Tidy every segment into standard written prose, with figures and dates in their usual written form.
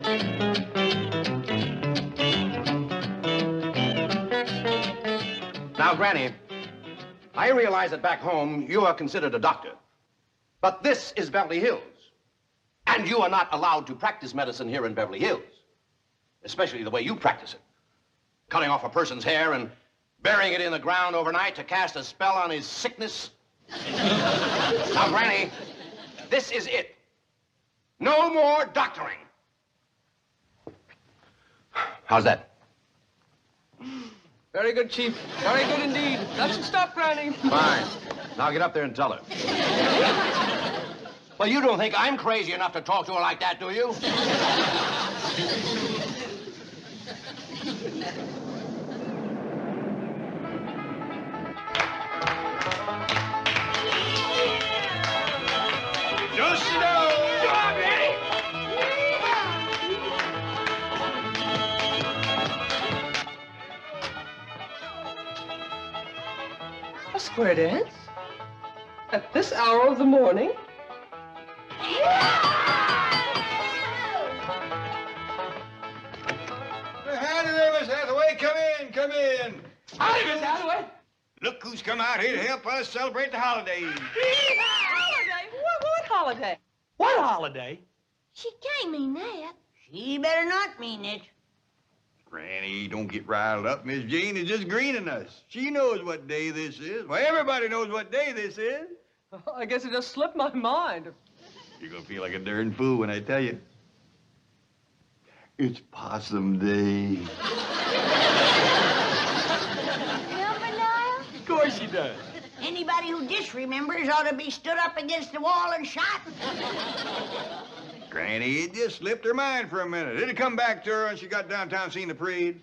Now, Granny, I realize that back home you are considered a doctor. But this is Beverly Hills. And you are not allowed to practice medicine here in Beverly Hills. Especially the way you practice it. Cutting off a person's hair and burying it in the ground overnight to cast a spell on his sickness. Now, Granny, this is it. No more doctoring. How's that? Very good, Chief. Very good indeed. That should stop, Granny. Fine. Now get up there and tell her. Well, you don't think I'm crazy enough to talk to her like that, do you? Just sit down. Go on, Eddie. A square dance? At this hour of the morning? Howdy there, Miss Hathaway. Come in. Howdy, Miss Hathaway. Look who's come out here to help us celebrate the holidays. Holiday? What holiday? What holiday? She can't mean that. She better not mean it. Granny, don't get riled up. Miss Jane is just greening us. She knows what day this is. Well, everybody knows what day this is. Oh, I guess it just slipped my mind. You're gonna feel like a darn fool when I tell you. It's Possum Day. Remember, Niall? Of course she does. Anybody who disremembers ought to be stood up against the wall and shot. Granny, it just slipped her mind for a minute. It'd come back to her when she got downtown seeing the parade.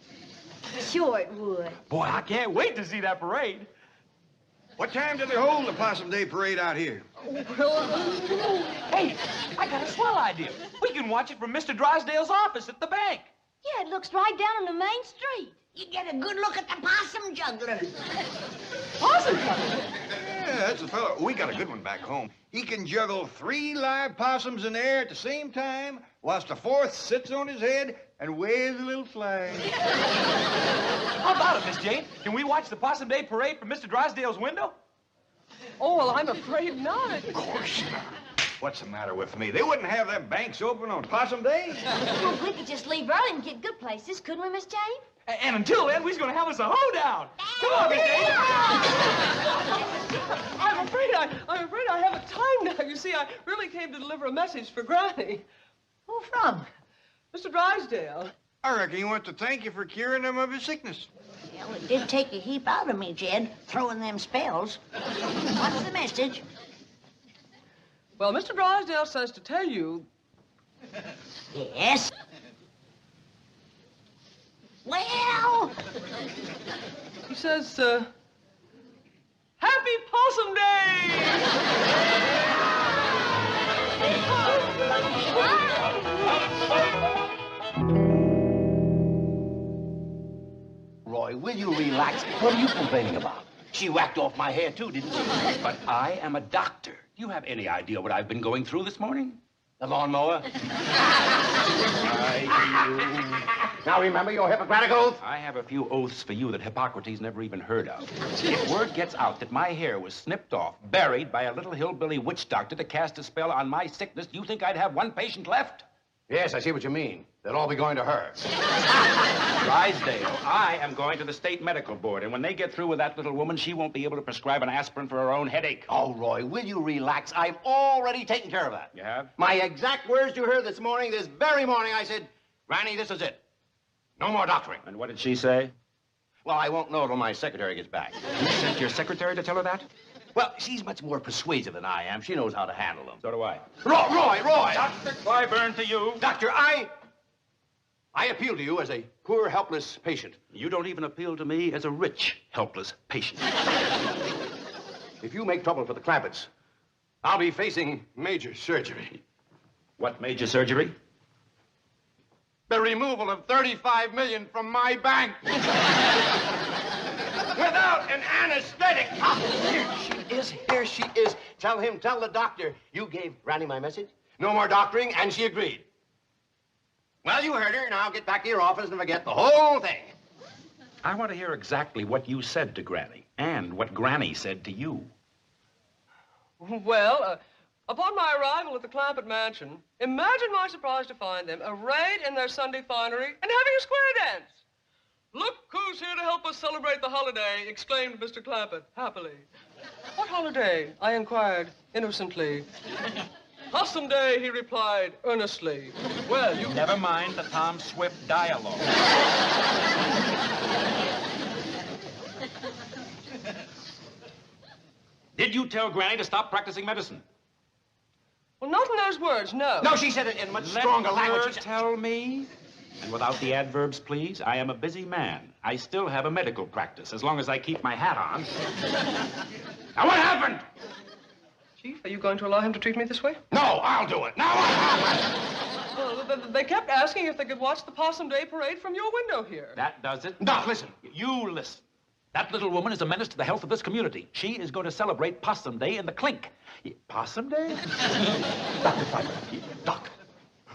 Sure it would. Boy, I can't wait to see that parade. What time do they hold the Possum Day parade out here? Hey, I got a swell idea. We can watch it from Mr. Drysdale's office at the bank. Yeah, it looks right down on the main street. You get a good look at the possum jugglers. Possum? Yeah, that's the fellow. We got a good one back home. He can juggle 3 live possums in the air at the same time, whilst the 4th sits on his head and waves a little flag. How about it, Miss Jane? Can we watch the Possum Day parade from Mr. Drysdale's window? Oh, well, I'm afraid not. Of course not. What's the matter with me? They wouldn't have them banks open on Possum Day. Well, we could just leave early and get good places, couldn't we, Miss Jane? And until then, we're going to have us a hoedown. Come on, Miss Jane. I'm afraid I haven't time now. You see, I really came to deliver a message for Granny. Who from? Mr. Drysdale. I reckon he wants to thank you for curing him of his sickness. Well, it did take a heap out of me, Jed, throwing them spells. What's the message? Well, Mr. Drysdale says to tell you... Yes? Well... He says, Happy Possum Day! Roy, will you relax? What are you complaining about? She whacked off my hair, too, didn't she? But I am a doctor. Do you have any idea what I've been going through this morning? The lawnmower? Now remember your Hippocratic oath? I have a few oaths for you that Hippocrates never even heard of. If word gets out that my hair was snipped off, buried by a little hillbilly witch doctor to cast a spell on my sickness, do you think I'd have one patient left? Yes, I see what you mean. They'll all be going to her. Drysdale, I am going to the state medical board, and when they get through with that little woman, she won't be able to prescribe an aspirin for her own headache. Oh, Roy, will you relax? I've already taken care of that. You have? My exact words you heard this morning, this very morning, I said, Granny, this is it. No more doctoring. And what did she say? Well, I won't know till my secretary gets back. You sent your secretary to tell her that? Well, she's much more persuasive than I am. She knows how to handle them. So do I. Roy! Dr. Clyburn to you. Doctor, I appeal to you as a poor, helpless patient. You don't even appeal to me as a rich, helpless patient. If you make trouble for the Clampetts, I'll be facing major surgery. What major surgery? The removal of $35 million from my bank. Without an anesthetic. Here she is. Tell the doctor you gave Granny my message. No more doctoring, and she agreed. Well, now get back to your office and forget the whole thing. I want to hear exactly what you said to Granny and what Granny said to you. Well, upon my arrival at the Clampett mansion, imagine my surprise to find them arrayed in their Sunday finery and having a square dance. "Look who's here to help us celebrate the holiday," exclaimed Mr. Clampett happily. "What holiday?" I inquired innocently. "Possum Day," he replied earnestly. "Well, you..." Never mind the Tom Swift dialogue. Did you tell Granny to stop practicing medicine? Well, not in those words, no. No, she said it in much stronger language. She said... Tell me. And without the adverbs, please. I am a busy man. I still have a medical practice, as long as I keep my hat on. Now, what happened? Chief, are you going to allow him to treat me this way? No, I'll do it. Now what happened? Well, they kept asking if they could watch the Possum Day parade from your window here. That does it. No, listen. You listen. That little woman is a menace to the health of this community. She is going to celebrate Possum Day in the clink. Possum Day? Dr. Piper. Doc.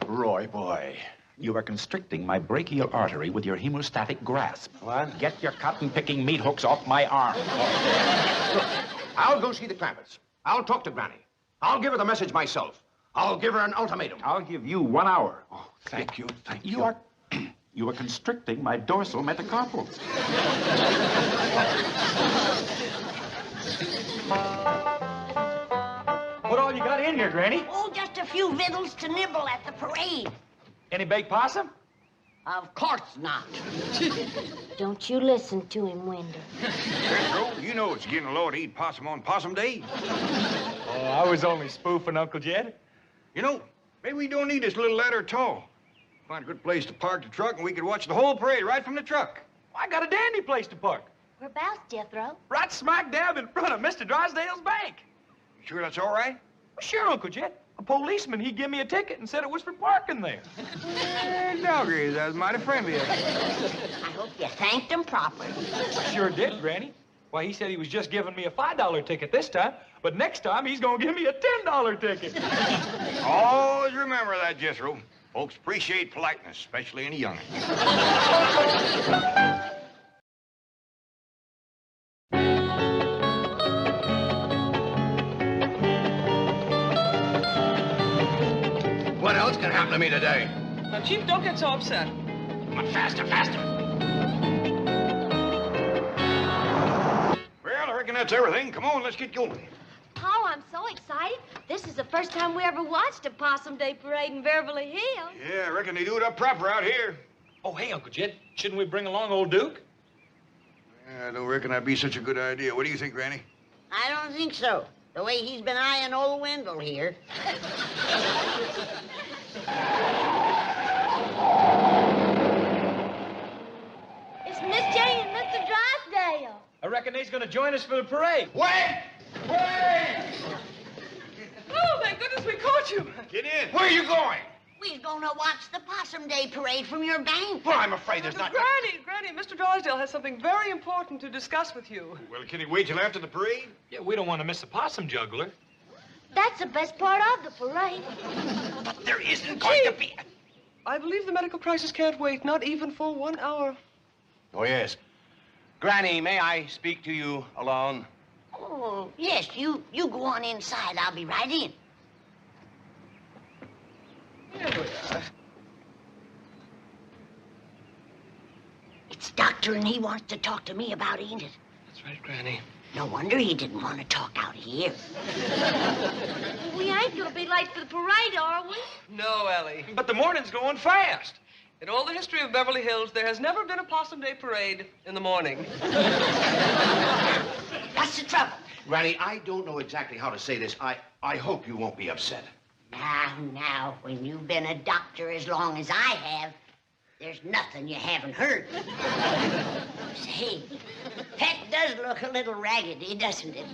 Roy, boy. You are constricting my brachial artery with your hemostatic grasp. What? Get your cotton-picking meat hooks off my arm. Look, I'll go see the Clampetts. I'll talk to Granny. I'll give her the message myself. I'll give her an ultimatum. I'll give you 1 hour. Oh, thank you, thank you. You are constricting my dorsal metacarpals. What all you got in here, Granny? Oh, just a few victuals to nibble at the parade. Any baked possum? Of course not. Don't you listen to him, Wendell. Petro, you know it's getting low to eat possum on Possum Day. Oh, I was only spoofing, Uncle Jed. You know, maybe we don't need this little ladder at all. Find a good place to park the truck and we could watch the whole parade right from the truck. I got a dandy place to park. Whereabouts, Jethro? Right smack dab in front of Mr. Drysdale's bank. You sure that's all right? Well, sure, Uncle Jed. A policeman, he gave me a ticket and said it was for parking there. Doggies, that was mighty friendly of you. I hope you thanked him properly. I sure did, Granny. Why, he said he was just giving me a $5 ticket this time, but next time he's gonna give me a $10 ticket. Always remember that, Jethro. Folks appreciate politeness, especially in a young'un. What else can happen to me today? Now, Chief, don't get so upset. Come on, faster, faster. Well, I reckon that's everything. Come on, let's get going. Paul, I'm so excited. This is the first time we ever watched a Possum Day parade in Beverly Hills. Yeah, I reckon they do it up proper out here. Oh, hey, Uncle Jed, shouldn't we bring along old Duke? Yeah, I don't reckon that'd be such a good idea. What do you think, Granny? I don't think so. The way he's been eyeing old Wendell here. It's Miss Jane and Mr. Drysdale. I reckon he's gonna join us for the parade. Wait! Wait! Oh, thank goodness we caught you. Get in. Where are you going? We're gonna watch the Possum Day parade from your bank. Well, I'm afraid there's not... Granny, Mr. Drysdale has something very important to discuss with you. Well, can he wait till after the parade? Yeah, we don't want to miss the possum juggler. That's the best part of the parade. There isn't going to be... I believe the medical crisis can't wait, not even for 1 hour. Oh, yes. Granny, may I speak to you alone? Oh, yes, you go on inside. I'll be right in. Here we are. It's Doctor, and he wants to talk to me about it, ain't it? That's right, Granny. No wonder he didn't want to talk out here. We ain't gonna be late for the parade, are we? No, Ellie. But the morning's going fast. In all the history of Beverly Hills, there has never been a Possum Day parade in the morning. What's the trouble? Granny, I don't know exactly how to say this. I hope you won't be upset. Now, when you've been a doctor as long as I have, there's nothing you haven't heard. Say, Pet does look a little raggedy, doesn't it?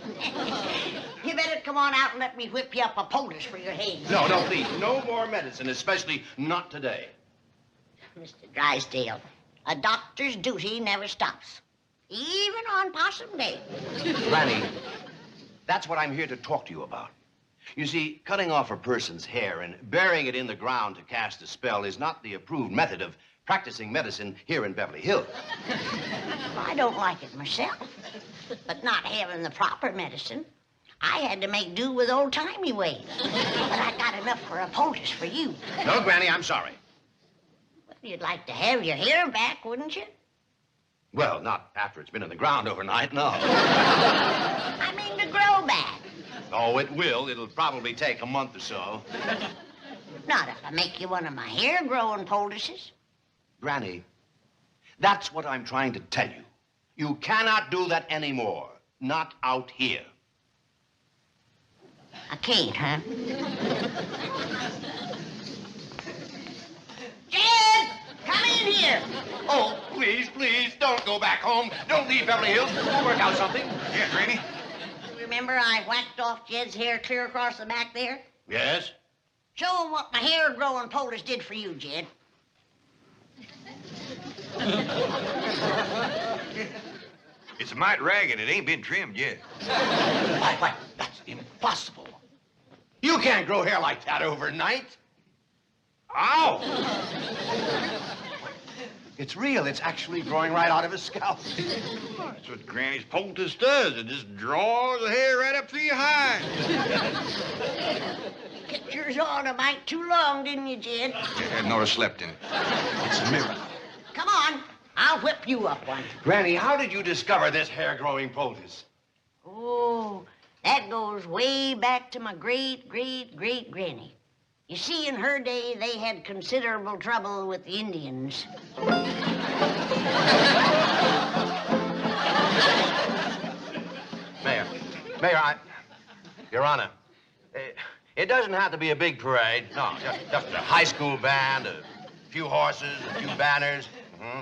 You better come on out and let me whip you up a poultice for your head. No, please. No more medicine, especially not today. Mr. Drysdale, a doctor's duty never stops, even on Possum Day. Granny, that's what I'm here to talk to you about. You see, cutting off a person's hair and burying it in the ground to cast a spell is not the approved method of practicing medicine here in Beverly Hills. I don't like it myself, but not having the proper medicine, I had to make do with old-timey ways. But I got enough for a poultice for you. No, Granny, I'm sorry. Well, you'd like to have your hair back, wouldn't you? Well, not after it's been in the ground overnight, no. I mean to grow back. Oh, it will. It'll probably take a month or so. Not if I make you one of my hair-growing poultices. Granny, that's what I'm trying to tell you. You cannot do that anymore. Not out here. I can't, huh? Jed! Come in here! Oh, please, please, don't go back home. Don't leave Beverly Hills. We'll work out something. Yeah, Granny? Remember I whacked off Jed's hair clear across the back there? Yes? Show him what my hair-growing poultice did for you, Jed. It's a mite ragged. It ain't been trimmed yet. Why, that's impossible. You can't grow hair like that overnight. Ow! It's real. It's actually growing right out of his scalp. That's what Granny's poultice does. It just draws the hair right up through your hide. Kept yours on a mite too long, didn't you, Jed? Hadn't ought to slept in it. It's a miracle. Come on. I'll whip you up one. Granny, how did you discover this hair-growing poultice? Oh, that goes way back to my great-great-great-granny. You see, in her day, they had considerable trouble with the Indians. Mayor, Your Honor, it doesn't have to be a big parade. No, just a high school band, a few horses, a few banners. Mm-hmm.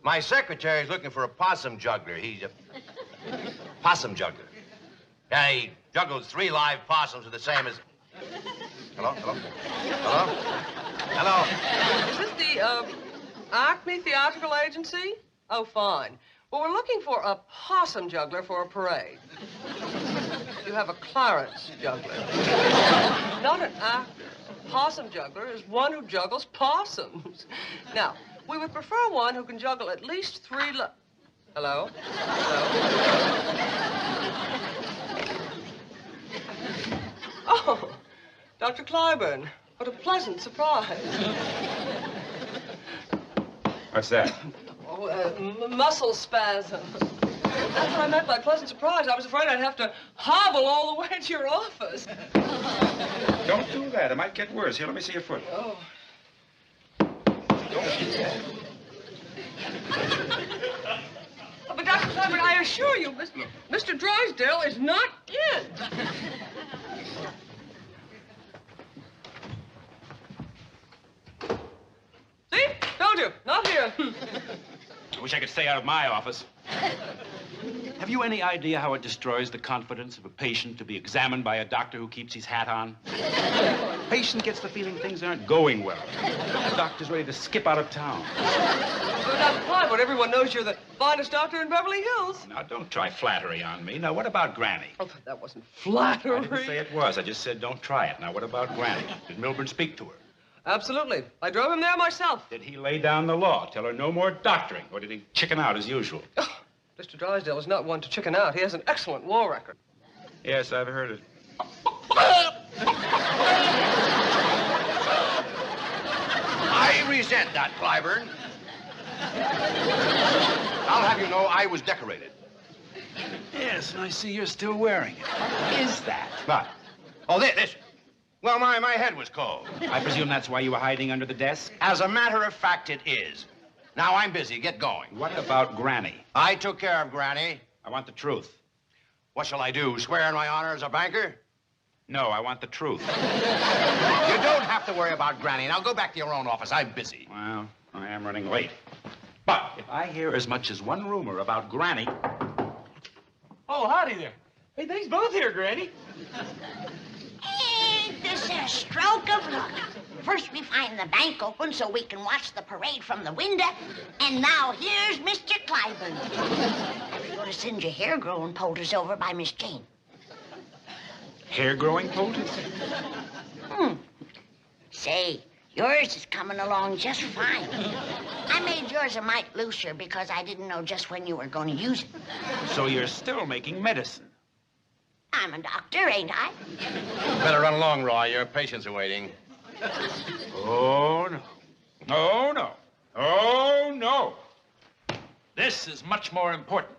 My secretary's looking for a possum juggler. He's a possum juggler. Yeah, he juggles 3 live possums are the same as... Hello? Is this the, Acme Theatrical Agency? Oh, fine. Well, we're looking for a possum juggler for a parade. You have a Clarence juggler. Not an actor. A possum juggler is one who juggles possums. Now, we would prefer one who can juggle at least 3 Hello? Oh, Dr. Clyburn, what a pleasant surprise. What's that? Oh, muscle spasm. That's what I meant by pleasant surprise. I was afraid I'd have to hobble all the way to your office. Don't do that. It might get worse. Here, let me see your foot. Oh. But Dr. Clyburn, I assure you, Mr. Drysdale is not in. See? Told you. Not here. I wish I could stay out of my office. Have you any idea how it destroys the confidence of a patient to be examined by a doctor who keeps his hat on? Patient gets the feeling things aren't going well. The doctor's ready to skip out of town. But Dr. Clyburn, everyone knows you're the finest doctor in Beverly Hills. Now, don't try flattery on me. Now, what about Granny? Oh, that wasn't flattery. I didn't say it was. I just said don't try it. Now, what about Granny? Did Milburn speak to her? Absolutely. I drove him there myself. Did he lay down the law, tell her no more doctoring, or did he chicken out as usual? Oh, Mr. Drysdale is not one to chicken out. He has an excellent law record. Yes, I've heard it. I resent that, Clyburn. I'll have you know I was decorated. Yes, and I see you're still wearing it. What is that? What? Oh, this. Well, my head was cold. I presume that's why you were hiding under the desk? As a matter of fact, it is. Now, I'm busy. Get going. What about Granny? I took care of Granny. I want the truth. What shall I do, swear in my honor as a banker? No, I want the truth. You don't have to worry about Granny. Now, go back to your own office. I'm busy. Well, I am running late. But if I hear as much as one rumor about Granny... Oh, howdy there. Hey, thanks both here, Granny. Ain't this a stroke of luck? First we find the bank open so we can watch the parade from the window, and now here's Mr. Clyburn. You're going to send your hair-growing poultice over by Miss Jane. Hair-growing poultice? Say, Yours is coming along just fine. I made yours a mite looser because I didn't know just when you were going to use it. So you're still making medicine? I'm a doctor, ain't I? Better run along, Roy. Your patients are waiting. Oh, no. Oh, no. Oh, no. This is much more important.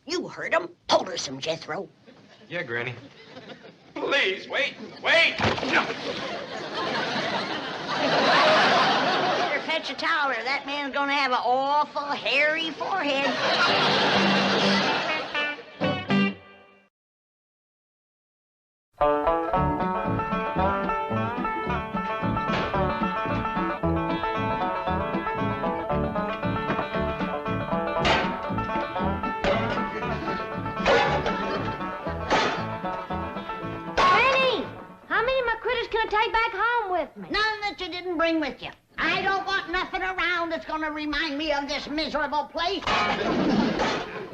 You heard him. Hold her some, Jethro. Yeah, Granny. Please, wait. No. Better fetch a towel or that man's gonna have an awful hairy forehead. Take back home with me. None that you didn't bring with you. I don't want nothing around that's gonna remind me of this miserable place.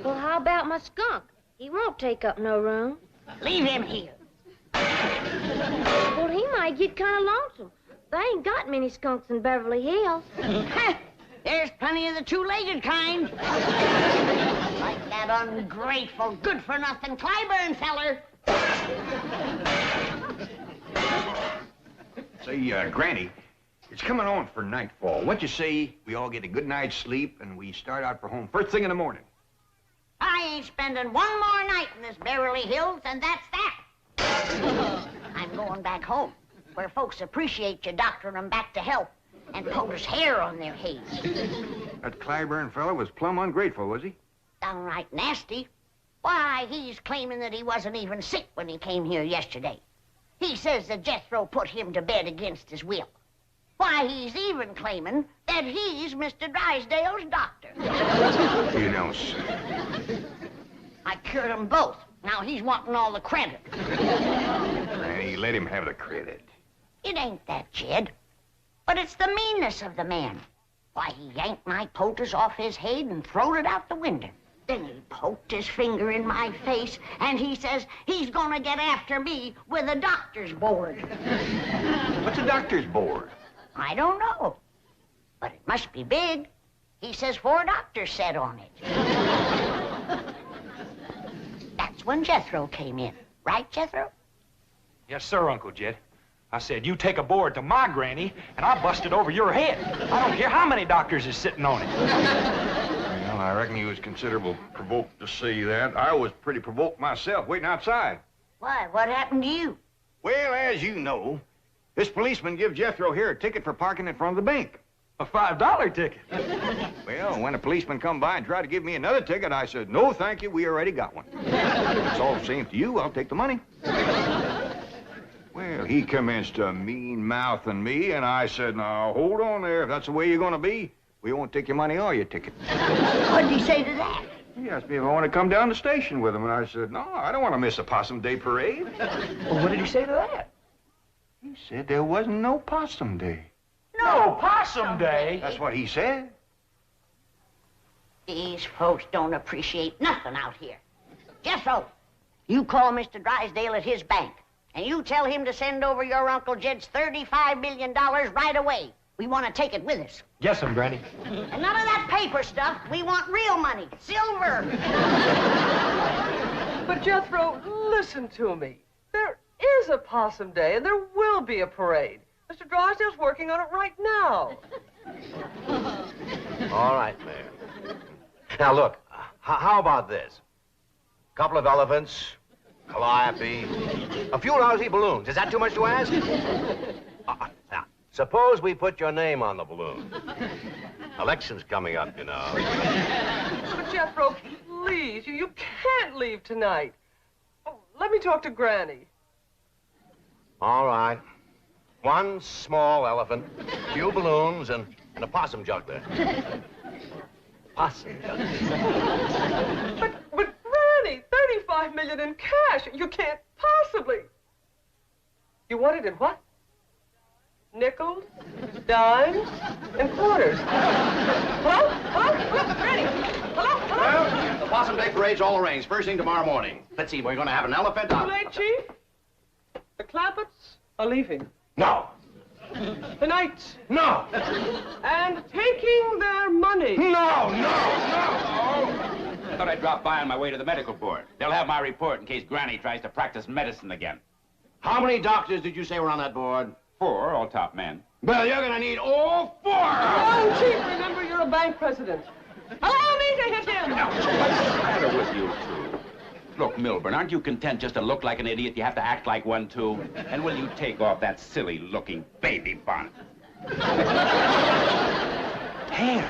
Well, how about my skunk? He won't take up no room. Leave him here. Well, he might get kind of lonesome. They ain't got many skunks in Beverly Hills. There's plenty of the two-legged kind. Like that ungrateful, good-for-nothing Clyburn feller. Say, Granny, it's coming on for nightfall. What you say we all get a good night's sleep and we start out for home first thing in the morning? I ain't spending one more night in this Beverly Hills, and that's that. I'm going back home, where folks appreciate you doctoring them back to health and put hair on their heads. That Clyburn fella was plumb ungrateful, was he? Downright nasty. Why, he's claiming that he wasn't even sick when he came here yesterday. He says that Jethro put him to bed against his will. Why, he's even claiming that he's Mr. Drysdale's doctor. You know, sir. I cured them both. Now he's wanting all the credit. Granny, let him have the credit. It ain't that, Jed. But it's the meanness of the man. Why, he yanked my potas off his head and throwed it out the window. Then he poked his finger in my face, and he says he's gonna get after me with a doctor's board. What's a doctor's board? I don't know, but it must be big. He says 4 doctors sat on it. That's when Jethro came in. Right, Jethro? Yes, sir, Uncle Jed. I said, you take a board to my granny, and I'll bust it over your head. I don't care how many doctors is sitting on it. Well, I reckon he was considerable provoked to see that. I was pretty provoked myself, waiting outside. Why, what happened to you? Well, as you know, this policeman gives Jethro here a ticket for parking in front of the bank. A $5 ticket. Well, when a policeman come by and tried to give me another ticket, I said, no, thank you, we already got one. If it's all the same to you, I'll take the money. Well, he commenced to mean-mouthing me, and I said, now, hold on there. If that's the way you're going to be, we won't take your money or your ticket. What did he say to that? He asked me if I want to come down to the station with him, and I said, no, I don't want to miss a Possum Day parade. Well, what did he say to that? He said there wasn't no Possum Day. No Possum Day? That's what he said. These folks don't appreciate nothing out here. Jethro, you call Mr. Drysdale at his bank, and you tell him to send over your Uncle Jed's $35 million right away. We want to take it with us. Yes, Granny. And none of that paper stuff. We want real money, silver. But Jethro, listen to me. There is a Possum Day, and there will be a parade. Mr. Drysdale's working on it right now. All right, Mayor. Now, look, how about this? A couple of elephants, calliope, a few lousy balloons. Is that too much to ask? Now, suppose we put your name on the balloon. Election's coming up, you know. But Jethro, please, you can't leave tonight. Oh, let me talk to Granny. All right. One small elephant, a few balloons, and a possum juggler. Possum juggler. But Granny, $35 million in cash. You can't possibly. You want it in what? Nickels, dimes, and quarters. Hello? Hello? Granny? Hello? Well, the Possum Day parade's all arranged. First thing tomorrow morning. Let's see, we're going to have an elephant. Too late, Chief. The Clampetts are leaving. No. The night. No. And taking their money. No. I thought I'd drop by on my way to the medical board. They'll have my report in case Granny tries to practice medicine again. How many doctors did you say were on that board? 4, all top men. Well, you're gonna need all 4. Oh, Chief, remember you're a bank president. Allow me to hit him. What's the matter with you two? Look, Milburn, aren't you content just to look like an idiot? You have to act like one, too. And will you take off that silly-looking baby bonnet? Hair.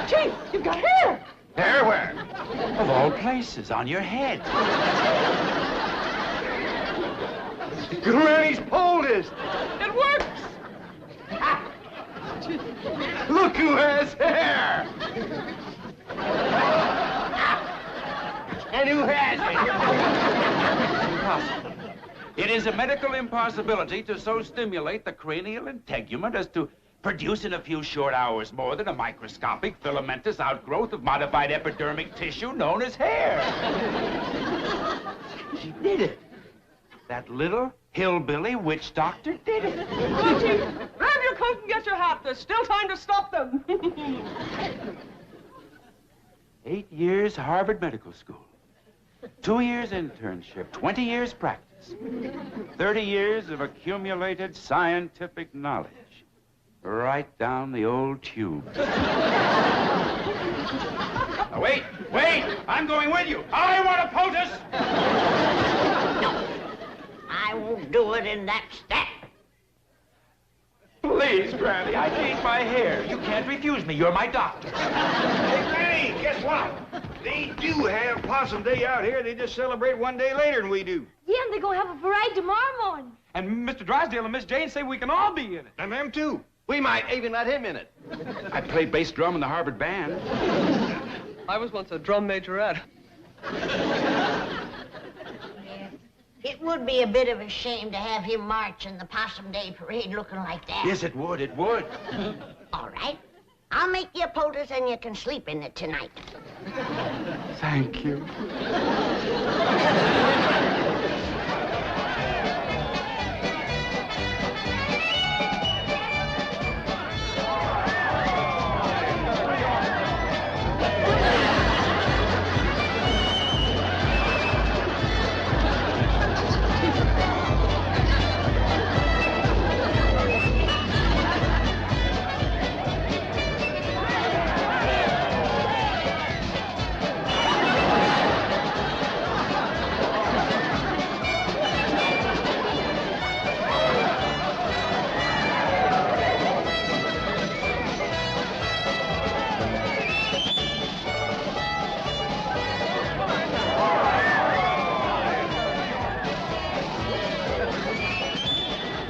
Chief, you've got hair. Hair where? Of all places, on your head. Granny's oldest. It works. Look who has hair. And who has it? Impossible. It is a medical impossibility to so stimulate the cranial integument as to produce in a few short hours more than a microscopic filamentous outgrowth of modified epidermic tissue known as hair. She did it. That little hillbilly witch doctor did it. Oh, Chief, grab your coat and get your hat. There's still time to stop them. 8 years Harvard Medical School. 2 years internship, 20 years practice, 30 years of accumulated scientific knowledge. Right down the old tube. Now, wait! I'm going with you. I want a poultice! No, I won't do it in that step. Please, Granny, I changed my hair. You can't refuse me. You're my doctor. Hey, Granny, guess what? They do have Possum Day out here. They just celebrate one day later than we do. Yeah, and they're going to have a parade tomorrow morning. And Mr. Drysdale and Miss Jane say we can all be in it. And them too. We might even let him in it. I played bass drum in the Harvard band. I was once a drum majorette. It would be a bit of a shame to have him march in the Possum Day parade looking like that. Yes, it would. All right. I'll make you a poultice and you can sleep in it tonight. Thank you.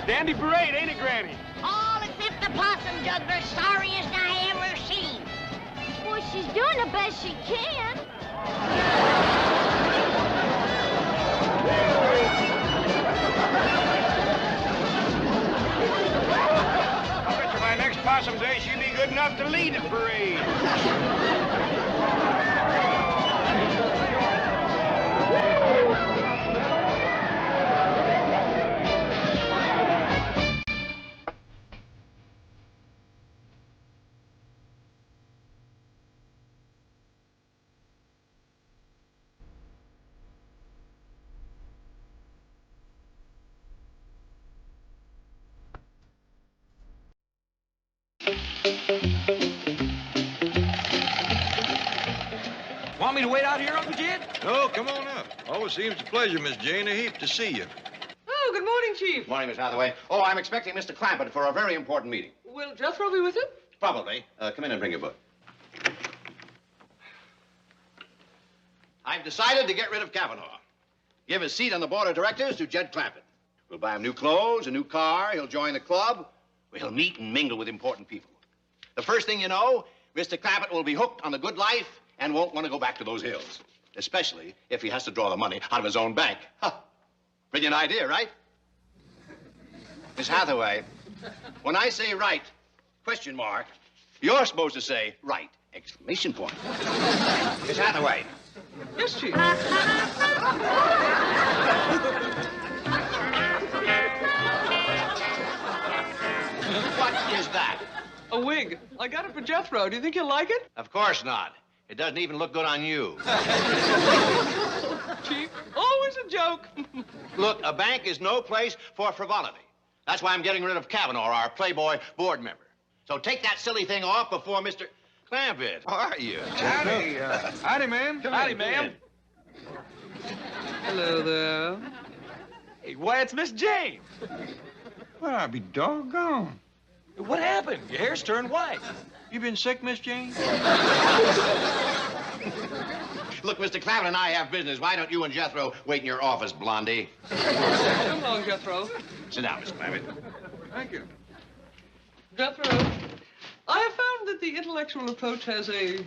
Dandy parade, ain't it, Granny? All except the possum juggler, sorriest I ever seen. Boy, she's doing the best she can. I bet you by next Possum Day she'll be good enough to lead the parade. Want me to wait out here, Uncle Jed? No, come on up. Always seems a pleasure, Miss Jane, a heap to see you. Oh, good morning, Chief. Morning, Miss Hathaway. Oh, I'm expecting Mr. Clampett for a very important meeting. Will Jethro be with him? Probably. Come in and bring your book. I've decided to get rid of Kavanaugh. Give his seat on the board of directors to Jed Clampett. We'll buy him new clothes, a new car. He'll join the club. We'll meet and mingle with important people. The first thing you know, Mr. Clampett will be hooked on the good life and won't want to go back to those hills, especially if he has to draw the money out of his own bank. Huh. Brilliant idea, right? Miss Hathaway, when I say right, question mark, you're supposed to say right, exclamation point. Miss Hathaway. Yes, Chief. What is that? A wig. I got it for Jethro. Do you think he'll like it? Of course not. It doesn't even look good on you. Chief, always a joke. Look, a bank is no place for frivolity. That's why I'm getting rid of Kavanaugh, our Playboy board member. So take that silly thing off before Mr. Clampett. How are you? Howdy, howdy, ma'am. Howdy, ma'am. Hello there. Hey, why, it's Miss Jane. Well, I'll be doggone. What happened? Your hair's turned white. You been sick, Miss Jane? Look, Mr. Clampett and I have business. Why don't you and Jethro wait in your office, Blondie? Come along, Jethro. Sit down, Mr. Clampett. Thank you. Jethro, I have found that the intellectual approach has a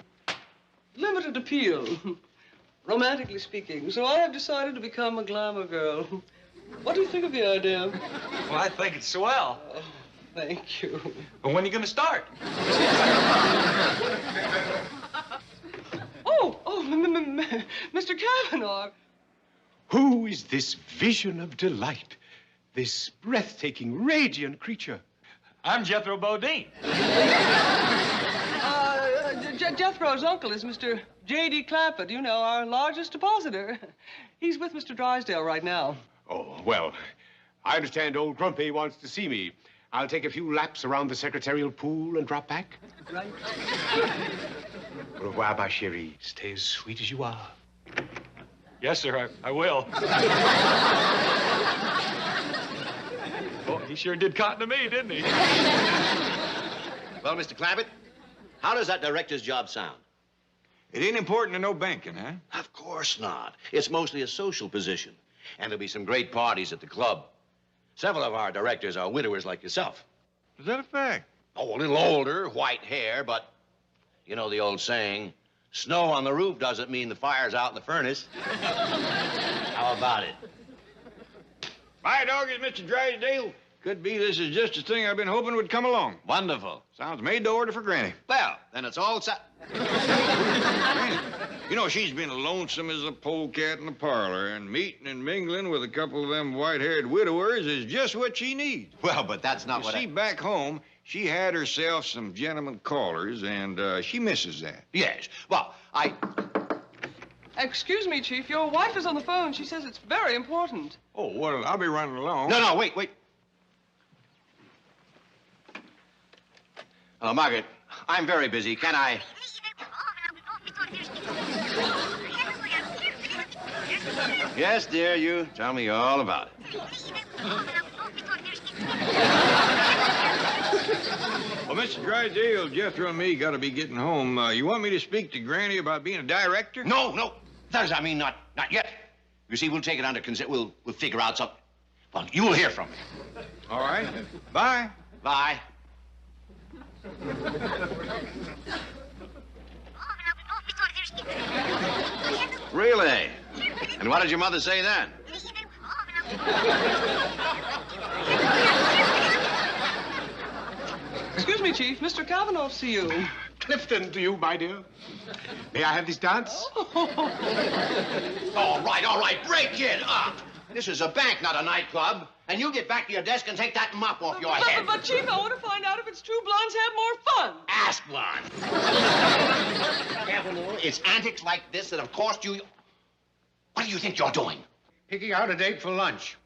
limited appeal, romantically speaking, so I have decided to become a glamour girl. What do you think of the idea? Well, I think it's swell. Oh, thank you. But when are you going to start? Mr. Kavanaugh. Who is this vision of delight? This breathtaking, radiant creature? I'm Jethro Bodine. Jethro's uncle is Mr. J.D. Clampett, you know, our largest depositor. He's with Mr. Drysdale right now. Oh, well, I understand old Grumpy wants to see me. I'll take a few laps around the secretarial pool and drop back. Right. Au revoir, ma chérie. Stay as sweet as you are. Yes, sir, I will. Oh, he sure did cotton to me, didn't he? Well, Mr. Clampett, how does that director's job sound? It ain't important to know banking, huh? Of course not. It's mostly a social position. And there'll be some great parties at the club. Several of our directors are widowers like yourself. Is that a fact? Oh, a little older, white hair, but you know the old saying, snow on the roof doesn't mean the fire's out in the furnace. How about it? My dog is Mr. Drysdale. Could be this is just the thing I've been hoping would come along. Wonderful. Sounds made to order for Granny. Well, then it's all set. Granny, you know, she's been lonesome as a polecat in the parlor, and meeting and mingling with a couple of them white-haired widowers is just what she needs. Well, but that's not what See, back home, she had herself some gentlemen callers, and she misses that. Yes. Well, Excuse me, Chief. Your wife is on the phone. She says it's very important. Oh, well, I'll be running along. No, wait. Hello, Margaret. I'm very busy. Can I... Yes, dear, you tell me all about it. Well, Mr. Drysdale, Jethro and me got to be getting home. You want me to speak to Granny about being a director? No. That is, I mean, not yet. You see, we'll take it under consideration. We'll figure out something. Well, you'll hear from me. All right. Bye. Bye. Really? And what did your mother say then? Excuse me, Chief. Mr. Kavanaugh to see you. Clifton, to you, my dear. May I have this dance? All right. Break it up. This is a bank, not a nightclub. And you get back to your desk and take that mop off your head. But, Chief, I want to find out if it's true blondes have more fun. Ask one. Kavanaugh, it's antics like this that have cost you... What do you think you're doing? Picking out a date for lunch.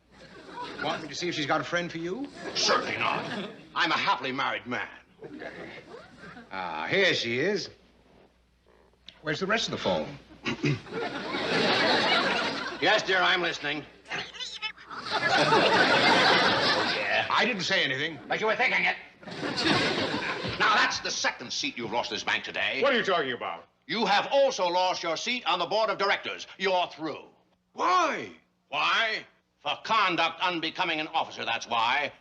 Want me to see if she's got a friend for you? Certainly not. I'm a happily married man. Okay. Ah, here she is. Where's the rest of the phone? Yes, dear, I'm listening. Oh, yeah. I didn't say anything. But you were thinking it. Now, that's the second seat you've lost this bank today. What are you talking about? You have also lost your seat on the board of directors. You're through. Why? Why? For conduct unbecoming an officer, that's why.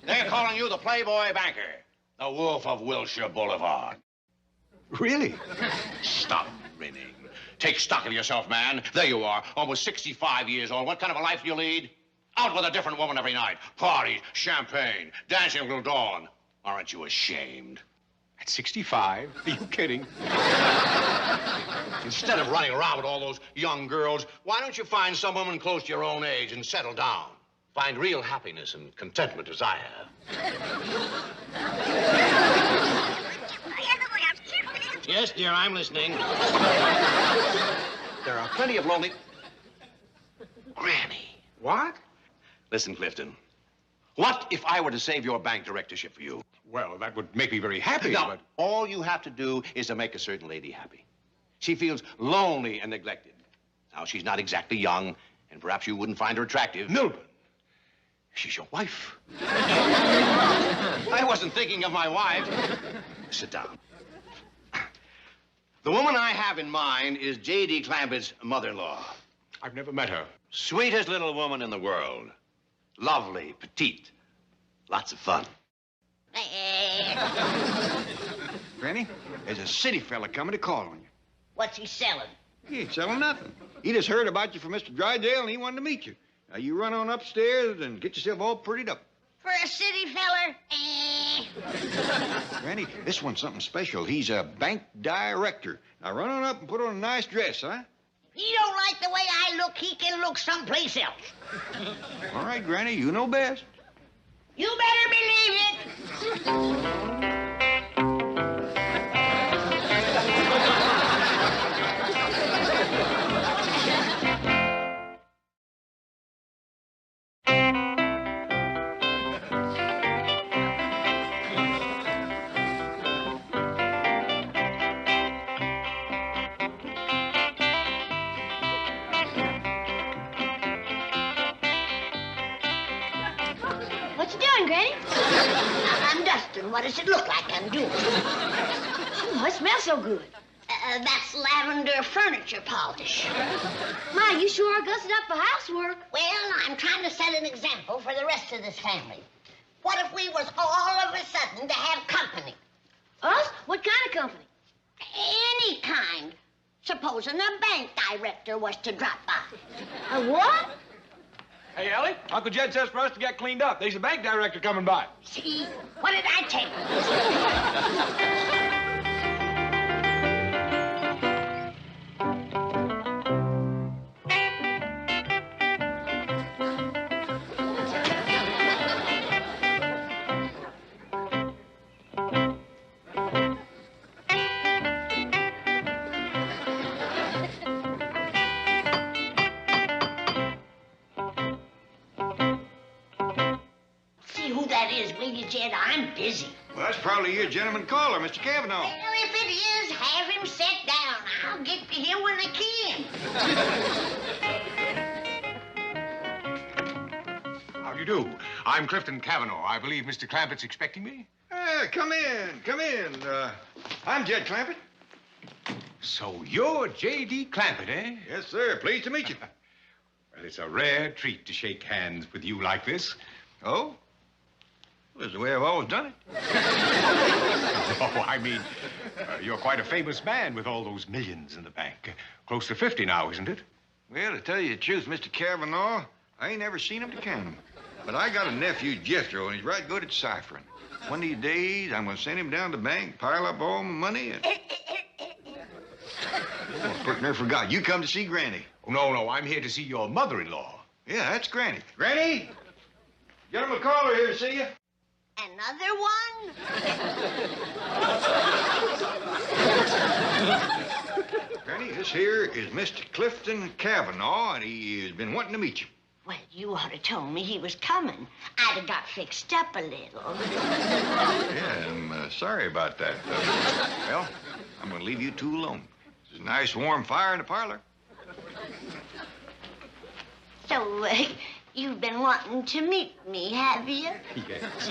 They're calling you the Playboy banker, the Wolf of Wilshire Boulevard. Really? Stop grinning. Take stock of yourself, man. There you are, almost 65 years old. What kind of a life do you lead? Out with a different woman every night. Parties, champagne, dancing till dawn. Aren't you ashamed? At 65? Are you kidding? Instead of running around with all those young girls, why don't you find some woman close to your own age and settle down? Find real happiness and contentment as I have. Yes, dear, I'm listening. There are plenty of lonely... Granny. What? Listen, Clifton. What if I were to save your bank directorship for you? Well, that would make me very happy, Now, but... all you have to do is to make a certain lady happy. She feels lonely and neglected. Now, she's not exactly young, and perhaps you wouldn't find her attractive. Milburn, she's your wife. I wasn't thinking of my wife. Sit down. The woman I have in mind is J.D. Clampett's mother-in-law. I've never met her. Sweetest little woman in the world. Lovely, petite, lots of fun. Granny, there's a city fella coming to call on you. What's he selling? He ain't selling nothing. He just heard about you from Mr. Drydale, and he wanted to meet you. Now, you run on upstairs and get yourself all prettied up. For a city feller? Granny, this one's something special. He's a bank director. Now, run on up and put on a nice dress, huh? If he don't like the way I look, he can look someplace else. All right, Granny, you know best. You better believe it. What you doing, Granny? I'm dusting. What does it look like I'm doing? Oh, it smells so good. That's lavender furniture polish. Ma, you sure are gussing up for housework. Well, I'm trying to set an example for the rest of this family. What if we was all of a sudden to have company? Us? What kind of company? Any kind. Supposing a bank director was to drop by. A what? Hey, Ellie, Uncle Jed says for us to get cleaned up. There's a bank director coming by. See? What did I tell Jed, I'm busy. Well, that's probably your gentleman caller, Mr. Cavanaugh. Well, if it is, have him sit down. I'll get to him when I can. How do you do? I'm Clifton Cavanaugh. I believe Mr. Clampett's expecting me. Come in, come in. I'm Jed Clampett. So you're J.D. Clampett, eh? Yes, sir. Pleased to meet you. Well, it's a rare treat to shake hands with you like this. Oh? Well, that's the way I've always done it. Oh, I mean, you're quite a famous man with all those millions in the bank. Close to 50 now, isn't it? Well, to tell you the truth, Mr. Cavanaugh, I ain't never seen him to count them. But I got a nephew, Jethro, and he's right good at ciphering. One of these days, I'm going to send him down to the bank, pile up all my money, and... Oh, quick, never forgot. You come to see Granny. Oh, no, I'm here to see your mother-in-law. Yeah, that's Granny. Granny! Gentleman caller here to see you. Another one? Granny, this here is Mr. Clifton Cavanaugh, and he has been wanting to meet you. Well, you ought to told me he was coming. I'd have got fixed up a little. Yeah, I'm sorry about that. Well, I'm going to leave you two alone. There's a nice warm fire in the parlor. So, you've been wanting to meet me, have you? Yes.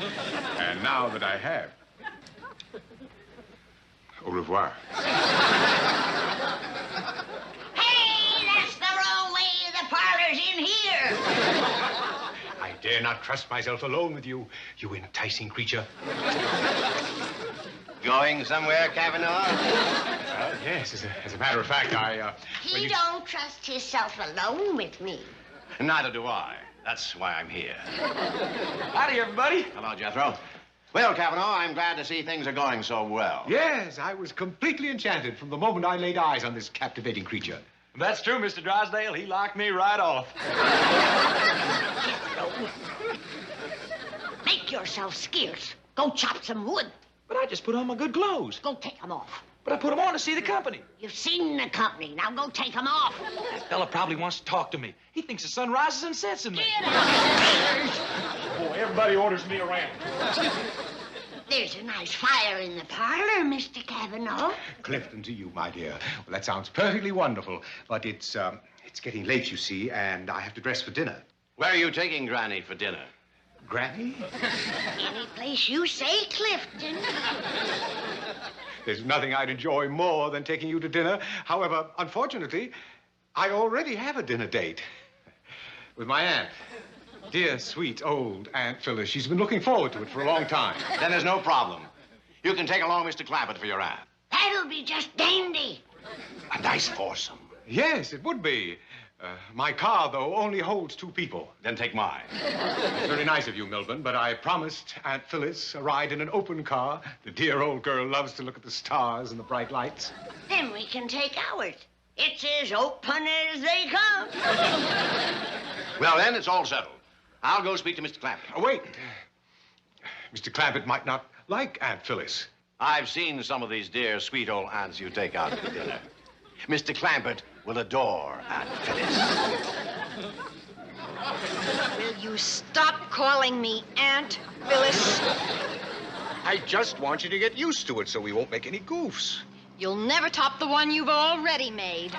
And now that I have. Au revoir. Hey, that's the wrong way. The parlor's in here. I dare not trust myself alone with you, you enticing creature. Going somewhere, Cavanaugh? Yes, as a matter of fact, He don't trust himself alone with me. Neither do I. That's why I'm here. Howdy, everybody. Hello, Jethro. Well, Cavanaugh, I'm glad to see things are going so well. Yes, I was completely enchanted from the moment I laid eyes on this captivating creature. That's true, Mr. Drysdale. He locked me right off. Make yourself scarce. Go chop some wood. But I just put on my good clothes. Go take them off. But I put them on to see the company. You've seen the company. Now go take them off. That fella probably wants to talk to me. He thinks the sun rises and sets in me. Get out! Boy, everybody orders me around. There's a nice fire in the parlor, Mr. Cavanaugh. Clifton to you, my dear. Well, that sounds perfectly wonderful, but it's getting late, you see, and I have to dress for dinner. Where are you taking Granny for dinner? Granny? Any place you say, Clifton. There's nothing I'd enjoy more than taking you to dinner. However, unfortunately, I already have a dinner date with my aunt. Dear, sweet, old Aunt Phyllis. She's been looking forward to it for a long time. Then there's no problem. You can take along Mr. Clampett for your aunt. That'll be just dandy. A nice foursome. Yes, it would be. My car, though, only holds 2 people. Then take mine. It's very nice of you, Milburn, but I promised Aunt Phyllis a ride in an open car. The dear old girl loves to look at the stars and the bright lights. Then we can take ours. It's as open as they come. Well, then, it's all settled. I'll go speak to Mr. Clampett. Oh, wait. Mr. Clampett might not like Aunt Phyllis. I've seen some of these dear, sweet old aunts you take out to dinner. Mr. Clampett will adore Aunt Phyllis. Will you stop calling me Aunt Phyllis? I just want you to get used to it so we won't make any goofs. You'll never top the one you've already made.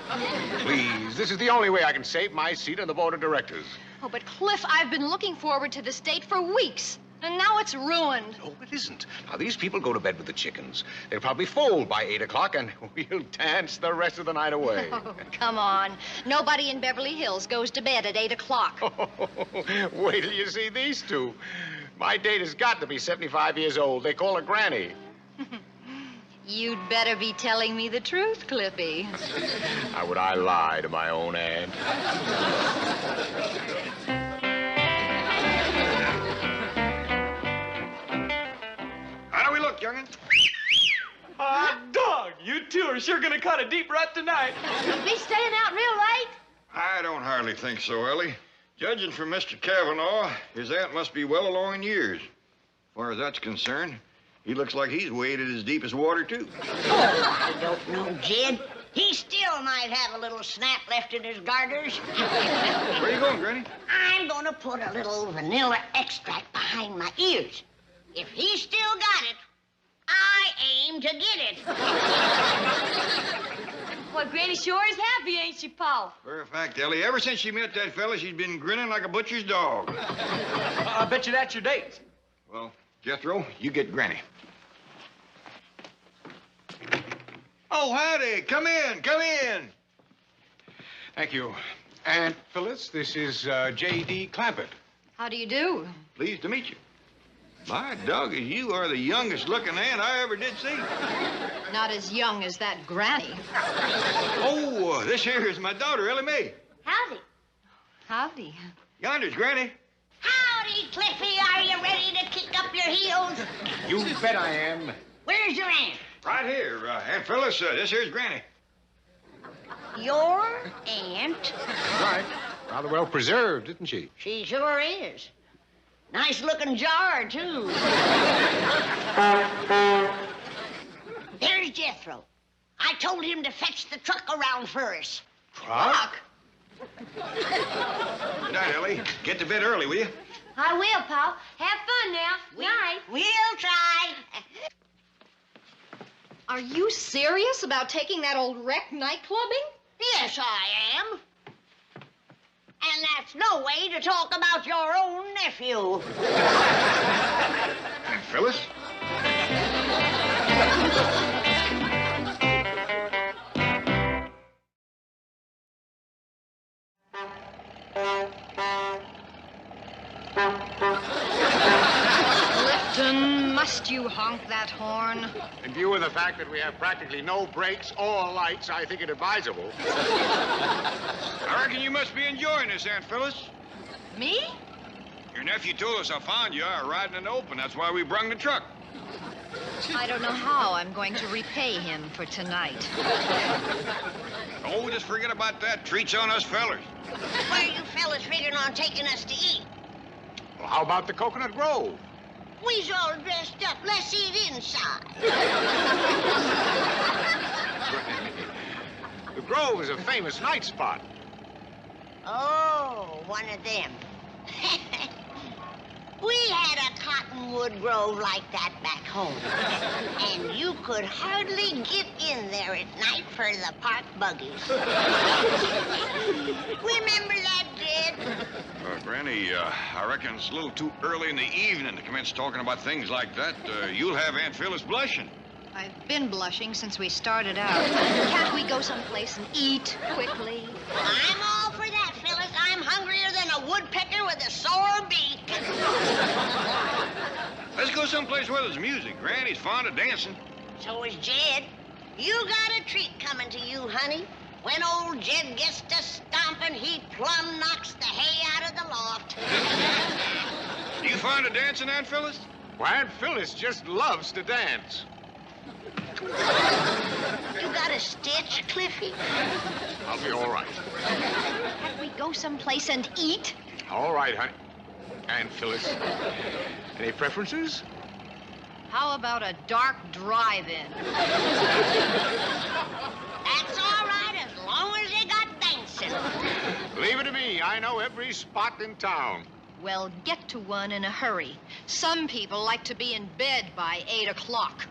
Please, this is the only way I can save my seat on the board of directors. Oh, but Cliff, I've been looking forward to this date for weeks, and now it's ruined. No, it isn't. Now, these people go to bed with the chickens. They'll probably fold by 8 o'clock, and we'll dance the rest of the night away. Oh, come on. Nobody in Beverly Hills goes to bed at 8 o'clock. Wait till you see these two. My date has got to be 75 years old. They call her Granny. You'd better be telling me the truth, Clippy. How would I lie to my own aunt? How do we look, young'un? Dog, you two are sure gonna cut a deep rut tonight. You'll be staying out real late? I don't hardly think so, Ellie. Judging from Mr. Cavanaugh, his aunt must be well along in years. As far as that's concerned, he looks like he's waded as deep as water, too. I don't know, Jed. He still might have a little snap left in his garters. Where are you going, Granny? I'm gonna put a little vanilla extract behind my ears. If he's still got it, I aim to get it. Well, Granny sure is happy, ain't she, Paul? For a fact, Ellie, ever since she met that fella, she's been grinning like a butcher's dog. I bet you that's your date. Well, Jethro, you get Granny. Oh, howdy. Come in, come in. Thank you. Aunt Phyllis, this is J.D. Clampett. How do you do? Pleased to meet you. My doggy, you are the youngest looking aunt I ever did see. Not as young as that Granny. Oh, this here is my daughter, Ellie Mae. Howdy. Howdy. Yonder's Granny. Howdy, Cliffy. Are you ready to kick up your heels? You bet I am. Where's your aunt? Right here, Aunt Phyllis. This here's Granny. Your aunt? Right. Rather well preserved, isn't she? She sure is. Nice looking jar, too. There's Jethro. I told him to fetch the truck around for us. Truck? Good night, Ellie. Get to bed early, will you? I will, Paul. Have fun now. Night. We'll try. Are you serious about taking that old wreck nightclubbing? Yes, I am. And that's no way to talk about your own nephew. Aunt Phyllis? Clifton, must you honk that horn? In view of the fact that we have practically no brakes or lights, I think it advisable. I reckon you must be enjoying this, Aunt Phyllis. Me? Your nephew told us how fond you are riding in the open. That's why we brung the truck. I don't know how I'm going to repay him for tonight. Oh, just forget about that. Treats on us fellers. Where you fellas figuring on taking us to eat? Well, how about the Coconut Grove? We's all dressed up. Let's eat inside. Grove is a famous night spot. Oh, one of them. We had a cottonwood grove like that back home. And you could hardly get in there at night for the park buggies. Remember that, Jed? Granny, I reckon it's a little too early in the evening to commence talking about things like that. You'll have Aunt Phyllis blushing. I've been blushing since we started out. Can't we go someplace and eat quickly? I'm all for that, Phyllis. I'm hungrier than a woodpecker with a sore beak. Let's go someplace where there's music. Granny's fond of dancing. So is Jed. You got a treat coming to you, honey. When old Jed gets to stomping, he plumb knocks the hay out of the loft. You fond of dancing, Aunt Phyllis? Well, Aunt Phyllis just loves to dance. You got a stitch, Cliffy? I'll be all right. Can't we go someplace and eat? All right, honey. Aunt Phyllis, any preferences? How about a dark drive-in? That's all right, as long as you got dancing. Leave it to me. I know every spot in town. Well, get to one in a hurry. Some people like to be in bed by 8 o'clock.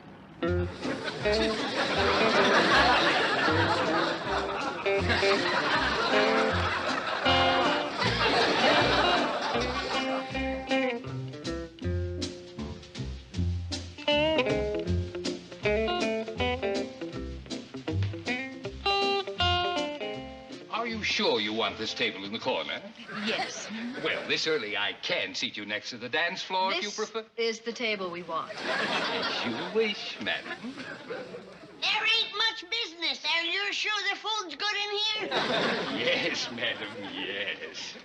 Are you sure you want this table in the corner? Yes. Well, this early I can seat you next to the dance floor if you prefer. This is the table we want. As you wish, madam. There ain't much business. Are you sure the food's good in here? Yes, madam, yes.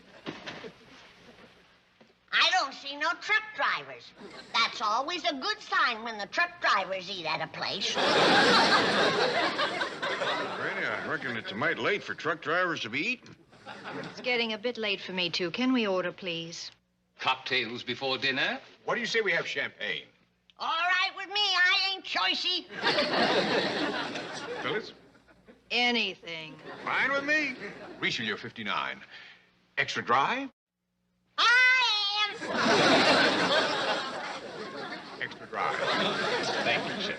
I don't see no truck drivers. That's always a good sign when the truck drivers eat at a place. Granny, I reckon it's a mite late for truck drivers to be eating. It's getting a bit late for me, too. Can we order, please? Cocktails before dinner? What do you say we have champagne? All right with me. I ain't choicey. Phyllis? Anything. Fine with me. Richelieu 59. Extra dry? I am. Extra dry. Thank you, sir.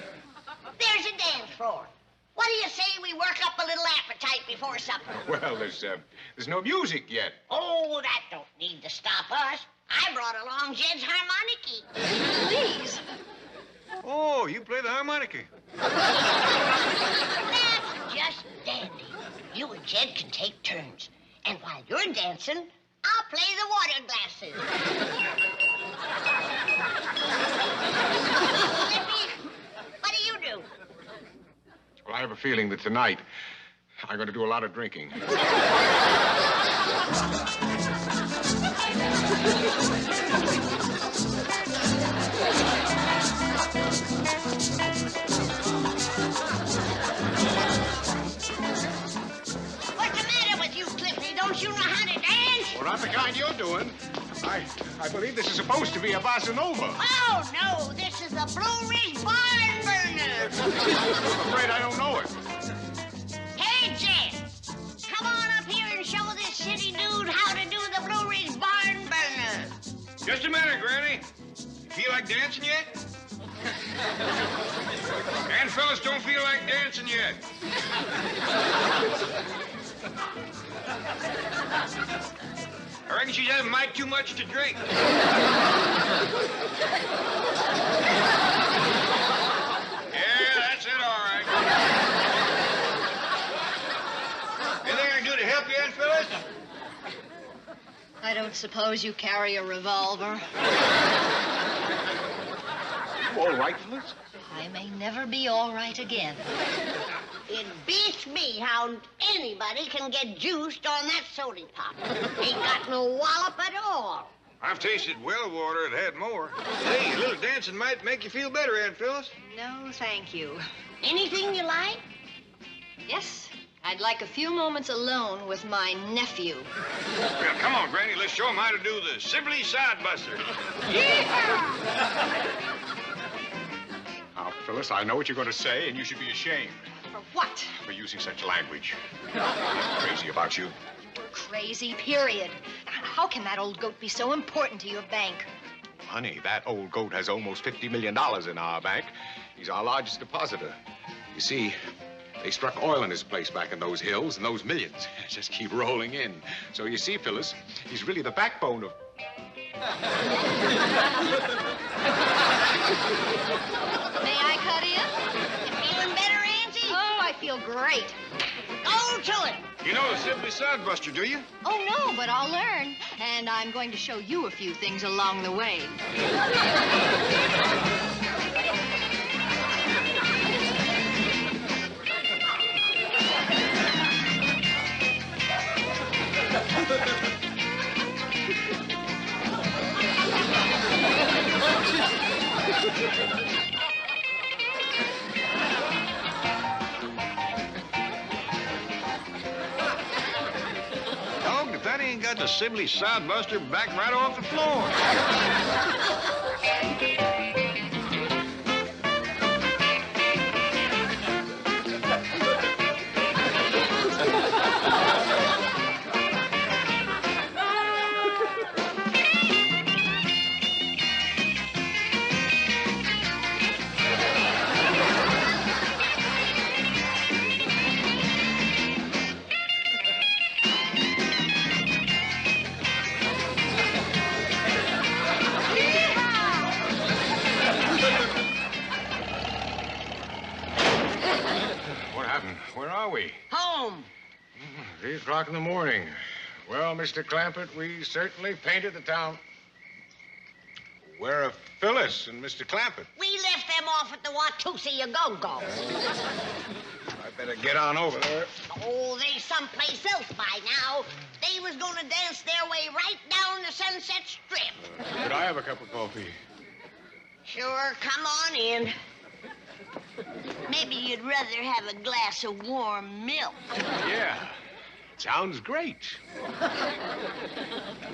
There's a dance floor. What do you say we work up a little appetite before supper? Well, there's no music yet. Oh, that don't need to stop us. I brought along Jed's harmonica. Please. Oh, you play the harmonica. That's just dandy. You and Jed can take turns. And while you're dancing, I'll play the water glasses. Lippy, what do you do? Well, I have a feeling that tonight I'm going to do a lot of drinking. What's the matter with you, Cliffy? Don't you know how to dance? Well, not the kind you're doing. I believe this is supposed to be a bossa nova. Oh, no, this is a Blue Ridge barn burner. I'm afraid I don't know it. Hey, Jed, come on up here and show this city dude how to do the Blue Ridge barn burner. Just a minute, Granny. You feel like dancing yet? Aunt Phyllis don't feel like dancing yet. I reckon she's having mite too much to drink. Yeah, that's it, all right. Anything I can do to help you, Aunt Phyllis? I don't suppose you carry a revolver. You all right, Phyllis? I may never be all right again. It beats me how anybody can get juiced on that soda pop. Ain't got no wallop at all. I've tasted well water that had more. Hey, a little dancing might make you feel better, Aunt Phyllis. No, thank you. Anything you like? Yes, I'd like a few moments alone with my nephew. Well, come on, Granny. Let's show him how to do the Sibley side buster. Now, Phyllis, I know what you're going to say, and you should be ashamed. For what? For using such language. Crazy about you. Crazy, period. How can that old goat be so important to your bank? Honey, that old goat has almost $50 million in our bank. He's our largest depositor. You see, they struck oil in his place back in those hills, and those millions just keep rolling in. So you see, Phyllis, he's really the backbone of... May I cut in? You feeling better, Auntie? Oh, I feel great. Go to it. You know the Sibley Sodbuster, do you? Oh, no, but I'll learn. And I'm going to show you a few things along the way. Dog, if that ain't got the Sibley Sodbuster back right off the floor. Where are we? Home. 3 o'clock in the morning. Well, Mr. Clampett, we certainly painted the town. Where are Phyllis and Mr. Clampett? We left them off at the Watusi Go-Go. I better get on over there. Oh, they someplace else by now. They was gonna dance their way right down the Sunset Strip. Could I have a cup of coffee? Sure, come on in. Maybe you'd rather have a glass of warm milk. Yeah. Sounds great.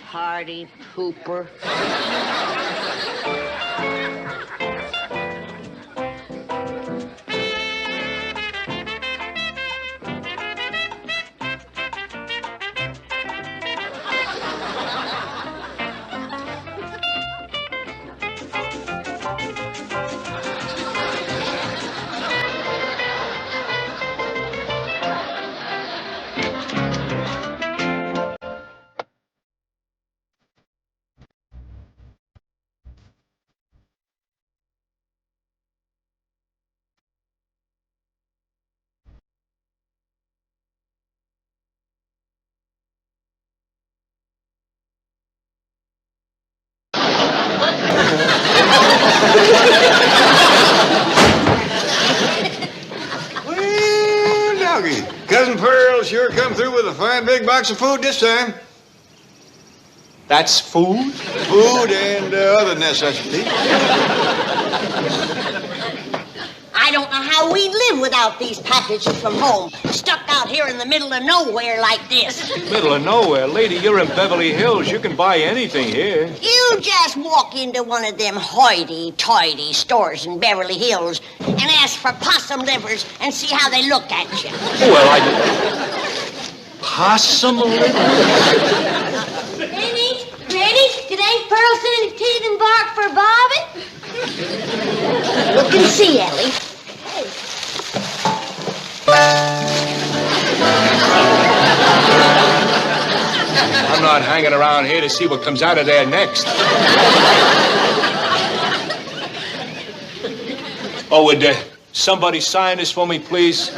Party pooper. Well, doggy, Cousin Pearl sure come through with a fine big box of food this time. That's food? Food and other necessities. I don't know how we'd live without these packages from home, stuck out here in the middle of nowhere like this. Middle of nowhere. Lady, you're in Beverly Hills. You can buy anything here. You just walk into one of them hoity-toity stores in Beverly Hills and ask for possum livers and see how they look at you. Well, possum livers? Granny, did Aunt Pearl send any teeth and bark for Bobby? Look and see, Ellie. I'm not hanging around here to see what comes out of there next. Oh, would somebody sign this for me, please?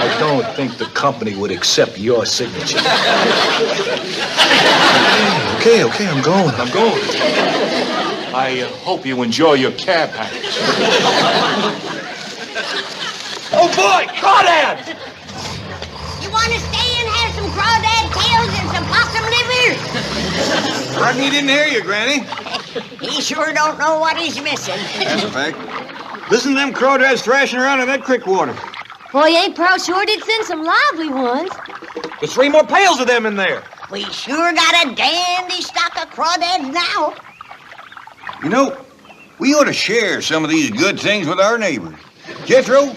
I don't think the company would accept your signature. Okay, I'm going. I hope you enjoy your cab package. Oh, boy, crawdads! You want to stay and have some crawdad tails and some possum livers? Pardon, he didn't hear you, Granny. He sure don't know what he's missing. That's a fact. Listen to them crawdads thrashing around in that creek water. Boy, Aunt Pearl sure did send some lively ones. There's 3 more pails of them in there. We sure got a dandy stock of crawdads now. You know, We ought to share some of these good things with our neighbors. Jethro,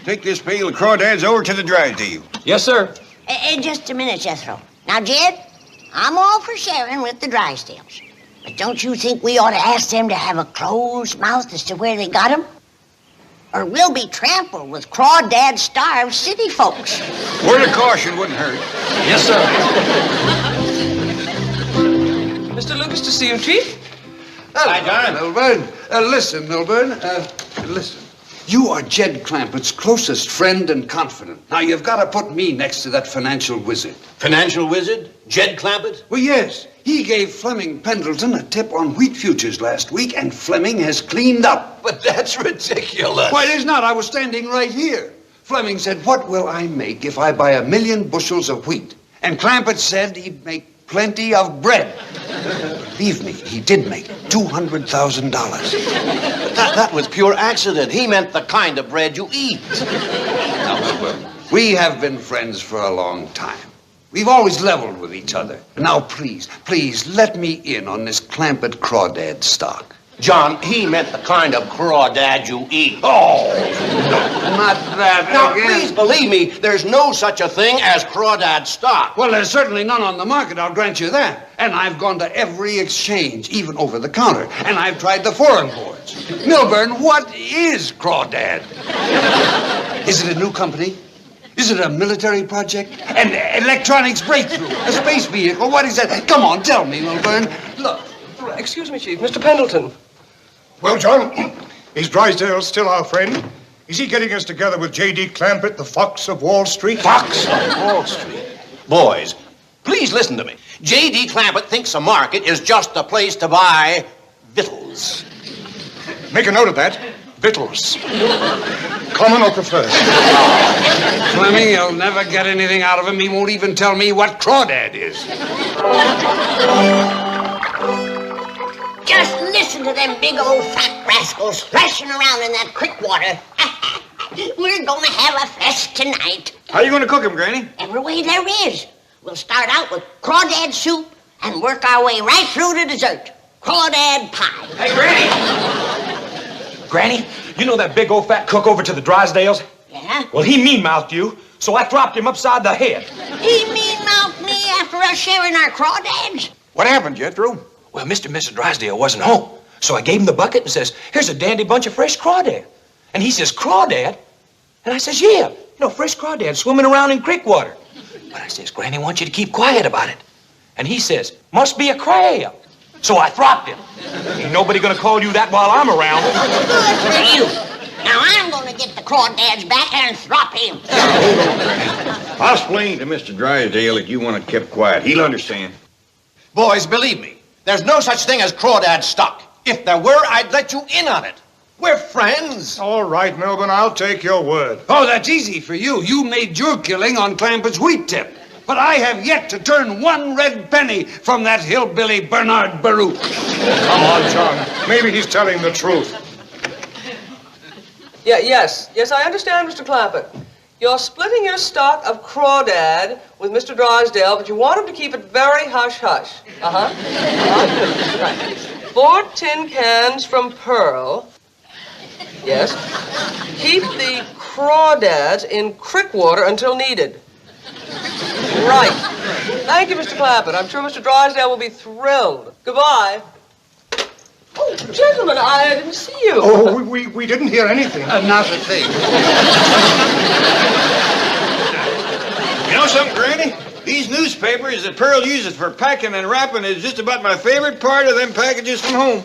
take this pail of crawdads over to the Drysdale. Yes, sir. Just a minute, Jethro. Now, Jed, I'm all for sharing with the Drysdales. But don't you think we ought to ask them to have a closed mouth as to where they got them? Or we'll be trampled with crawdad-starved city folks. Word of caution wouldn't hurt. Yes, sir. Mr. Lucas, to see you, Chief. Hi, John. Milburn. Listen, Milburn. Listen. You are Jed Clampett's closest friend and confidant. Now, you've got to put me next to that financial wizard. Financial wizard? Jed Clampett? Well, yes. He gave Fleming Pendleton a tip on wheat futures last week, and Fleming has cleaned up. But that's ridiculous. Why, it is not. I was standing right here. Fleming said, what will I make if I buy 1,000,000 bushels of wheat? And Clampett said he'd make plenty of bread. Believe me, he did make $200,000. That was pure accident. He meant the kind of bread you eat. Now, we have been friends for a long time. We've always leveled with each other. Now, please, let me in on this Clampett crawdad stock. John, he meant the kind of crawdad you eat. Oh, not that Now, again. please believe me, there's no such a thing as crawdad stock. Well, there's certainly none on the market, I'll grant you that. And I've gone to every exchange, even over the counter. And I've tried the foreign boards. Milburn, what is crawdad? Is it a new company? Is it a military project? An electronics breakthrough? A space vehicle? What is that? Come on, tell me, Milburn. Look. Excuse me, Chief. Mr. Pendleton. Well, John, is Drysdale still our friend? Is he getting us together with J.D. Clampett, the Fox of Wall Street? Fox of Wall Street? Boys, please listen to me. J.D. Clampett thinks a market is just a place to buy victuals. Make a note of that. Victuals. Common or preferred? Fleming, you'll never get anything out of him. He won't even tell me what crawdad is. Just listen to them big old fat rascals splashing around in that creek water. We're gonna have a fest tonight. How are you going to cook them, Granny? Every way there is. We'll start out with crawdad soup and work our way right through to dessert. Crawdad pie. Hey, Granny! Granny, you know that big old fat cook over to the Drysdales? Yeah? Well, he mean-mouthed you, so I dropped him upside the head. He mean-mouthed me after us sharing our crawdads? What happened, Jethro? Well, Mr. and Mrs. Drysdale wasn't home, so I gave him the bucket and says, here's a dandy bunch of fresh crawdad. And he says, crawdad? And I says, yeah, you know, fresh crawdad swimming around in creek water. But I says, Granny wants you to keep quiet about it. And he says, must be a crab. So I dropped him. Ain't nobody gonna call you that while I'm around. Good for you. Now I'm gonna get the crawdads back and throp him. I'll explain to Mr. Drysdale that you want it kept quiet. He'll understand. Boys, believe me, there's no such thing as crawdad stock. If there were, I'd let you in on it. We're friends. All right, Melbourne, I'll take your word. Oh, that's easy for you. You made your killing on Clampett's wheat tip. But I have yet to turn one red penny from that hillbilly Bernard Baruch. Come on, John. Maybe he's telling the truth. Yes, I understand, Mr. Clampett. You're splitting your stock of crawdad with Mr. Drysdale, but you want him to keep it very hush-hush. Right. 4 tin cans from Pearl. Yes. Keep the crawdads in creek water until needed. Right. Thank you, Mr. Clampett. I'm sure Mr. Drysdale will be thrilled. Goodbye. Oh, gentlemen, I didn't see you. Oh, we didn't hear anything. Not a thing. You know something, Granny? These newspapers that Pearl uses for packing and wrapping is just about my favorite part of them packages from home.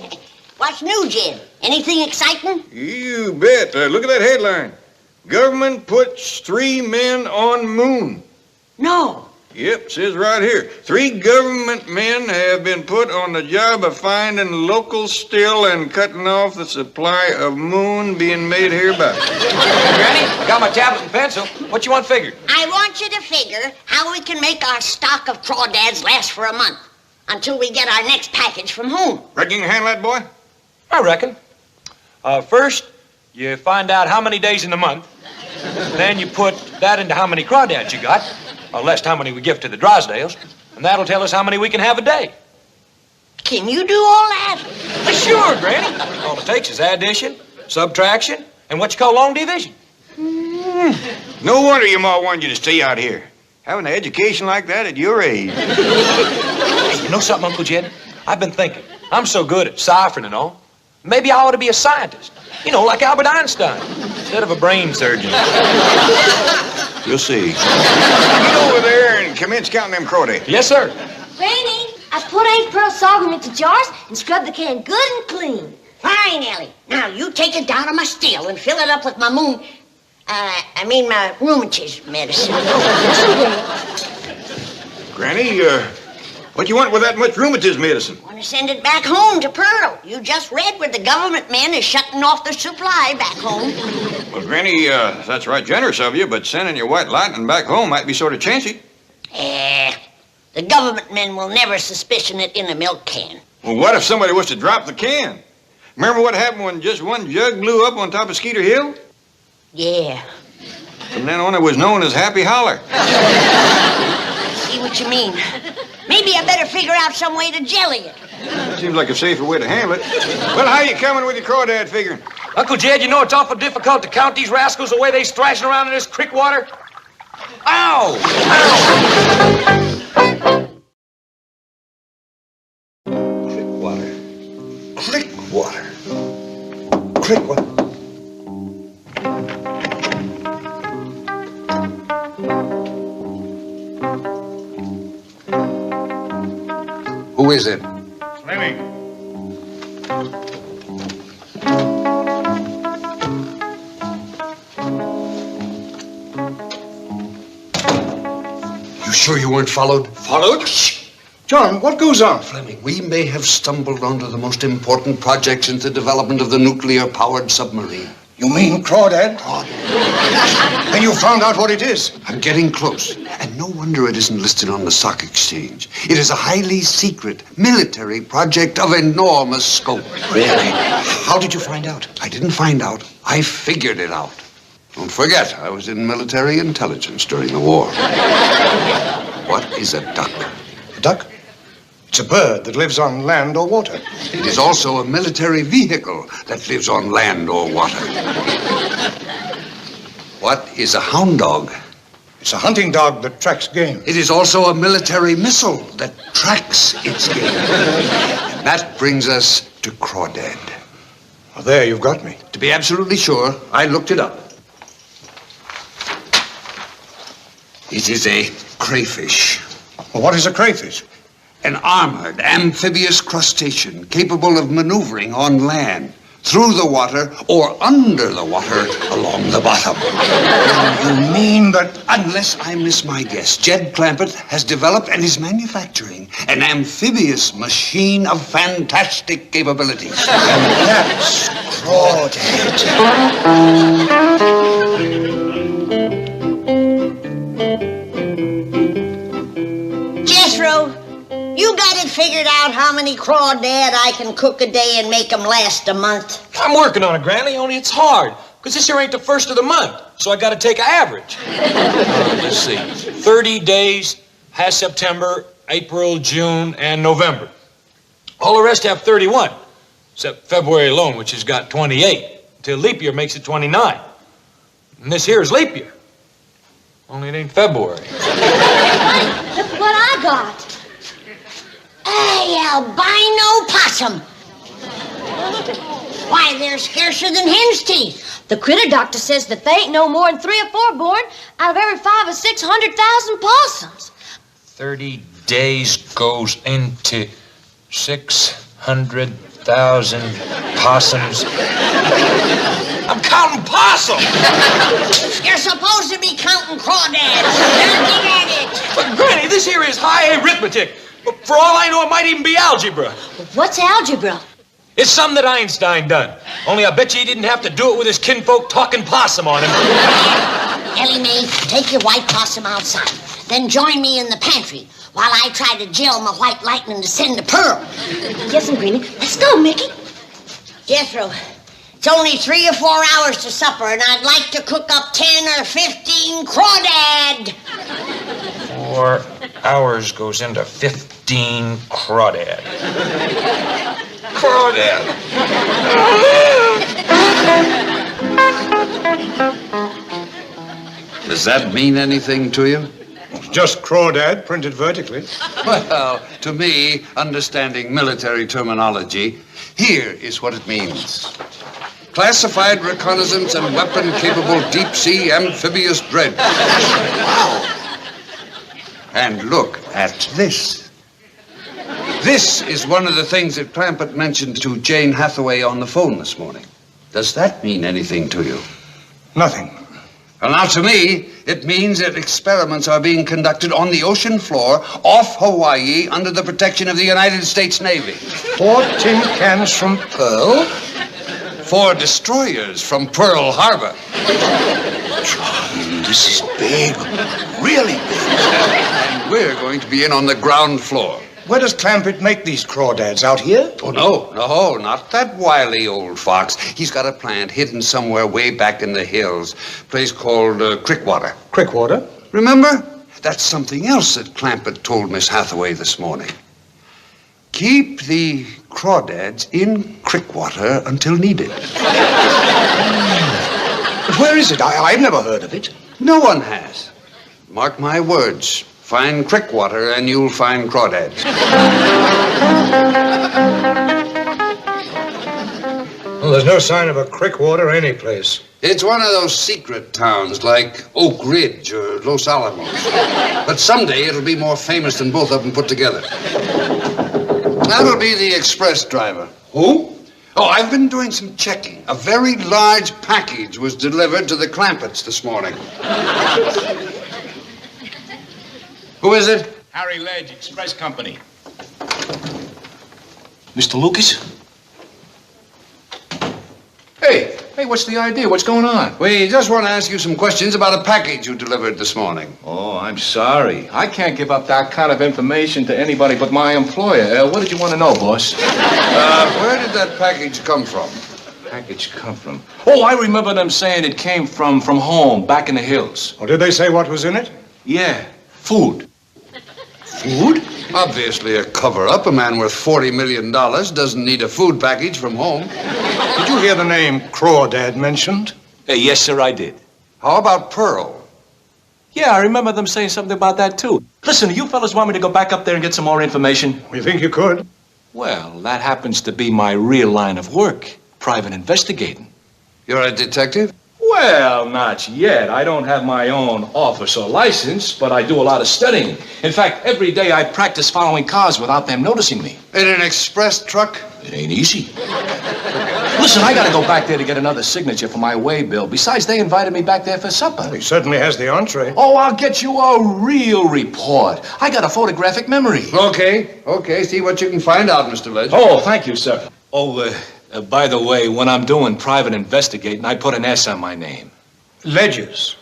What's new, Jim? Anything exciting? You bet. Look at that headline. Government puts 3 men on moon. No. Yep, says right here. 3 government men have been put on the job of finding local still and cutting off the supply of moon being made hereby. Granny, got my tablet and pencil. What you want figured? I want you to figure how we can make our stock of crawdads last for a month until we get our next package from home. Reckon you can handle that, boy? I reckon. First, you find out how many days in the month. Then you put that into how many crawdads you got, or less how many we give to the Drysdales, and that'll tell us how many we can have a day. Can you do all that? Sure, Granny. All it takes is addition, subtraction, and what you call long division. No wonder your ma wanted you to stay out here. Having an education like that at your age. Hey, you know something, Uncle Jed? I've been thinking. I'm so good at ciphering and all. Maybe I ought to be a scientist. You know, like Albert Einstein, instead of a brain surgeon. You'll see. Get over there and commence counting them crawdads. Yes, sir. Granny, I put 8 pearl sorghum into jars and scrubbed the can good and clean. Fine, Ellie. Now, you take it down to my still and fill it up with my my rheumatism medicine. Granny, what you want with that much rheumatism medicine? Want to send it back home to Pearl. You just read where the government men is shutting off the supply back home. Well, Granny, that's right generous of you, but sending your white lightning back home might be sort of chancy. The government men will never suspicion it in a milk can. Well, what if somebody was to drop the can? Remember what happened when just one jug blew up on top of Skeeter Hill? Yeah. From then on, it was known as Happy Holler. I see what you mean. Maybe I better figure out some way to jelly it. Seems like a safer way to handle it. Well, how you coming with your crawdad figuring? Uncle Jed, you know it's awful difficult to count these rascals the way they thrashing around in this creek water. Ow! Ow! Creek water. Creek water. Creek water. Who is it? Fleming. You sure you weren't followed? Followed? Shh. John, what goes on? Fleming, we may have stumbled onto the most important project since the development of the nuclear-powered submarine. You mean crawdad? And you found out what it is? I'm getting close. And no wonder it isn't listed on the stock exchange. It is a highly secret military project of enormous scope. Really? How did you find out? I didn't find out. I figured it out. Don't forget, I was in military intelligence during the war. What is a duck? A duck? It's a bird that lives on land or water. It is also a military vehicle that lives on land or water. What is a hound dog? It's a hunting dog that tracks game. It is also a military missile that tracks its game. And that brings us to crawdad. Well, there, you've got me. To be absolutely sure, I looked it up. It is a crayfish. Well, what is a crayfish? An armored amphibious crustacean capable of maneuvering on land, through the water, or under the water along the bottom. You mean that... Unless I miss my guess, Jed Clampett has developed and is manufacturing an amphibious machine of fantastic capabilities. And that's crawdad. Jethro, you got it figured out how many crawdad I can cook a day and make them last a month? I'm working on it, Granny, only it's hard. Because this here ain't the first of the month, so I gotta take an average. Let's see. 30 days has September, April, June, and November. All the rest have 31, except February alone, which has got 28, until leap year makes it 29. And this here is leap year. Only it ain't February. Look what I got. Hey, albino possum. Why, they're scarcer than hen's teeth. The critter doctor says that they ain't no more than 3 or 4 born out of every 500,000 or 600,000 possums. 30 days goes into 600,000 possums. I'm counting possums! You're supposed to be counting crawdads. Get at it. But, Granny, this here is high arithmetic. For all I know, it might even be algebra. What's algebra? It's something that Einstein done. Only I bet you he didn't have to do it with his kinfolk talking possum on him. Ellie Mae, take your white possum outside. Then join me in the pantry while I try to gel my white lightning to send to Pearl. Yes, Greenie. Let's go, Mickey. Jethro, it's only 3 or 4 hours to supper, and I'd like to cook up 10 or 15 crawdad. 4 hours goes into 15 Dean Crawdad. Crawdad. Does that mean anything to you? Just Crawdad printed vertically. Well, to me, understanding military terminology, here is what it means. Classified reconnaissance and weapon-capable deep-sea amphibious dread. Wow. And look at this. This is one of the things that Clampett mentioned to Jane Hathaway on the phone this morning. Does that mean anything to you? Nothing. Well, now, to me, it means that experiments are being conducted on the ocean floor off Hawaii under the protection of the United States Navy. 4 tin cans from Pearl? 4 destroyers from Pearl Harbor. This is big. Really big. And we're going to be in on the ground floor. Where does Clampett make these crawdads? Out here? Oh, no, not that wily old fox. He's got a plant hidden somewhere way back in the hills. A place called Crickwater. Crickwater? Remember? That's something else that Clampett told Miss Hathaway this morning. Keep the crawdads in Crickwater until needed. But where is it? I've never heard of it. No one has. Mark my words. Find Crickwater and you'll find crawdads. Well, there's no sign of a Crickwater anyplace. It's one of those secret towns like Oak Ridge or Los Alamos. But someday it'll be more famous than both of them put together. That'll be the express driver. Who? Oh, I've been doing some checking. A very large package was delivered to the Clampetts this morning. Who is it? Harry Ledge, Express Company. Mr. Lucas? Hey, what's the idea? What's going on? We just want to ask you some questions about a package you delivered this morning. Oh, I'm sorry. I can't give up that kind of information to anybody but my employer. What did you want to know, boss? Where did that package come from? Package come from? Oh, I remember them saying it came from home, back in the hills. Oh, did they say what was in it? Yeah, food. Food? Obviously a cover-up. A man worth $40 million doesn't need a food package from home. Did you hear the name Crawdad mentioned? Yes, sir, I did. How about Pearl? Yeah, I remember them saying something about that, too. Listen, you fellas want me to go back up there and get some more information? You think you could? Well, that happens to be my real line of work, private investigating. You're a detective? Well, not yet. I don't have my own officer license, but I do a lot of studying. In fact, every day I practice following cars without them noticing me. In an express truck? It ain't easy. Listen, I gotta go back there to get another signature for my way bill. Besides, they invited me back there for supper. He certainly has the entree. Oh, I'll get you a real report. I got a photographic memory. Okay. See what you can find out, Mr. Ledge. Oh, thank you, sir. Oh, by the way, when I'm doing private investigating, I put an S on my name. Ledges?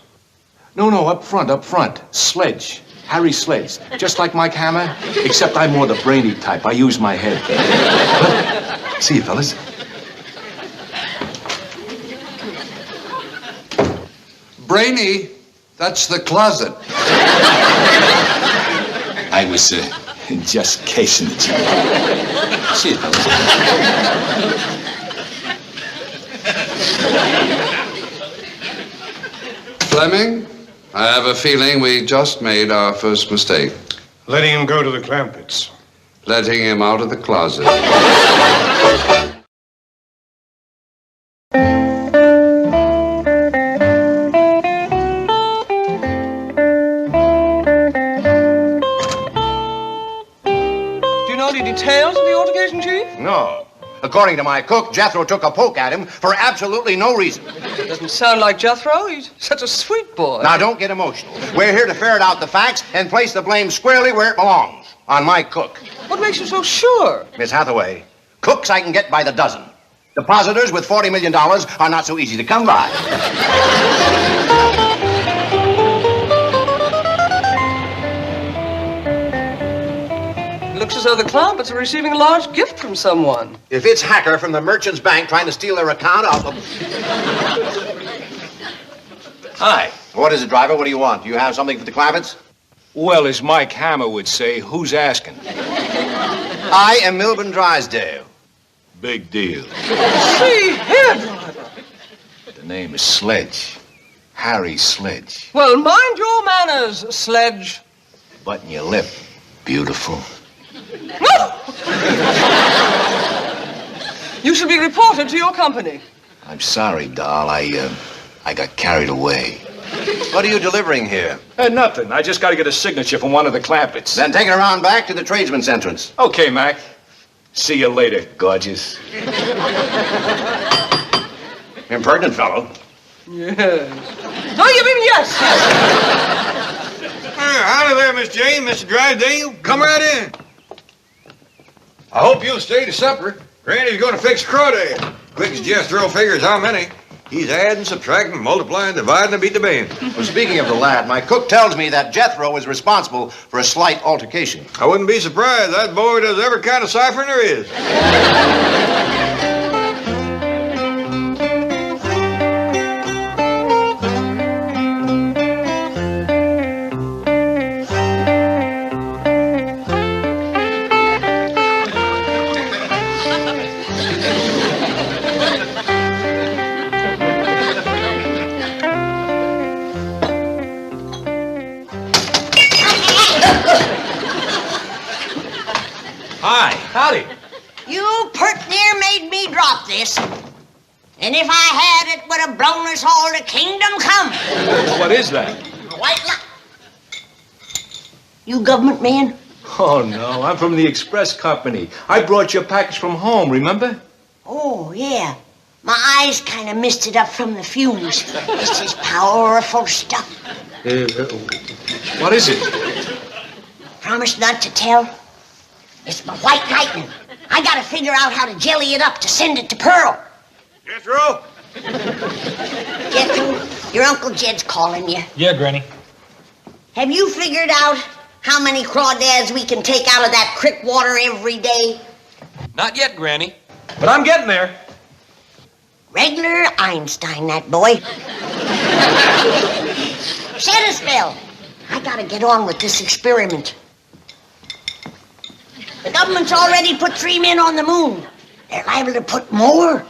No, up front. Sledge. Harry Sledge. Just like Mike Hammer, except I'm more the brainy type. I use my head. See you, fellas. Brainy, that's the closet. I was just casing the joke. See you, fellas. Fleming, I have a feeling we just made our first mistake. Letting him go to the Clampetts. Letting him out of the closet. Do you know any details of the altercation, Chief? No. According to my cook, Jethro took a poke at him for absolutely no reason. Doesn't sound like Jethro. He's such a sweet boy. Now, don't get emotional. We're here to ferret out the facts and place the blame squarely where it belongs, on my cook. What makes you so sure? Miss Hathaway, cooks I can get by the dozen. Depositors with $40 million are not so easy to come by. Looks as though the Clampetts are receiving a large gift from someone. If it's Hacker from the Merchant's Bank trying to steal their account, I'll... Hi. What is it, driver? What do you want? Do you have something for the Clampetts? Well, as Mike Hammer would say, who's asking? I am Milburn Drysdale. Big deal. See here, driver. The name is Sledge. Harry Sledge. Well, mind your manners, Sledge. Button your lip. Beautiful. You should be reported to your company. I'm sorry, doll. I got carried away. What are you delivering here? Nothing. I just got to get a signature from one of the Clampetts. Then take it around back to the tradesman's entrance. Okay, Mac. See you later, gorgeous. Impertinent fellow. Yes. No, you mean yes. Howdy there, Miss Jane, Mr. Drysdale. Come right in. I hope you'll stay to supper. Granny's going to fix crawdad. Quick as Jethro figures how many. He's adding, subtracting, multiplying, dividing, and beat the band. Well, speaking of the lad, my cook tells me that Jethro is responsible for a slight altercation. I wouldn't be surprised. That boy does every kind of ciphering there is. Hi. Howdy. You pert near made me drop this. And if I had, it would have blown us all to kingdom come. What is that? White light. You government man? Oh, no. I'm from the express company. I brought your package from home, remember? Oh, yeah. My eyes kind of missed it up from the fumes. This is powerful stuff. What is it? Promise not to tell. It's my white lightning. I gotta figure out how to jelly it up to send it to Pearl. Jethro? Jethro, your Uncle Jed's calling you. Yeah, Granny. Have you figured out how many crawdads we can take out of that creek water every day? Not yet, Granny. But I'm getting there. Regular Einstein, that boy. Set a spell. I gotta get on with this experiment. The government's already put 3 men on the moon. They're liable to put more.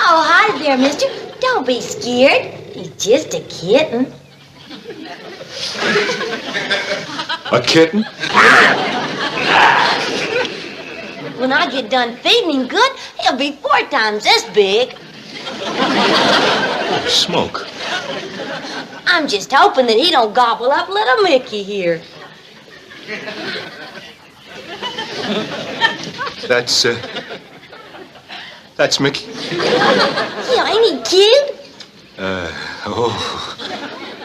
Oh, hi there, mister. Don't be scared. He's just a kitten. A kitten? When I get done feeding him good, he'll be 4 times this big. Smoke. I'm just hoping that he don't gobble up little Mickey here. That's Mickey. Yeah, ain't he cute?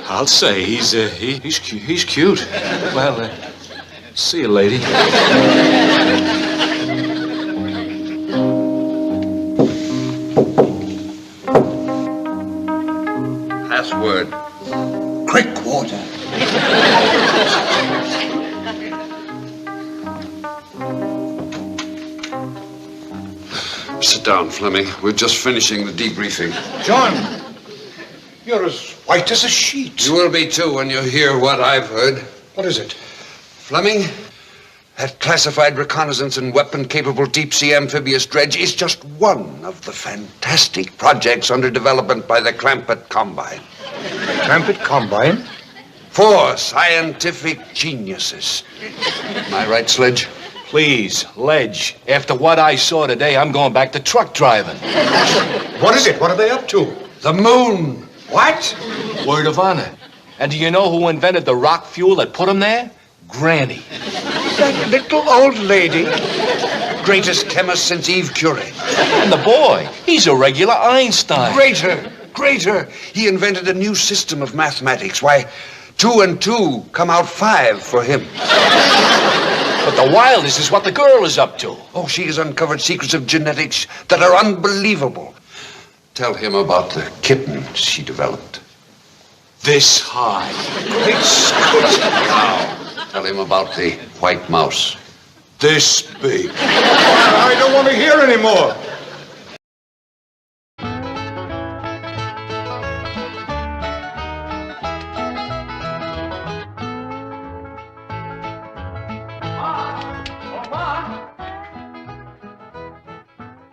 I'll say he's cute. Well, see you, lady. Password. Creek water. Sit down, Fleming. We're just finishing the debriefing. John, you're as white as a sheet. You will be, too, when you hear what I've heard. What is it? Fleming, that classified reconnaissance and weapon-capable deep-sea amphibious dredge is just one of the fantastic projects under development by the Clampett Combine. Clampett Combine? 4 scientific geniuses. Am I right, Sledge? Please, Ledge. After what I saw today, I'm going back to truck driving. What is it? What are they up to? The moon. What? Word of honor. And do you know who invented the rock fuel that put them there? Granny. That little old lady. Greatest chemist since Eve Curie. And the boy, he's a regular Einstein. Greater. greater. He invented a new system of mathematics. Why, 2 and 2 come out 5 for him. But the wildest is what the girl is up to. Oh, she has uncovered secrets of genetics that are unbelievable. Tell him about the kittens she developed. This high. Great Scott! Now, tell him about the white mouse. This big. I don't want to hear anymore.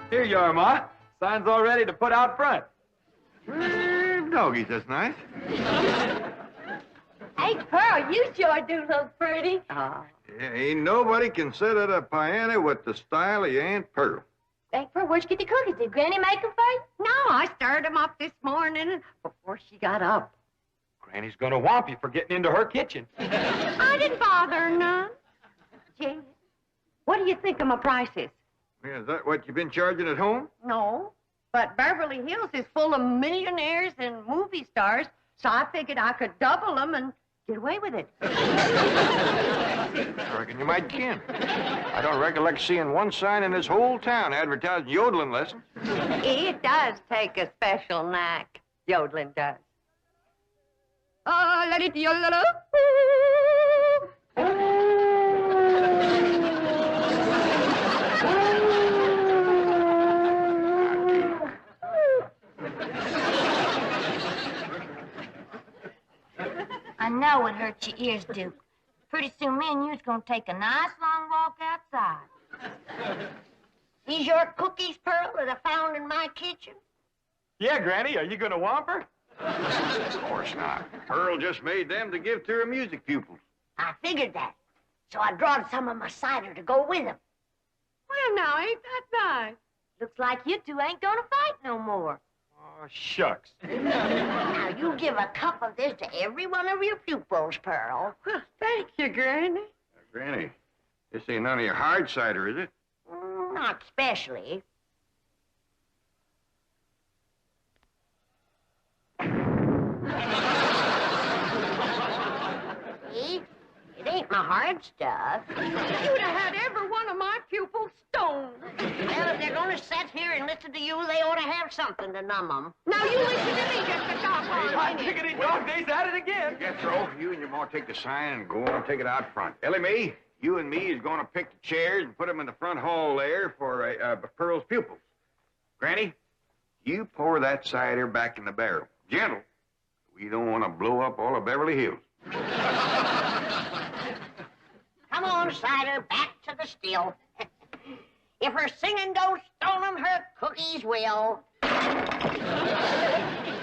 Here you are, Ma. Sign's all ready to put out front. Doggies, that's nice. Hey, Pearl, you sure do look pretty. Yeah, ain't nobody can sit at a piano with the style of your Aunt Pearl. Hey, Pearl, where'd you get the cookies? Did Granny make them for you? No, I stirred them up this morning before she got up. Granny's gonna whomp you for getting into her kitchen. I didn't bother her none. Gee, what do you think of my prices? Yeah, is that what you've been charging at home? No, but Beverly Hills is full of millionaires and movie stars, so I figured I could double them and get away with it. I reckon you might can. I don't recollect seeing one sign in this whole town advertising yodeling lessons. It does take a special knack, yodeling does. Oh, let it yodel. I know it hurts your ears, Duke. Pretty soon me and you's gonna take a nice long walk outside. These your cookies, Pearl, that I found in my kitchen? Yeah, Granny, are you gonna whomp her? Of course not. Pearl just made them to give to her music pupils. I figured that. So I drawed some of my cider to go with them. Well, now, ain't that nice? Looks like you two ain't gonna fight no more. Oh, shucks. Now, you give a cup of this to every one of your pupils, Pearl. Well, thank you, Granny. Granny, this ain't none of your hard cider, is it? Not especially. See? It ain't my hard stuff. You'd have had every one of my pupils stoned. Well, if they're gonna sit here and listen to you, they ought to have something to numb them. Now, you listen to me just a doggone Hot minute. diggity dog days at it again. Jethro, you and your ma take the sign and go on, take it out front. Ellie Mae, you and me is going to pick the chairs and put them in the front hall there for Pearl's pupils. Granny, you pour that cider back in the barrel. Gentle. We don't want to blow up all of Beverly Hills. Come on, cider, back to the still. If her singing goes stone 'em, her cookies will.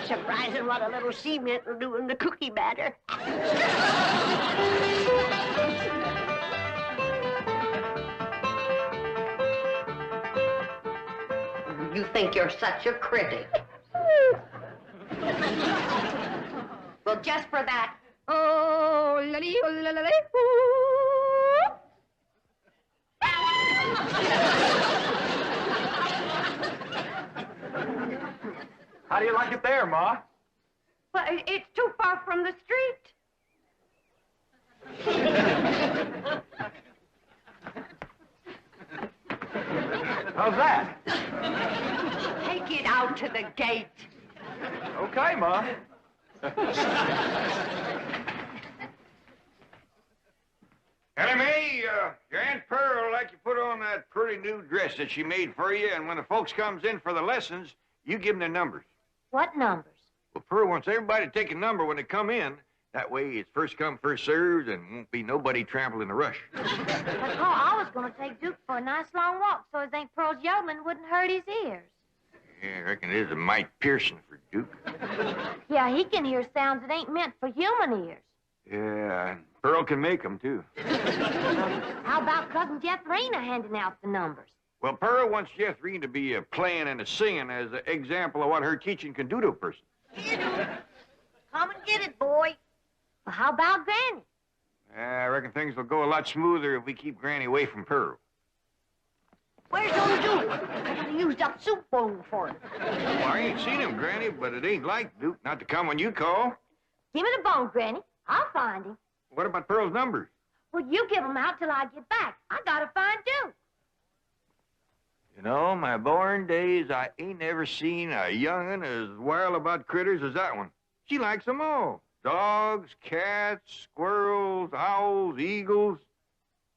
Surprising what a little cement will do in the cookie batter. You think you're such a critic. Well, just for that. Oh, lily, oh, lily, ooh. How do you like it there, Ma? Well, it's too far from the street. How's that? Take it out to the gate. Okay, Ma. Ellie Mae, your Aunt Pearl would like you put on that pretty new dress that she made for you, and when the folks comes in for the lessons, you give them their numbers. What numbers? Well, Pearl wants everybody to take a number when they come in. That way it's first come, first served, and won't be nobody trampled in a rush. But, Paul, I was going to take Duke for a nice long walk so his Aunt Pearl's yodeling wouldn't hurt his ears. Yeah, I reckon it is a mite piercing for Duke. Yeah, he can hear sounds that ain't meant for human ears. Yeah, and Pearl can make them, too. How about Cousin Jethrina handing out the numbers? Well, Pearl wants Jethrine to be playing and singing as an example of what her teaching can do to a person. Come and get it, boy. Well, how about Granny? I reckon things will go a lot smoother if we keep Granny away from Pearl. Where's old Duke? I gotta use that soup bone for him. Well, I ain't seen him, Granny, but it ain't like Duke not to come when you call. Give me the bone, Granny. I'll find him. What about Pearl's number? Well, you give him out till I get back. I gotta find Duke. You know, my born days, I ain't never seen a young'un as wild about critters as that one. She likes them all. Dogs, cats, squirrels, owls, eagles.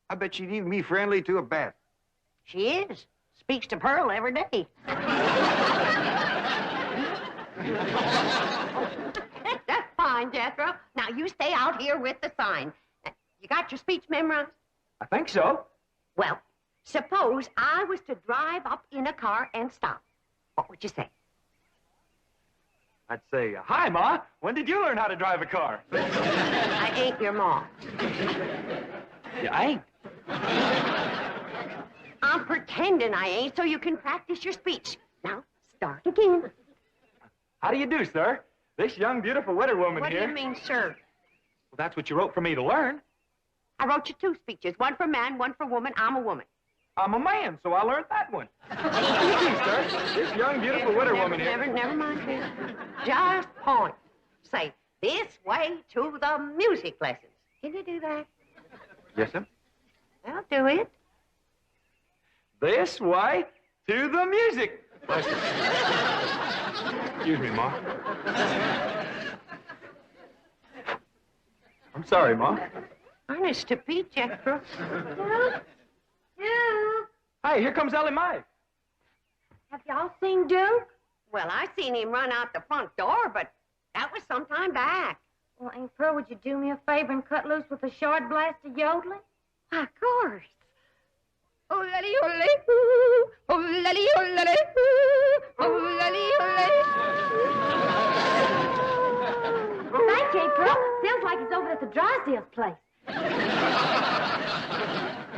I bet she'd even be friendly to a bat. She is. Speaks to Pearl every day. That's fine, Jethro. Now, you stay out here with the sign. You got your speech memorized? I think so. Well, suppose I was to drive up in a car and stop. What would you say? I'd say, hi, Ma. When did you learn how to drive a car? I ain't your mom. Yeah, I ain't. I'm pretending I ain't so you can practice your speech. Now, start again. How do you do, sir? This young, beautiful widow woman What here. do you mean, sir? Well, that's what you wrote for me to learn. I wrote you 2 speeches. One for man, one for woman. I'm a woman. I'm a man, so I learned that one. Please, sir. This young, beautiful widow woman here. Never mind, kid. Just point. Say, this way to the music lessons. Can you do that? Yes, sir. Well, do it. This way to the music lesson. Excuse me, Ma. I'm sorry, Ma. Honest to Pete, Jethro. Duke. Hey, here comes Ellie Mae. Have y'all seen Duke? Well, I seen him run out the front door, but that was some time back. Well, Aunt Pearl, would you do me a favor and cut loose with a short blast of yodeling? Of course. Oh, lally, oh, lally, ooh. Oh, lally, oh, lally, ooh. Oh, lally, oh, lally. Thank you, Aunt Pearl. Sounds like he's over at the Drysdale's place.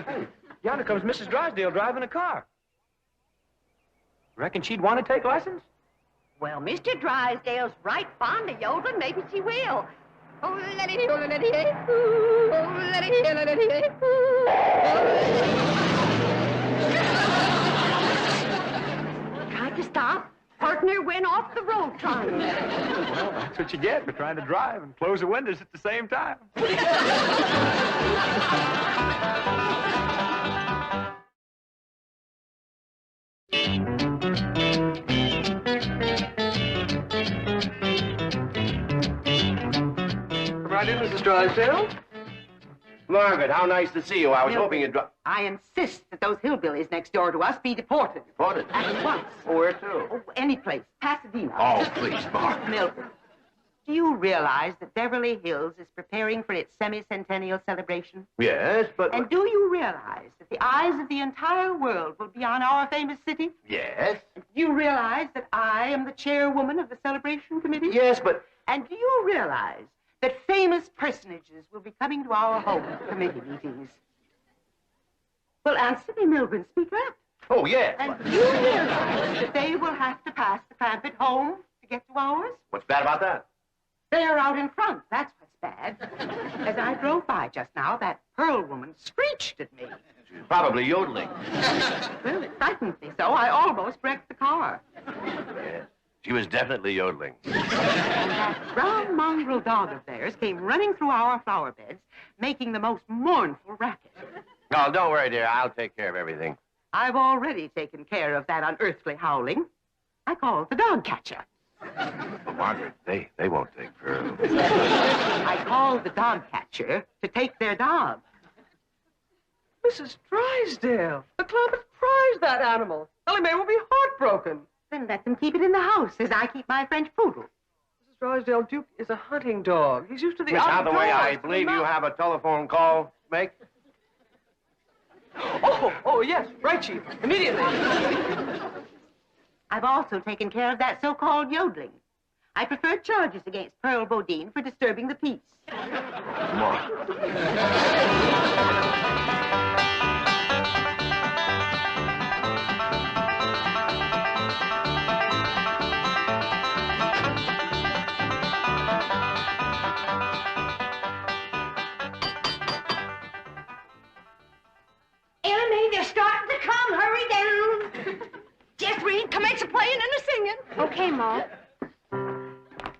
Hey, yonder comes Mrs. Drysdale driving a car. Reckon she'd want to take lessons? Well, Mr. Drysdale's right fond of yodeling. Maybe she will. Oh, lally, oh, lally, ooh. Oh, lally, oh, lally, ooh. Tried to stop. Partner went off the road trying. Well, that's what you get for trying to drive and close the windows at the same time. Right in, Mrs. Drysdale. Margaret, how nice to see you. I was hoping you'd... I insist that those hillbillies next door to us be deported. Deported? At once. Where to? Oh, any place. Pasadena. Oh, please, Margaret. Milton. Do you realize that Beverly Hills is preparing for its semi-centennial celebration? Yes, but... And do you realize that the eyes of the entire world will be on our famous city? Yes. And do you realize that I am the chairwoman of the celebration committee? Yes, but... And do you realize that famous personages will be coming to our home committee meetings? Well, answer me, Milburn. Speak up. Oh, yes. And do you realize that they will have to pass the Clampett home to get to ours? What's bad about that? They're out in front. That's what's bad. As I drove by just now, that Pearl woman screeched at me. She's probably yodeling. Well, it frightened me so I almost wrecked the car. Yes. She was definitely yodeling. And that brown mongrel dog of theirs came running through our flower beds, making the most mournful racket. No, don't worry, dear. I'll take care of everything. I've already taken care of that unearthly howling. I called the dog catcher. But, Margaret, they won't take Pearl. I called the dog catcher to take their dog. Mrs. Drysdale, the Clampetts prize that animal. Ellie Mae will be heartbroken. Then let them keep it in the house as I keep my French poodle. Mrs. Drysdale, Duke is a hunting dog. He's used to the Miss outdoors. Hathaway, I believe you have a telephone call to make. Oh, yes. Right, Chief. Immediately. I've also taken care of that so-called yodeling. I prefer charges against Pearl Bodine for disturbing the peace. Come on. Ellie Mae, they're starting to come. Hurry, they're the playing and the singing. Okay, Ma.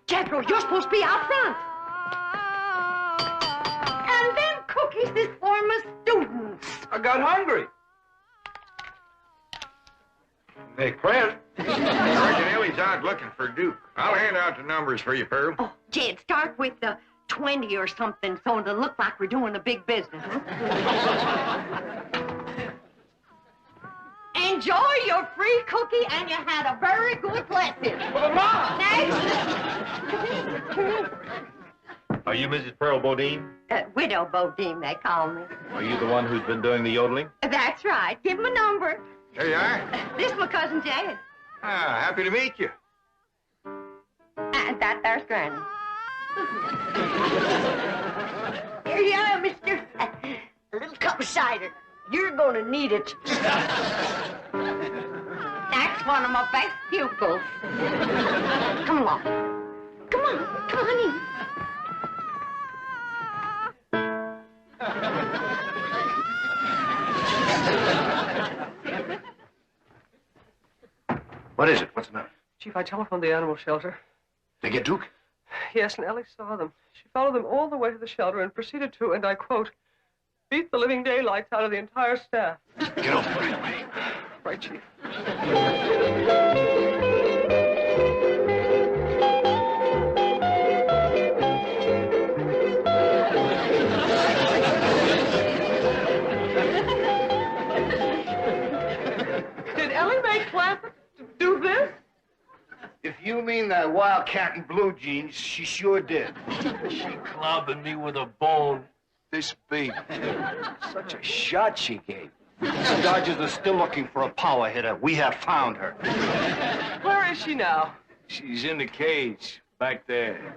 Jethro, you're supposed to be out front. And them cookies is for my students. I got hungry. Hey, Clint. I reckon Ellie's out looking for Duke. I'll hand out the numbers for you, Pearl. Oh, Jed, start with the 20 or something so it'll look like we're doing a big business. Enjoy your free cookie, and you had a very good lesson. Well, Mom! Next. Are you Mrs. Pearl Bodine? Widow Bodine, they call me. Are you the one who's been doing the yodeling? That's right. Give him a number. There you are. This is my cousin Jed. Ah, happy to meet you. And that there's Granny. Here you are, mister. A little cup of cider. You're gonna need it. That's one of my best pupils. Come along. Come on. Come on in. What is it? What's the matter? Chief, I telephoned the animal shelter. They get Duke? Yes, and Ellie saw them. She followed them all the way to the shelter and proceeded to, and I quote, beat the living daylights out of the entire staff. Get over right away. Right, Chief. Did Ellie make Clampett do this? If you mean that wildcat in blue jeans, she sure did. She clobbered me with a bone this big. Such a shot she gave. The Dodgers are still looking for a power hitter. We have found her. Where is she now? She's in the cage, back there.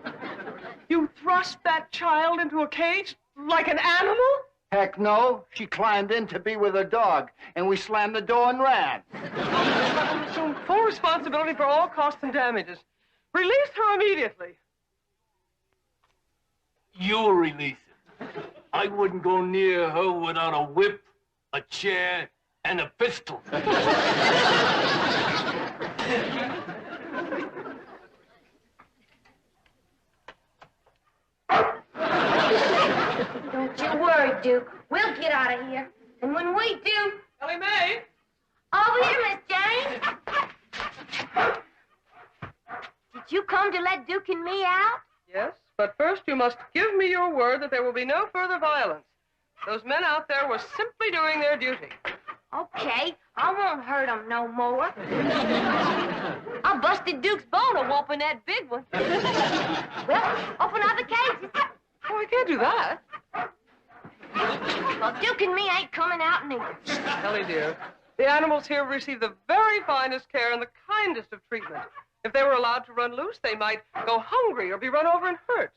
You thrust that child into a cage like an animal? Heck no. She climbed in to be with her dog, and we slammed the door and ran. I will assume full responsibility for all costs and damages. Release her immediately. You release her. I wouldn't go near her without a whip, a chair, and a pistol. Don't you worry, Duke. We'll get out of here. And when we do... Ellie Mae? Over here, Miss Jane. Did you come to let Duke and me out? Yes, but first you must give me your word that there will be no further violence. Those men out there were simply doing their duty. Okay, I won't hurt them no more. I busted Duke's bone a whooping that big one. Well, open up the cages. Oh, I can't do that. Well, Duke and me ain't coming out neither. Ellie, dear, the animals here receive the very finest care and the kindest of treatment. If they were allowed to run loose, they might go hungry or be run over and hurt.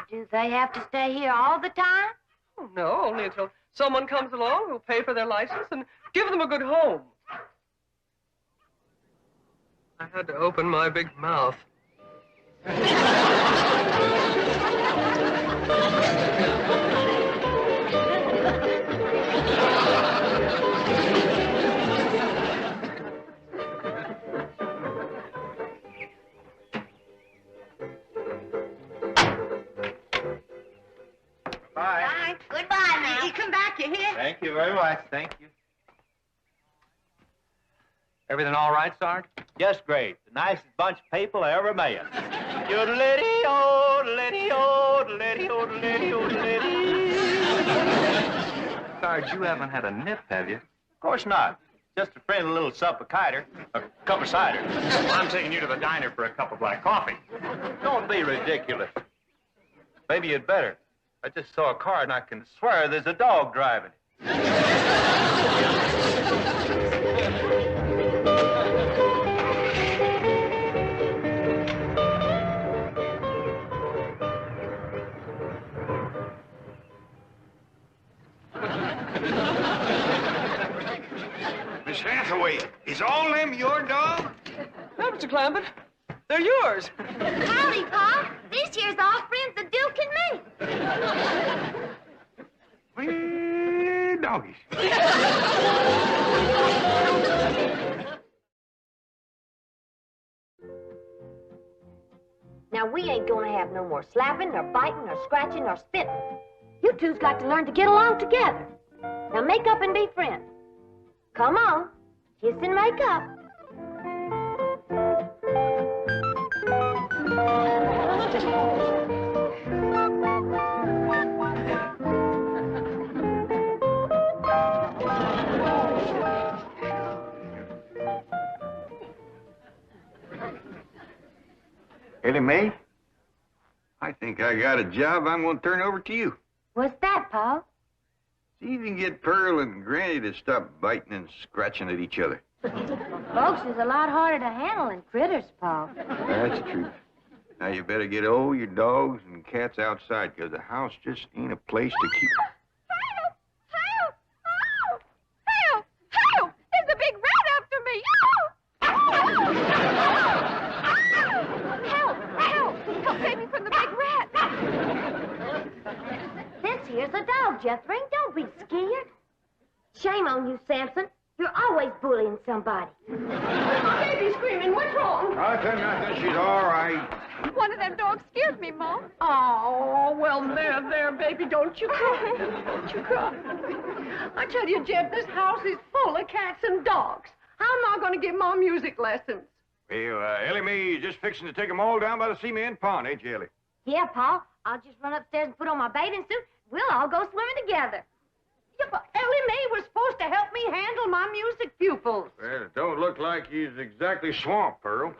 Do they have to stay here all the time? Oh, no, only until someone comes along who'll pay for their license and give them a good home. I had to open my big mouth. Bye. Goodbye now. You come back, you hear? Thank you very much. Thank you. Everything all right, Sarge? Just great. The nicest bunch of people I ever met. Yodelity-o, yodelity-o, yodelity-o, yodelity-o, yodelity. Sarge, you haven't had a nip, have you? Of course not. Just a friendly little sup of cider. A cup of cider. I'm taking you to the diner for a cup of black coffee. Don't be ridiculous. Maybe you'd better. I just saw a car and I can swear there's a dog driving it. Miss Hathaway, is all them your dog? No, Mr. Clampett. They're yours. Howdy, Pa. This year's all friends of Duke and me. Well, doggies. no more slapping, nor biting, nor scratching, nor spitting. You two's got to learn to get along together. Now make up and be friends. Come on, kiss and make up. Ellie Mae, I think I got a job I'm going to turn over to you. What's that, Paul? See if you can get Pearl and Granny to stop biting and scratching at each other. Folks is a lot harder to handle than critters, Paul. That's the truth. Now, you better get all your dogs and cats outside, because the house just ain't a place to keep them. Help! There's a big rat after me! Help! Save me from the big rat! This here's a dog, Jethro. Don't be scared. Shame on you, Samson. You're always bullying somebody. Baby's screaming. What's wrong? Nothing. She's all right. One of them dogs scared me, Mom. Oh, well, there, baby. Don't you cry. Don't you cry. I tell you, Jed, this house is full of cats and dogs. How am I going to give Mom music lessons? Well, Ellie Mae's just fixing to take them all down by the cement pond, ain't you, Ellie? Yeah, Paul. I'll just run upstairs and put on my bathing suit. We'll all go swimming together. Yeah, but Ellie Mae was supposed to help me handle my music pupils. Well, it don't look like he's exactly swamped, Pearl.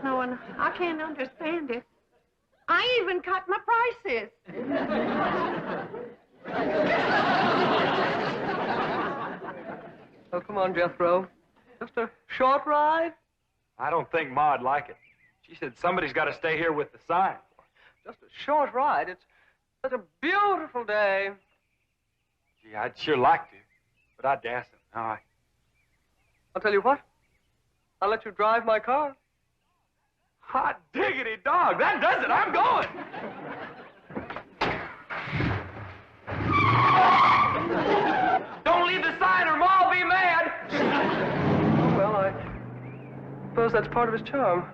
No, and I can't understand it. I even cut my prices. Oh, come on, Jethro. Just a short ride? I don't think Ma'd like it. She said somebody's got to stay here with the sign. Just a short ride. It's such a beautiful day. Gee, I'd sure like to, but I dasn't. All right. I'll tell you what. I'll let you drive my car. Hot diggity dog, that does it. I'm going. Don't leave the sign or Ma'll be mad. Oh, well, I suppose that's part of his charm.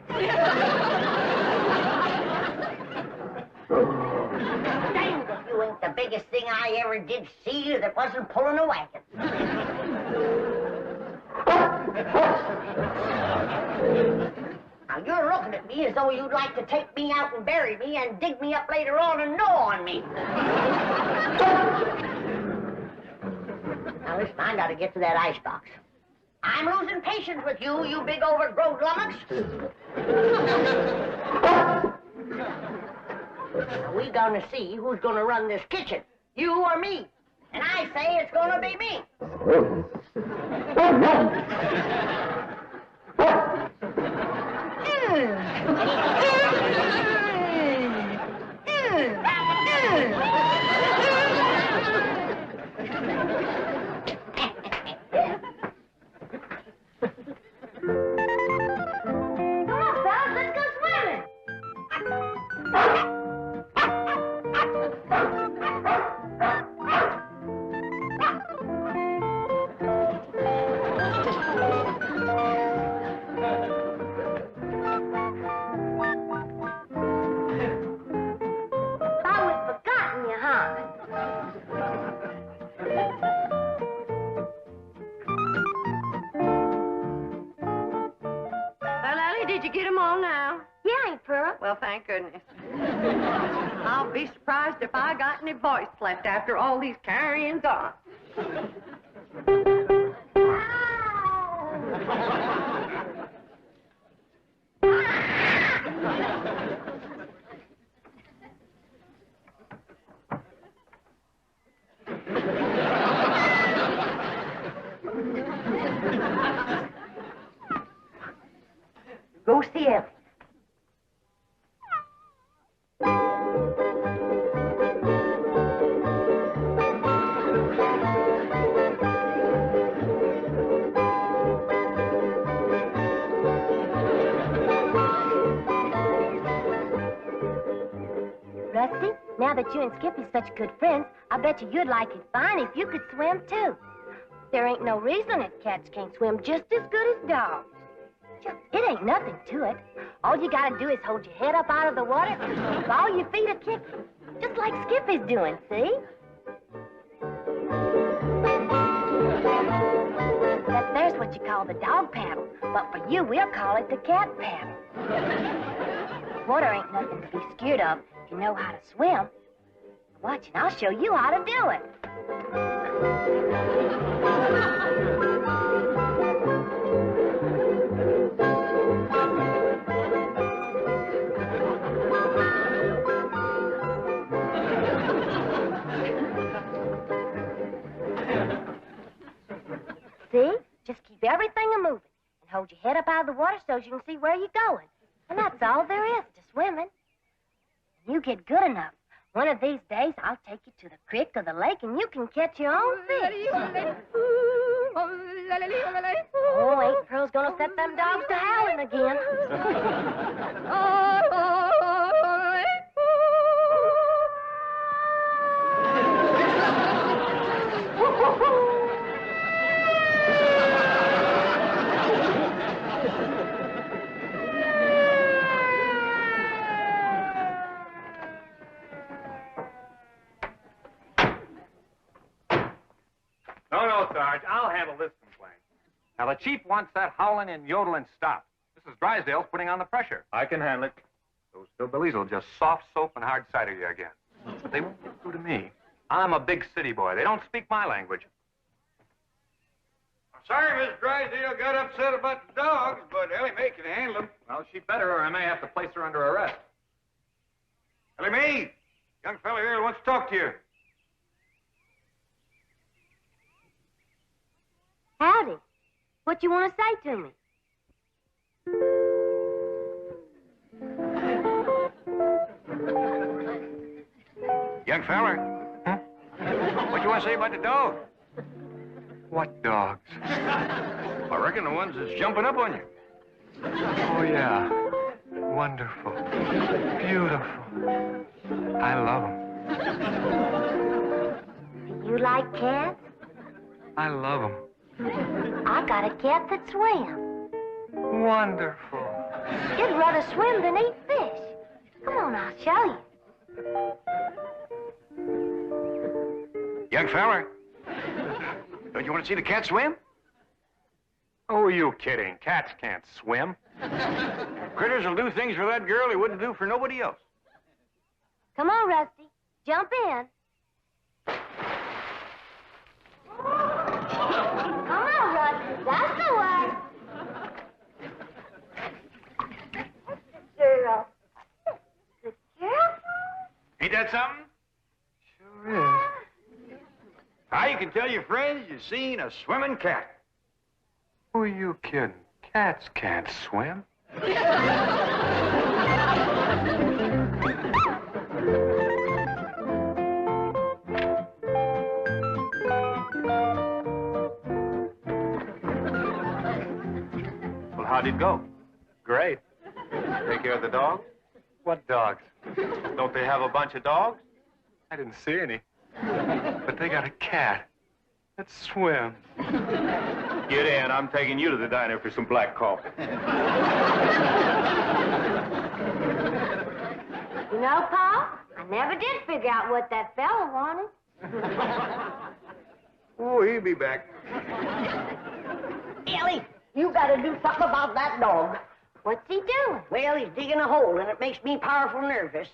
Dang if you ain't the biggest thing I ever did see that wasn't pulling a wagon. Now, you're looking at me as though you'd like to take me out and bury me and dig me up later on and gnaw on me. Now, listen, I gotta get to that icebox. I'm losing patience with you, you big overgrown lummox. Now, we gonna see who's gonna run this kitchen, you or me. And I say it's gonna be me. Well, thank goodness. I'll be surprised if I got any voice left after all these carryings on. Go see Ellie. Rusty, now that you and Skippy's such good friends, I bet you'd like it fine if you could swim, too. There ain't no reason that cats can't swim just as good as dogs. Jethro. It ain't nothing to it. All you gotta do is hold your head up out of the water and all your feet are kicking. Just like Skippy's doing, see? There's what you call the dog paddle. But for you, we'll call it the cat paddle. Water ain't nothing to be scared of if you know how to swim. Watch, and I'll show you how to do it. See? Just keep everything a-moving and hold your head up out of the water so you can see where you're going. And that's all there is to swimming. When you get good enough, one of these days I'll take you to the creek or the lake and you can catch your own fish. Oh, ain't Pearl's gonna set them dogs to howling again. No, Sarge. I'll handle this complaint. Now, the chief wants that howling and yodeling stopped. Mrs. Drysdale's putting on the pressure. I can handle it. Those hillbillies will just soft soap and hard cider you again. But they won't get through to me. I'm a big city boy. They don't speak my language. I'm sorry Miss Drysdale got upset about the dogs, but Ellie Mae can handle them. Well, she better, or I may have to place her under arrest. Ellie Mae, young fella here wants to talk to you. Howdy. What you want to say to me? Young fella. Huh? What you want to say about the dogs? What dogs? I reckon the ones that's jumping up on you. Oh, yeah. Wonderful. Beautiful. I love them. Do you like cats? I love them. I got a cat that swims. Wonderful. It'd rather swim than eat fish. Come on, I'll show you. Young fella. Don't you want to see the cat swim? Oh, are you kidding? Cats can't swim. Critters will do things for that girl he wouldn't do for nobody else. Come on, Rusty. Jump in. Come on, Rusty. That's the way. Good girl. Good girl. Ain't that something? Sure is. Now you can tell your friends you've seen a swimming cat. Who are you kidding? Cats can't swim. Well, how'd it go? Great. Take care of the dogs? What dogs? Don't they have a bunch of dogs? I didn't see any. But they got a cat that swims. Get in. I'm taking you to the diner for some black coffee. You know, Paul, I never did figure out what that fella wanted. Oh, he'll be back. Ellie, you gotta do something about that dog. What's he doing? Well, he's digging a hole, and it makes me powerful nervous.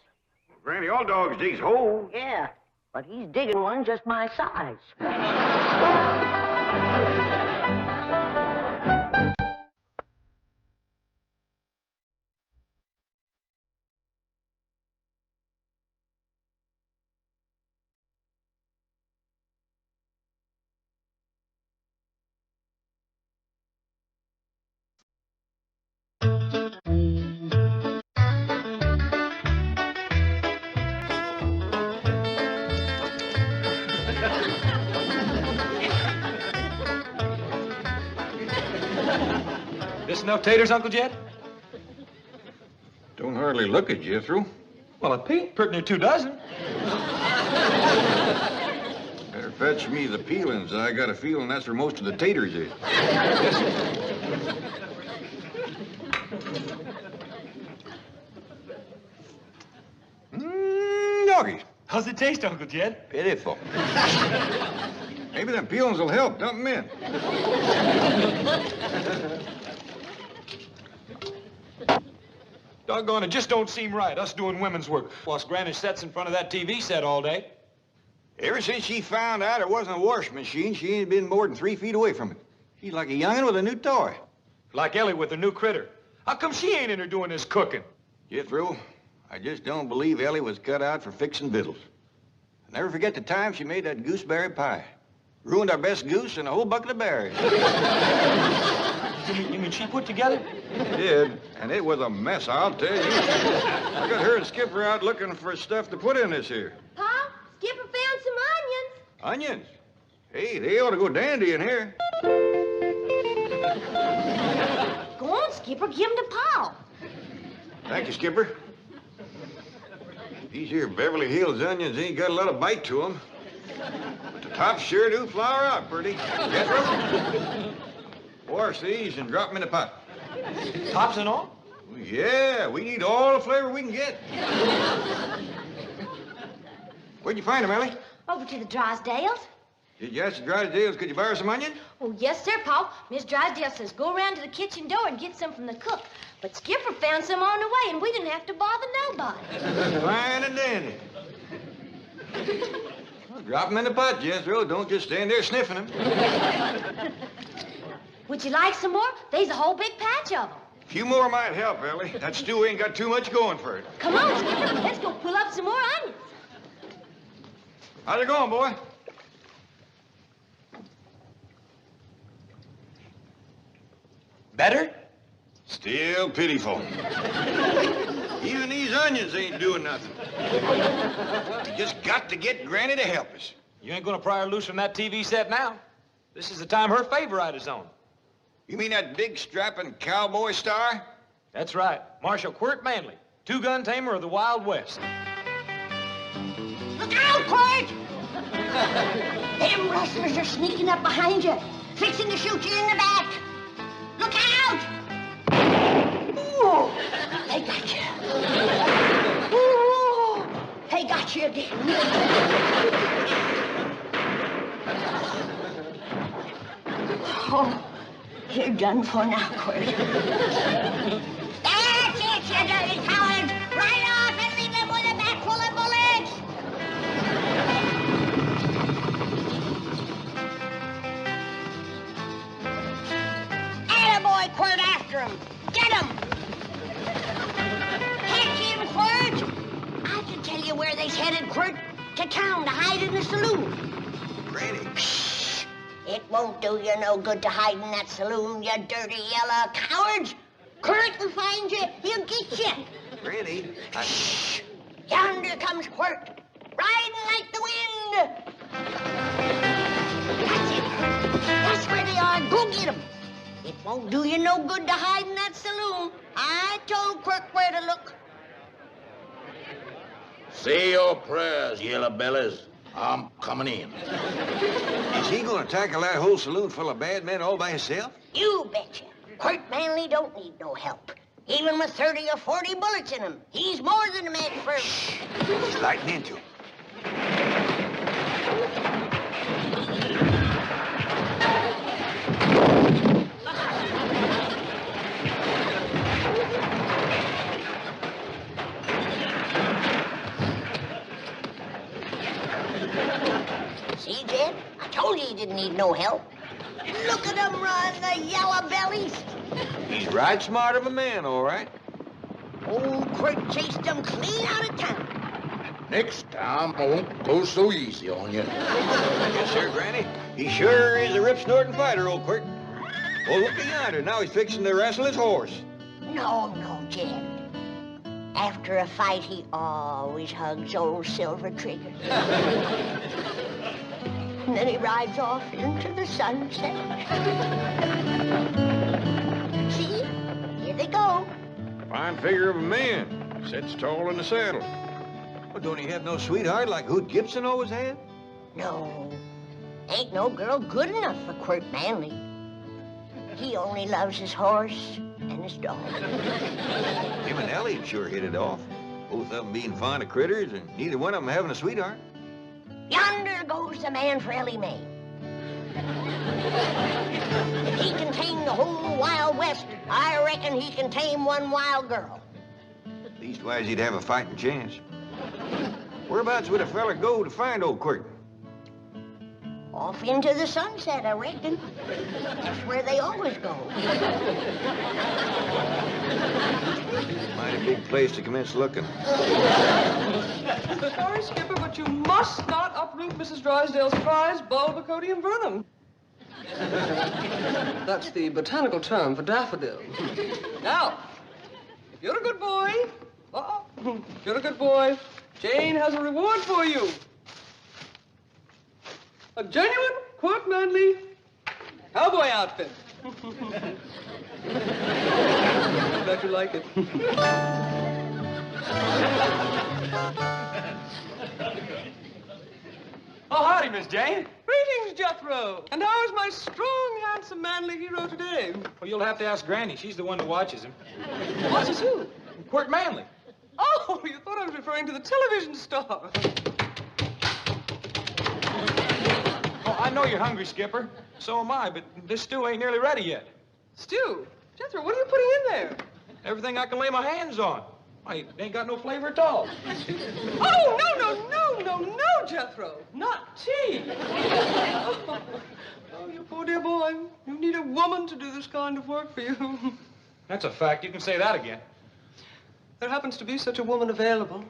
Granny, all dogs digs holes. Yeah, but he's digging one just my size. This enough taters, Uncle Jed? Don't hardly look at Jethro. Well, a pink pretty near 2 dozen. Better fetch me the peelings. I got a feeling that's where most of the taters is. How's it taste, Uncle Jed? Pitiful. Maybe them peelings will help. Dump 'em in. Doggone, it just don't seem right, us doing women's work, whilst Granny sits in front of that TV set all day. Ever since she found out it wasn't a washing machine, she ain't been more than 3 feet away from it. She's like a young'un with a new toy. Like Ellie with a new critter. How come she ain't in her doing this cooking? Jethro, I just don't believe Ellie was cut out for fixing victuals. I'll never forget the time she made that gooseberry pie. Ruined our best goose and a whole bucket of berries. You mean she put together? She did, and it was a mess, I'll tell you. I got her and Skipper out looking for stuff to put in this here. Pa, Skipper found some onions. Onions? Hey, they ought to go dandy in here. Go on, Skipper, give them to Pa. Thank you, Skipper. These here Beverly Hills onions ain't got a lot of bite to them. But the tops sure do flour out pretty. Jethro? Wash these and drop them in the pot. Tops and all? Yeah, we need all the flavor we can get. Where'd you find them, Ellie? Over to the Drysdales. Did you ask the Drysdales, could you borrow some onions? Oh, yes, sir, Pa. Miss Drysdale says go around to the kitchen door and get some from the cook. But Skipper found some on the way, and we didn't have to bother nobody. Fine and dandy. Well, drop them in the pot, Jethro. Don't just stand there sniffing them. Would you like some more? There's a whole big patch of them. A few more might help, Ellie. That stew ain't got too much going for it. Come on, Skipper. Let's go pull up some more onions. How's it going, boy? Better? Still pitiful. Even these onions ain't doing nothing. We just got to get Granny to help us. You ain't gonna pry her loose from that TV set now. This is the time her favorite is on. You mean that big strapping cowboy star? That's right. Marshal Quirt Manley, two-gun tamer of the Wild West. Look out, Quirt! Them rustlers are sneaking up behind you, fixing to shoot you in the back. Look out! Ooh, they got you. Ooh, they got you again. Oh, you're done for now, Quirt. That's it, you dirty coward! Right off and leave them with a back full of bullets! Attaboy, Quirt, after him! Get him! Catch him, Quirt! I can tell you where they's headed, Quirt. To town to hide in the saloon. Granny. It won't do you no good to hide in that saloon, you dirty yellow cowards. Quirt will find you. He'll get you. Granny, Shh! Yonder comes Quirt, riding like the wind. That's it. That's where they are. Go get 'em. It won't do you no good to hide in that saloon. I told Quirt where to look. Say your prayers, yellow bellies. I'm coming in. Is he gonna tackle that whole saloon full of bad men all by himself? You betcha. Quirt Manley don't need no help. Even with 30 or 40 bullets in him, he's more than a match for him. He's lighting into him. See, Jed? I told you he didn't need no help. Look at them run, the yellow bellies. He's right smart of a man, all right. Old Quirt chased them clean out of town. Next time, I won't go so easy on you. Yes, sir, Granny. He sure is a rip-snorting fighter, old Quirt. Oh, look yonder. Now he's fixing to wrestle his horse. No, Jed. After a fight, he always hugs old Silver Trigger. And then he rides off into the sunset. See? Here they go. Fine figure of a man. Sits tall in the saddle. Well, don't he have no sweetheart like Hoot Gibson always had? No. Ain't no girl good enough for Quirt Manley. He only loves his horse and his dog. Him and Ellie sure hit it off. Both of them being fond of critters, and neither one of them having a sweetheart. Yonder goes the man for Ellie Mae. If he can tame the whole Wild West, I reckon he can tame one wild girl. Leastwise, he'd have a fighting chance. Whereabouts would a fella go to find old Quirt? Off into the sunset, I reckon. That's where they always go. Mighty big place to commence looking. Sorry, Skipper, but you must not uproot Mrs. Drysdale's prize, Bulbocodium vernum. That's the botanical term for daffodil. Now, if you're a good boy, if you're a good boy, Jane has a reward for you. A genuine, quite manly cowboy outfit. Bet you like it. Oh, howdy, Miss Jane. Greetings, Jethro. And how is my strong, handsome, manly hero today? Well, you'll have to ask Granny. She's the one who watches him. Watches who? Quirt Manley. Oh, you thought I was referring to the television star. Oh, I know you're hungry, Skipper. So am I, but this stew ain't nearly ready yet. Stew? Jethro, what are you putting in there? Everything I can lay my hands on. It ain't got no flavor at all. Oh, no, Jethro. Not tea. Oh, you poor dear boy. You need a woman to do this kind of work for you. That's a fact. You can say that again. There happens to be such a woman available.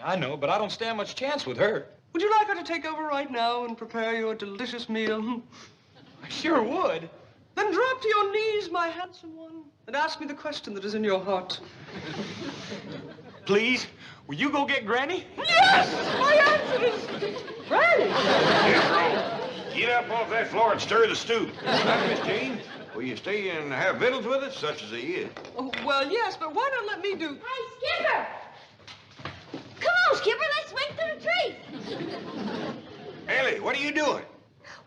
I know, but I don't stand much chance with her. Would you like her to take over right now and prepare you a delicious meal? I sure would. Then drop to your knees, my handsome one, and ask me the question that is in your heart. Please, will you go get Granny? Yes! My answer is Granny! Get up off that floor and stir the stew. Miss Jane, will you stay and have victuals with us, such as they is? Oh, well, yes, but why not let me do... Hey, Skipper! Come on, Skipper, let's swing through the trees. Ellie, what are you doing?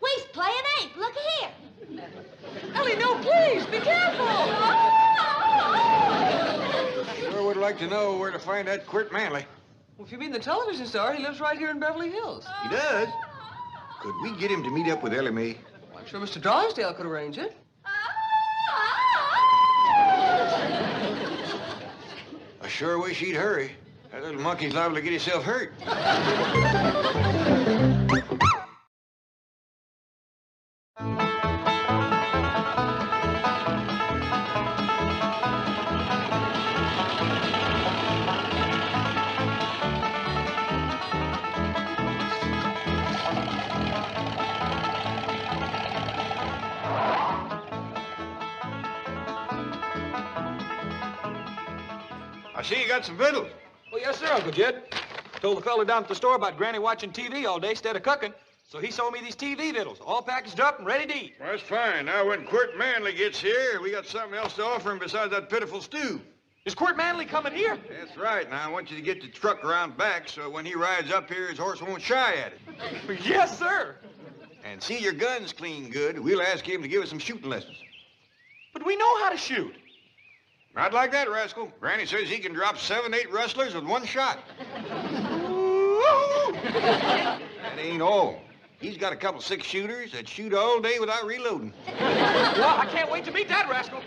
We's playing ape. Look here. Ellie, no, please, be careful! Sure would like to know where to find that Quirt Manley. Well, if you mean the television star, he lives right here in Beverly Hills. He does? Could we get him to meet up with Ellie Mae? Well, I'm sure Mr. Drysdale could arrange it. I sure wish he'd hurry. That little monkey's liable to get himself hurt. I see you got some victuals. Well, yes, sir, Uncle Jed. Told the fella down at the store about Granny watching TV all day instead of cooking. So he sold me these TV victuals, all packaged up and ready to eat. Well, that's fine. Now, when Quirt Manley gets here, we got something else to offer him besides that pitiful stew. Is Quirt Manley coming here? That's right. Now, I want you to get the truck around back so when he rides up here, his horse won't shy at it. Yes, sir. And see your guns clean good. We'll ask him to give us some shooting lessons. But we know how to shoot. Not like that, rascal. Granny says he can drop 7, 8 rustlers with one shot. That ain't all. He's got a couple 6-shooters that shoot all day without reloading. Well, I can't wait to meet that rascal.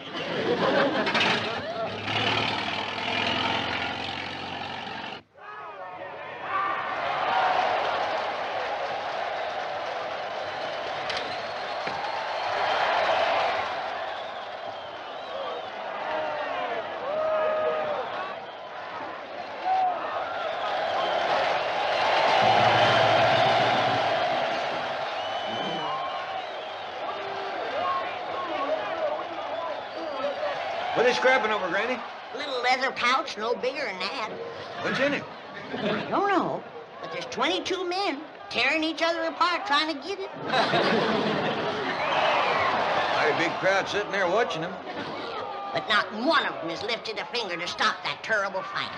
What are they scrapping over, Granny? Little leather pouch, no bigger than that. What's in it? I don't know, but there's 22 men tearing each other apart trying to get it. Mighty big crowd sitting there watching them. But not one of them has lifted a finger to stop that terrible fight.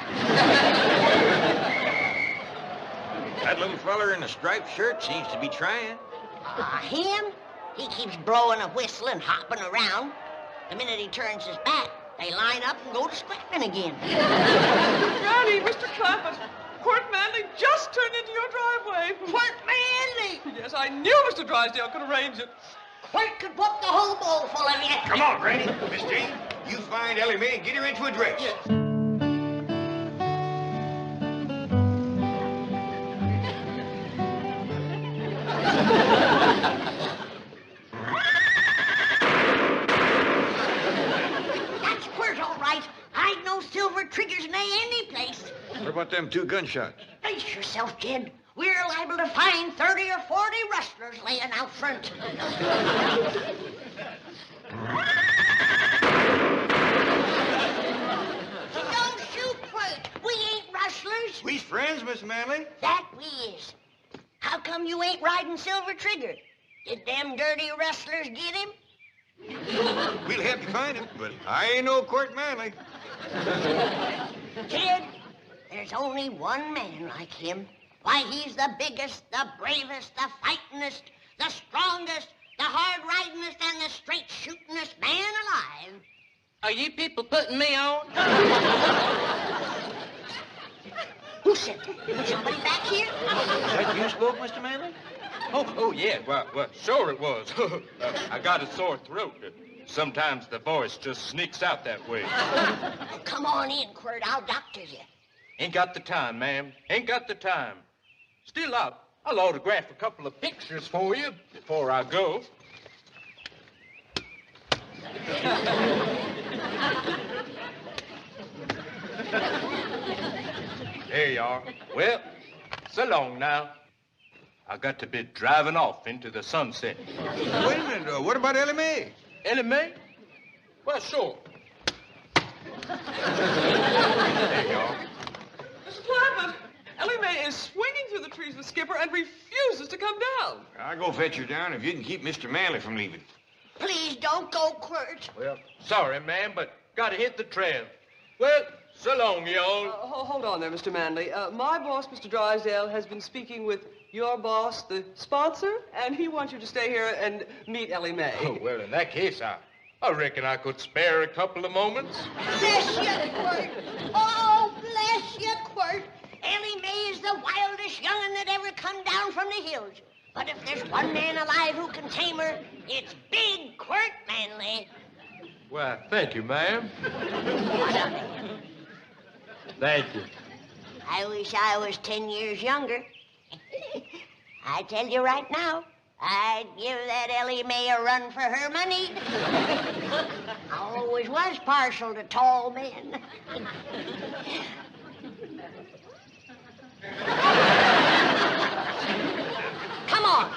That little feller in the striped shirt seems to be trying. Him? He keeps blowing a whistle and hopping around. The minute he turns his back, They line up and go to scrapping again. Granny, Mr. Clampett, Quirt Manley just turned into your driveway. Quirt Manley? Yes, I knew Mr. Drysdale could arrange it. Quirt could whoop the whole bowl full of you. Come on, Granny. Miss Jane, you find Ellie Mae and get her into a dress. Yes. That's Quirt, all right. I'd no silver triggers in any place. What about them 2 gunshots? Brace yourself, Jed. We're liable to find 30 or 40 rustlers laying out front. Don't shoot, Quirt. We ain't rustlers. We's friends, Miss Manley. That we is. How come you ain't riding Silver Trigger? Did them dirty rustlers get him? We'll help you find him, but I ain't no Quirt Manley. Jed, there's only one man like him. Why, he's the biggest, the bravest, the fightingest, the strongest, the hard-ridingest, and the straight-shootingest man alive. Are you people putting me on? Who said that? Somebody back here? Is that you spoke, Mr. Manley? Oh, yeah. Well, sure it was. I got a sore throat. Sometimes the voice just sneaks out that way. Well, come on in, Quirt. I'll doctor you. Ain't got the time, ma'am. Ain't got the time. Still, I'll autograph a couple of pictures for you before I go. There you are. Well, so long now. I got to be driving off into the sunset. Wait a minute. What about Ellie Mae? Ellie Mae? Well, sure. There you are. Mr. Clampett, Ellie Mae is swinging through the trees with Skipper and refuses to come down. I'll go fetch her down if you can keep Mr. Manley from leaving. Please don't go, Quirt. Well, sorry, ma'am, but gotta hit the trail. Well, so long, y'all. Hold on there, Mr. Manley. My boss, Mr. Drysdale, has been speaking with your boss, the sponsor, and he wants you to stay here and meet Ellie Mae. Oh, well, in that case, I reckon I could spare a couple of moments. Bless you, Quirt. Oh, bless you, Quirt. Ellie Mae is the wildest young'un that ever come down from the hills. But if there's one man alive who can tame her, it's big Quirt Manley. Well, thank you, ma'am. Thank you. I wish I was 10 years younger. I tell you right now, I'd give that Ellie Mae a run for her money. I always was partial to tall men. Come on,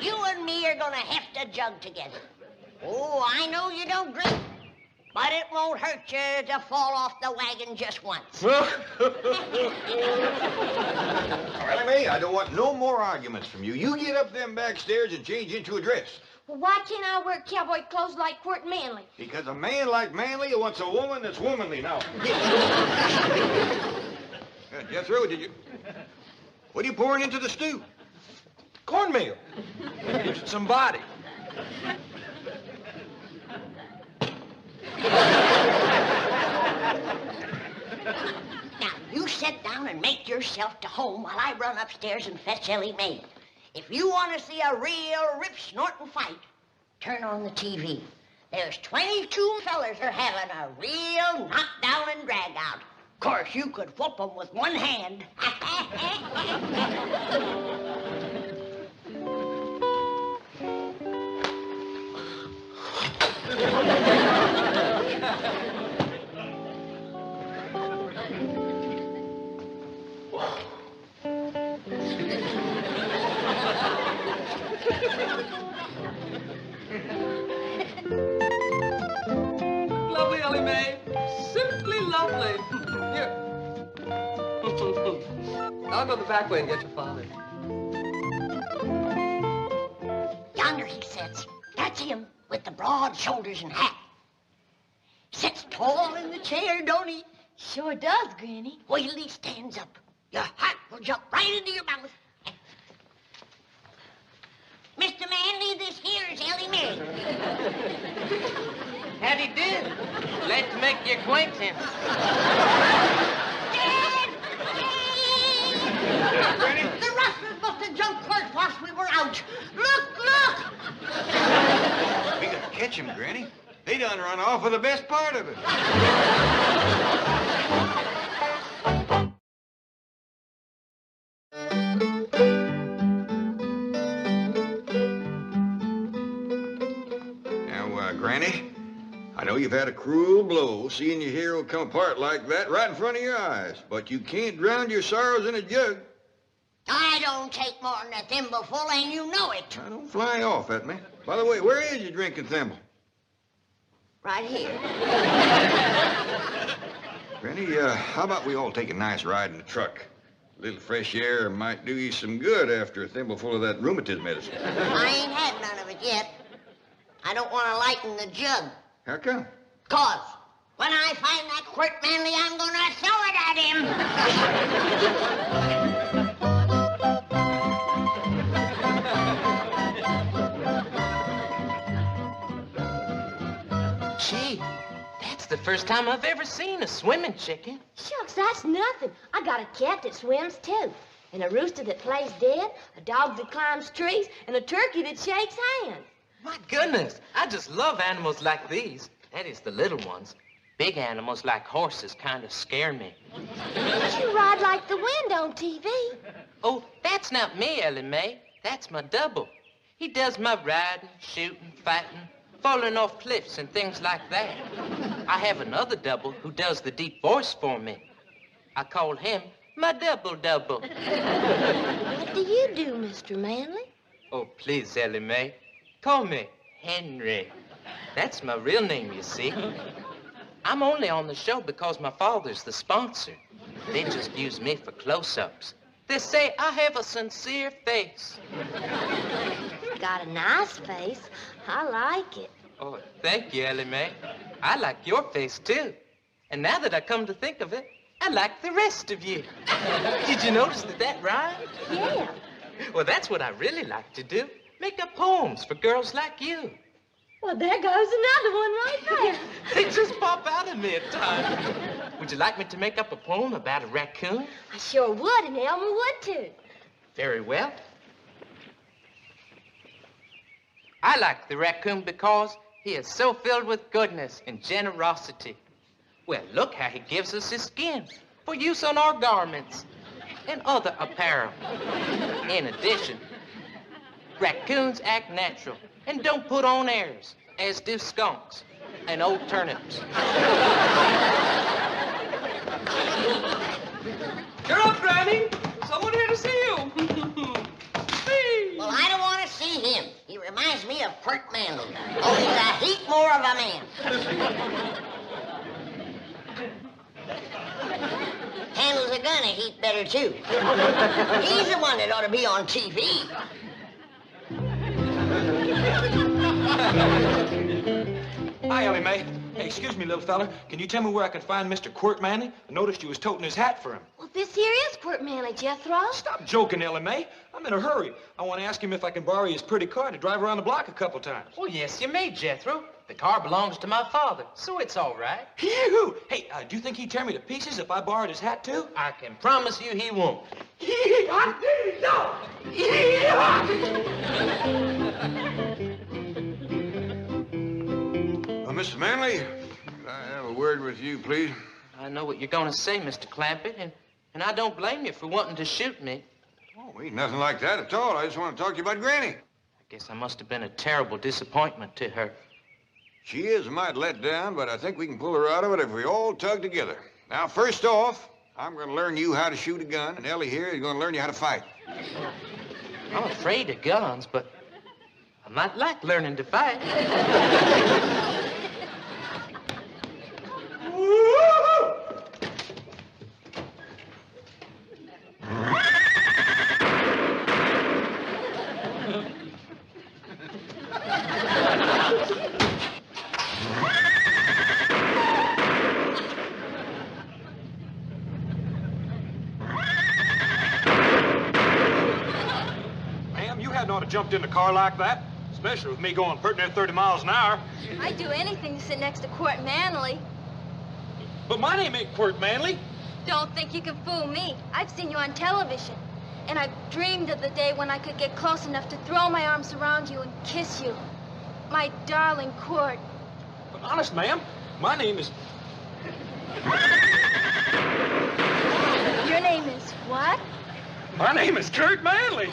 you and me are gonna have to jug together. Oh, I know you don't drink, but it won't hurt you to fall off the wagon just once. Ellie Mae, I don't want no more arguments from you. You get up them back stairs and change into a dress. Well, why can't I wear cowboy clothes like Quirt Manley? Because a man like Manley wants a woman that's womanly now. Jethro, what are you pouring into the stew? Cornmeal. Somebody. Now, you sit down and make yourself to home while I run upstairs and fetch Ellie Mae. If you want to see a real rip-snorting fight, turn on the TV. There's 22 fellas are having a real knockdown and drag-out. Of course, you could whoop them with one hand. Lovely, Ellie Mae. Simply lovely. Here. I'll go the back way and get your father. Yonder he sits. That's him, with the broad shoulders and hat. Sits tall in the chair, don't he? Sure does, Granny. Wait till he stands up. Your heart will jump right into your mouth. Mr. Manley, this here is Ellie Mae. Howdy do. Glad to make your acquaintance. The rustlers must have jumped first whilst we were out. Look, look! We gotta catch him, Granny. They done run off with the best part of it. Now, Granny, I know you've had a cruel blow seeing your hero come apart like that right in front of your eyes, but you can't drown your sorrows in a jug. I don't take more than a thimbleful, and you know it. Now, don't fly off at me. By the way, where is your drinking thimble? Right here. Granny, how about we all take a nice ride in the truck? A little fresh air might do you some good after a thimbleful of that rheumatism medicine. I ain't had none of it yet. I don't want to lighten the jug. How come? 'Cause when I find that Quirt Manley, I'm gonna throw it at him. Gee, that's the first time I've ever seen a swimming chicken. Shucks, that's nothing. I got a cat that swims, too. And a rooster that plays dead, a dog that climbs trees, and a turkey that shakes hands. My goodness, I just love animals like these. That is, the little ones. Big animals like horses kind of scare me. You ride like the wind on TV. Oh, that's not me, Ellie Mae. That's my double. He does my riding, shooting, fighting, falling off cliffs and things like that. I have another double who does the deep voice for me. I call him my double-double. What do you do, Mr. Manley? Oh, please, Ellie Mae. Call me Henry. That's my real name, you see. I'm only on the show because my father's the sponsor. They just use me for close-ups. They say I have a sincere face. Got a nice face. I like it. Oh, thank you, Ellie Mae. I like your face, too. And now that I come to think of it, I like the rest of you. Did you notice that rhymed? Yeah. Well, that's what I really like to do. Make up poems for girls like you. Well, there goes another one right there. They just pop out of me at times. Would you like me to make up a poem about a raccoon? I sure would, and Elmer would, too. Very well. I like the raccoon because he is so filled with goodness and generosity. Well, look how he gives us his skin for use on our garments and other apparel. In addition, raccoons act natural and don't put on airs, as do skunks and old turnips. You're up, Granny. Someone here to see you. Well, I don't want to see him. He reminds me of Quirt Manley. Oh, he's a heap more of a man. Handles a gun a heap better, too. He's the one that ought to be on TV. Hi, Ellie Mae. Hey, excuse me, little fella. Can you tell me where I can find Mr. Quirt Manley? I noticed you was toting his hat for him. Well, this here is Quirt Manley, Jethro. Stop joking, Ellie Mae. I'm in a hurry. I want to ask him if I can borrow his pretty car to drive around the block a couple times. Well, yes, you may, Jethro. The car belongs to my father, so it's all right. Yoo-hoo! Hey, do you think he'd tear me to pieces if I borrowed his hat, too? I can promise you he won't. Mr. Manley, I have a word with you, please. I know what you're going to say, Mr. Clampett, and I don't blame you for wanting to shoot me. Oh, ain't nothing like that at all. I just want to talk to you about Granny. I guess I must have been a terrible disappointment to her. She is a mite let down, but I think we can pull her out of it if we all tug together. Now, first off, I'm going to learn you how to shoot a gun, and Ellie here is going to learn you how to fight. I'm afraid of guns, but I might like learning to fight. Jumped in the car like that, especially with me going pert near 30 miles an hour. I'd do anything to sit next to Quirt Manley. But my name ain't Quirt Manley. Don't think you can fool me. I've seen you on television. And I've dreamed of the day when I could get close enough to throw my arms around you and kiss you. My darling Quirt. But honest, ma'am, my name is... Your name is what? My name is Kurt Manley.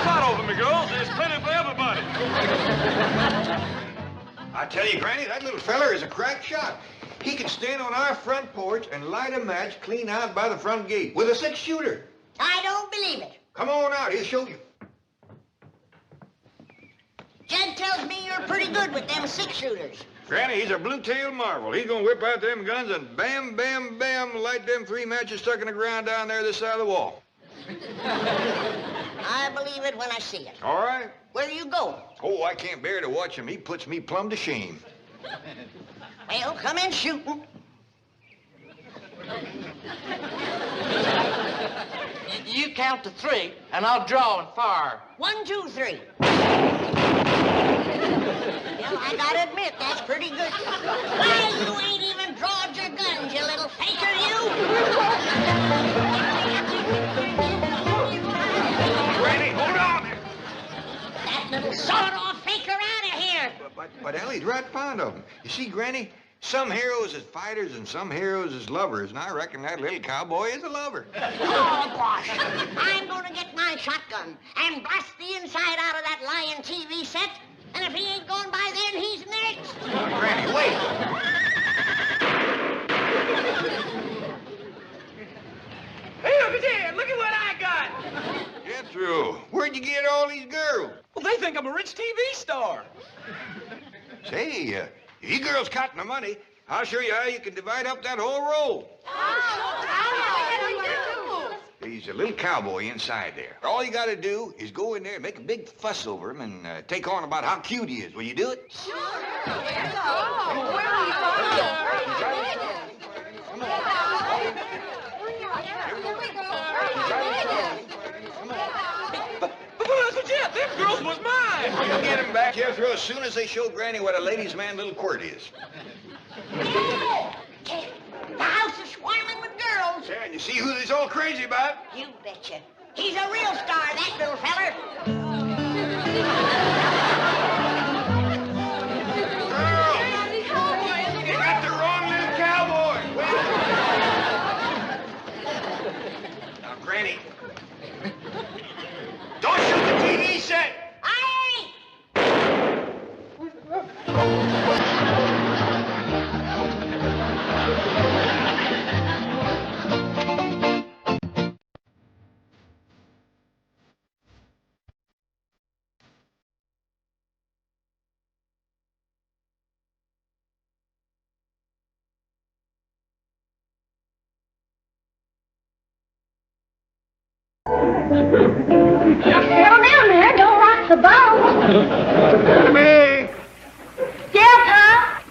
Fight over me, girls. There's plenty for everybody. I tell you, Granny, that little feller is a crack shot. He can stand on our front porch and light a match clean out by the front gate with a 6-shooter. I don't believe it. Come on out, he'll show you. Judd tells me you're pretty good with them 6-shooters. Granny, he's a blue-tailed marvel. He's gonna whip out them guns and bam, bam, bam, light them 3 matches stuck in the ground down there this side of the wall. I believe it when I see it. All right. Where you going? Oh, I can't bear to watch him. He puts me plumb to shame. Well, come in shooting. You count to 3, and I'll draw and fire. 1, 2, 3. Well, I gotta admit, that's pretty good. Why, you ain't even drawed your guns, you little faker, you! Granny, hold on! That little sawed-off faker out of here! But Ellie's right fond of him. You see, Granny, some heroes is fighters and some heroes is lovers, and I reckon that little cowboy is a lover. Oh, gosh. I'm gonna get my shotgun and blast the inside out of that lying TV set, and if he ain't gone by then, he's next. Granny, wait. Hey, look at that. Look at what I got. Jethro, where'd you get all these girls? Well, they think I'm a rich TV star. Say, if you girls cotton the money, I'll show you how you can divide up that whole roll. He's a little cowboy inside there. All you gotta do is go in there and make a big fuss over him and take on about how cute he is. Will you do it? Sure. Them girls was mine. You'll get him back, Jethro, as soon as they show Granny what a ladies' man little Quirt is. The house is swarming with girls. Yeah, and you see who they's all crazy about? You betcha. He's a real star, that little feller. You got the wrong little cowboy. Now, Granny, don't shoot the TV set. Settle down there. Don't rock the boat. Me. Yeah, Pop.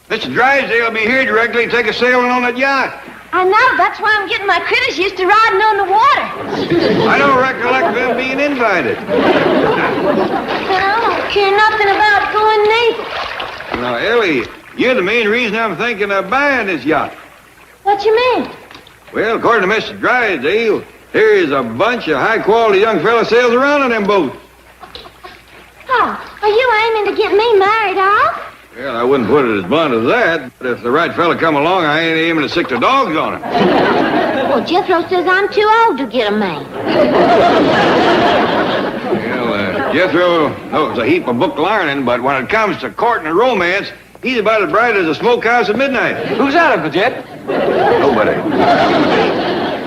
Mr. Drysdale will be here directly to take a sailing on that yacht. I know. That's why I'm getting my critters used to riding on the water. I don't recollect them being invited. But I don't care nothing about going neither. Now, Ellie, you're the main reason I'm thinking of buying this yacht. What you mean? Well, according to Mr. Drysdale, here is a bunch of high-quality young fellas sails around in them boats. Oh, are you aiming to get me married off? Well, I wouldn't put it as blunt as that, but if the right fella come along, I ain't aiming to sick the dogs on him. Well, Jethro says I'm too old to get a man. Well, Jethro knows a heap of book learning, but when it comes to courting and romance, he's about as bright as a smokehouse at midnight. Who's that, Uncle Jed? Nobody.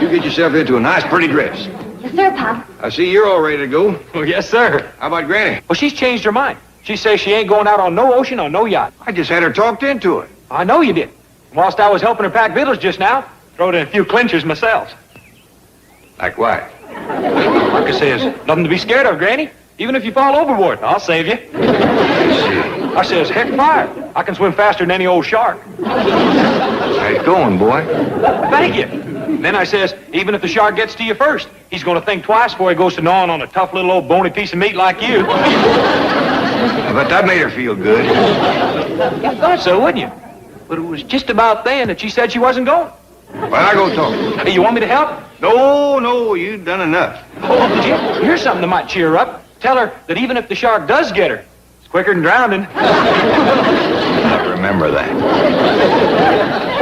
You get yourself into a nice, pretty dress. Yes, sir, Pop. I see you're all ready to go. Oh, yes, sir. How about Granny? Well, she's changed her mind. She says she ain't going out on no ocean or no yacht. I just had her talked into it. I know you did. Whilst I was helping her pack victuals just now, throwed in a few clinchers myself. Like what? Like I says, nothing to be scared of, Granny. Even if you fall overboard, I'll save you. I says, heck fire. I can swim faster than any old shark. Nice going, boy. Thank you. Then I says, even if the shark gets to you first, he's going to think twice before he goes to gnawing on a tough little old bony piece of meat like you. But that made her feel good. You thought so, wouldn't you? But it was just about then that she said she wasn't going. Well, I go talk. Hey, you want me to help? No, you've done enough. Oh, did you? Here's something that might cheer her up. Tell her that even if the shark does get her, it's quicker than drowning. I remember that.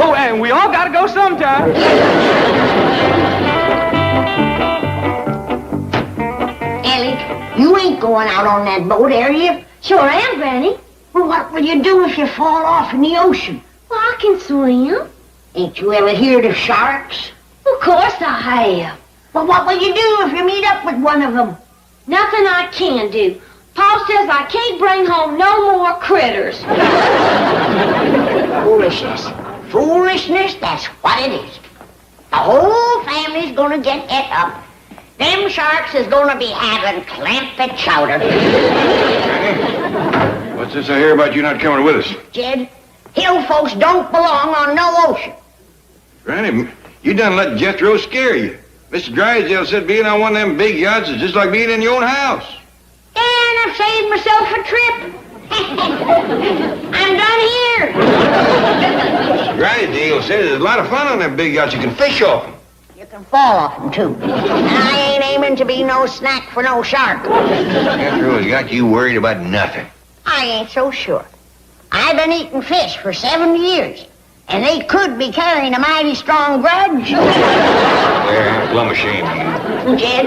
Oh, and we all gotta go sometime. Ellie, you ain't going out on that boat, are you? Sure am, Granny. Well, what will you do if you fall off in the ocean? Well, I can swim. Ain't you ever heard of sharks? Of course I have. Well, what will you do if you meet up with one of them? Nothing I can do. Paul says I can't bring home no more critters. Foolishness. Foolishness, that's what it is. The whole family's gonna get et up. Them sharks is gonna be having Clampett chowder. What's this I hear about you not coming with us? Jed, hill folks don't belong on no ocean. Granny, you done let Jethro scare you. Mr. Drysdale said being on one of them big yachts is just like being in your own house. And I've saved myself a trip. I'm done here. Mr. Drysdale said there's a lot of fun on them big yachts. You can fish off them. You can fall off them, too. And I ain't aiming to be no snack for no shark. Jethro has got you worried about nothing. I ain't so sure. I've been eating fish for 7 years, and they could be carrying a mighty strong grudge. There, I'm plumb ashamed of you. Jed,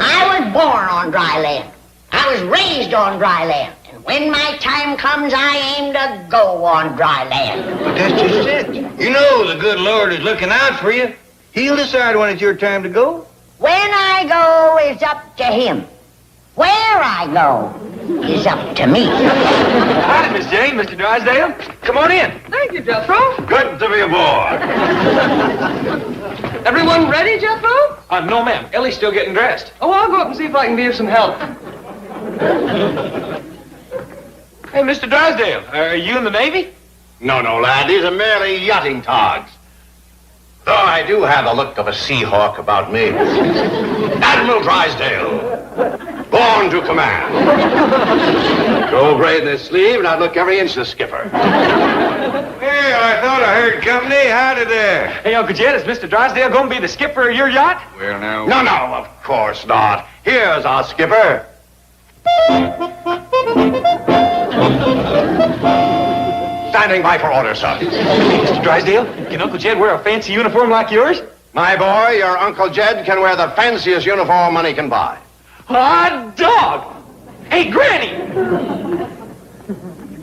I was born on dry land. I was raised on dry land. And when my time comes, I aim to go on dry land. But that's just it. You know the good Lord is looking out for you. He'll decide when it's your time to go. When I go is up to him. Where I go is up to me. Howdy, Miss Jane, Mr. Drysdale. Come on in. Thank you, Jethro. Good to be aboard. Everyone ready, Jethro? No, ma'am. Ellie's still getting dressed. Oh, I'll go up and see if I can be of some help. Hey, Mr. Drysdale, are you in the Navy? No, lad. These are merely yachting togs. Though I do have the look of a sea hawk about me. Admiral Drysdale, born to command. Gold braid in his sleeve, and I'd look every inch the skipper. Well, I thought I heard company. Howdy there. Hey, Uncle Jed, is Mr. Drysdale going to be the skipper of your yacht? Well, now... No, of course not. Here's our skipper. Standing by for orders, sir. Mr. Drysdale, can Uncle Jed wear a fancy uniform like yours? My boy, your Uncle Jed can wear the fanciest uniform money can buy. Hot dog! Hey, Granny!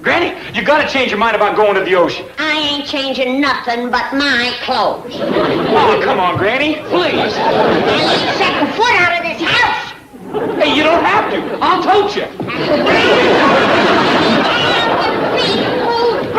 Granny, you gotta change your mind about going to the ocean. I ain't changing nothing but my clothes. Oh, come on, Granny, please. I ain't setting foot out of this house. Hey, you don't have to. I'll tote you.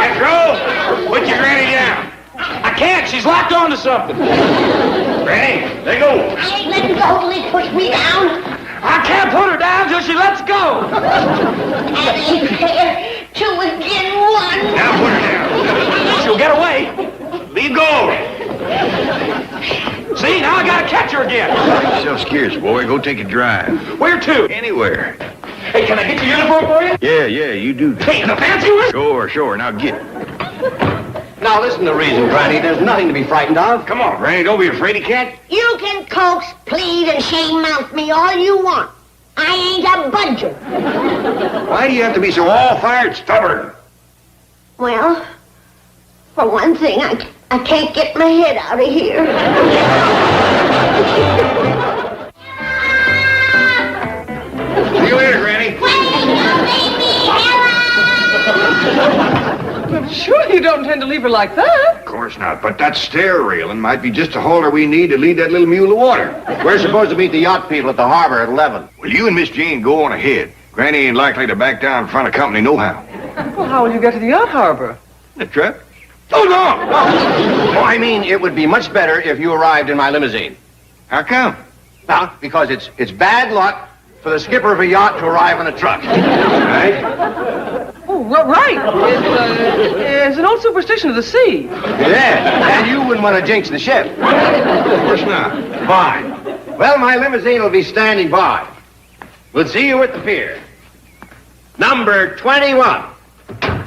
Jethro, put your granny down. I can't. She's locked onto something. Granny, let go. I ain't letting go till he puts me down. I can't put her down till she lets go. That ain't fair. 2 again 1. Now put her down. She'll get away. Leave go. See, now I gotta catch her again. Yourself scarce, boy. Go take a drive. Where to? Anywhere. Hey, can I get your uniform for you? Yeah, you do. Hey, the fancy one? Sure. Now get it. Now listen to reason, Granny. There's nothing to be frightened of. Come on, Granny. Don't be a fraidy cat. You can coax, plead, and shame mouth me all you want. I ain't a budger. Why do you have to be so all-fired stubborn? Well, for one thing, I can't get my head out of here. See you later, Granny. Surely you don't intend to leave her like that. Of course not, but that stair railing might be just the halter we need to lead that little mule to water. We're supposed to meet the yacht people at the harbor at 11. Well, you and Miss Jane go on ahead. Granny ain't likely to back down in front of company nohow. Well, how will you get to the yacht harbor? The truck? Oh, no! Oh, I mean, it would be much better if you arrived in my limousine. How come? Now, because it's bad luck for the skipper of a yacht to arrive in a truck. Right? Oh, right. It's an old superstition of the sea. Yeah, and you wouldn't want to jinx the ship. Of course not. Fine. Well, my limousine will be standing by. We'll see you at the pier. Number 21.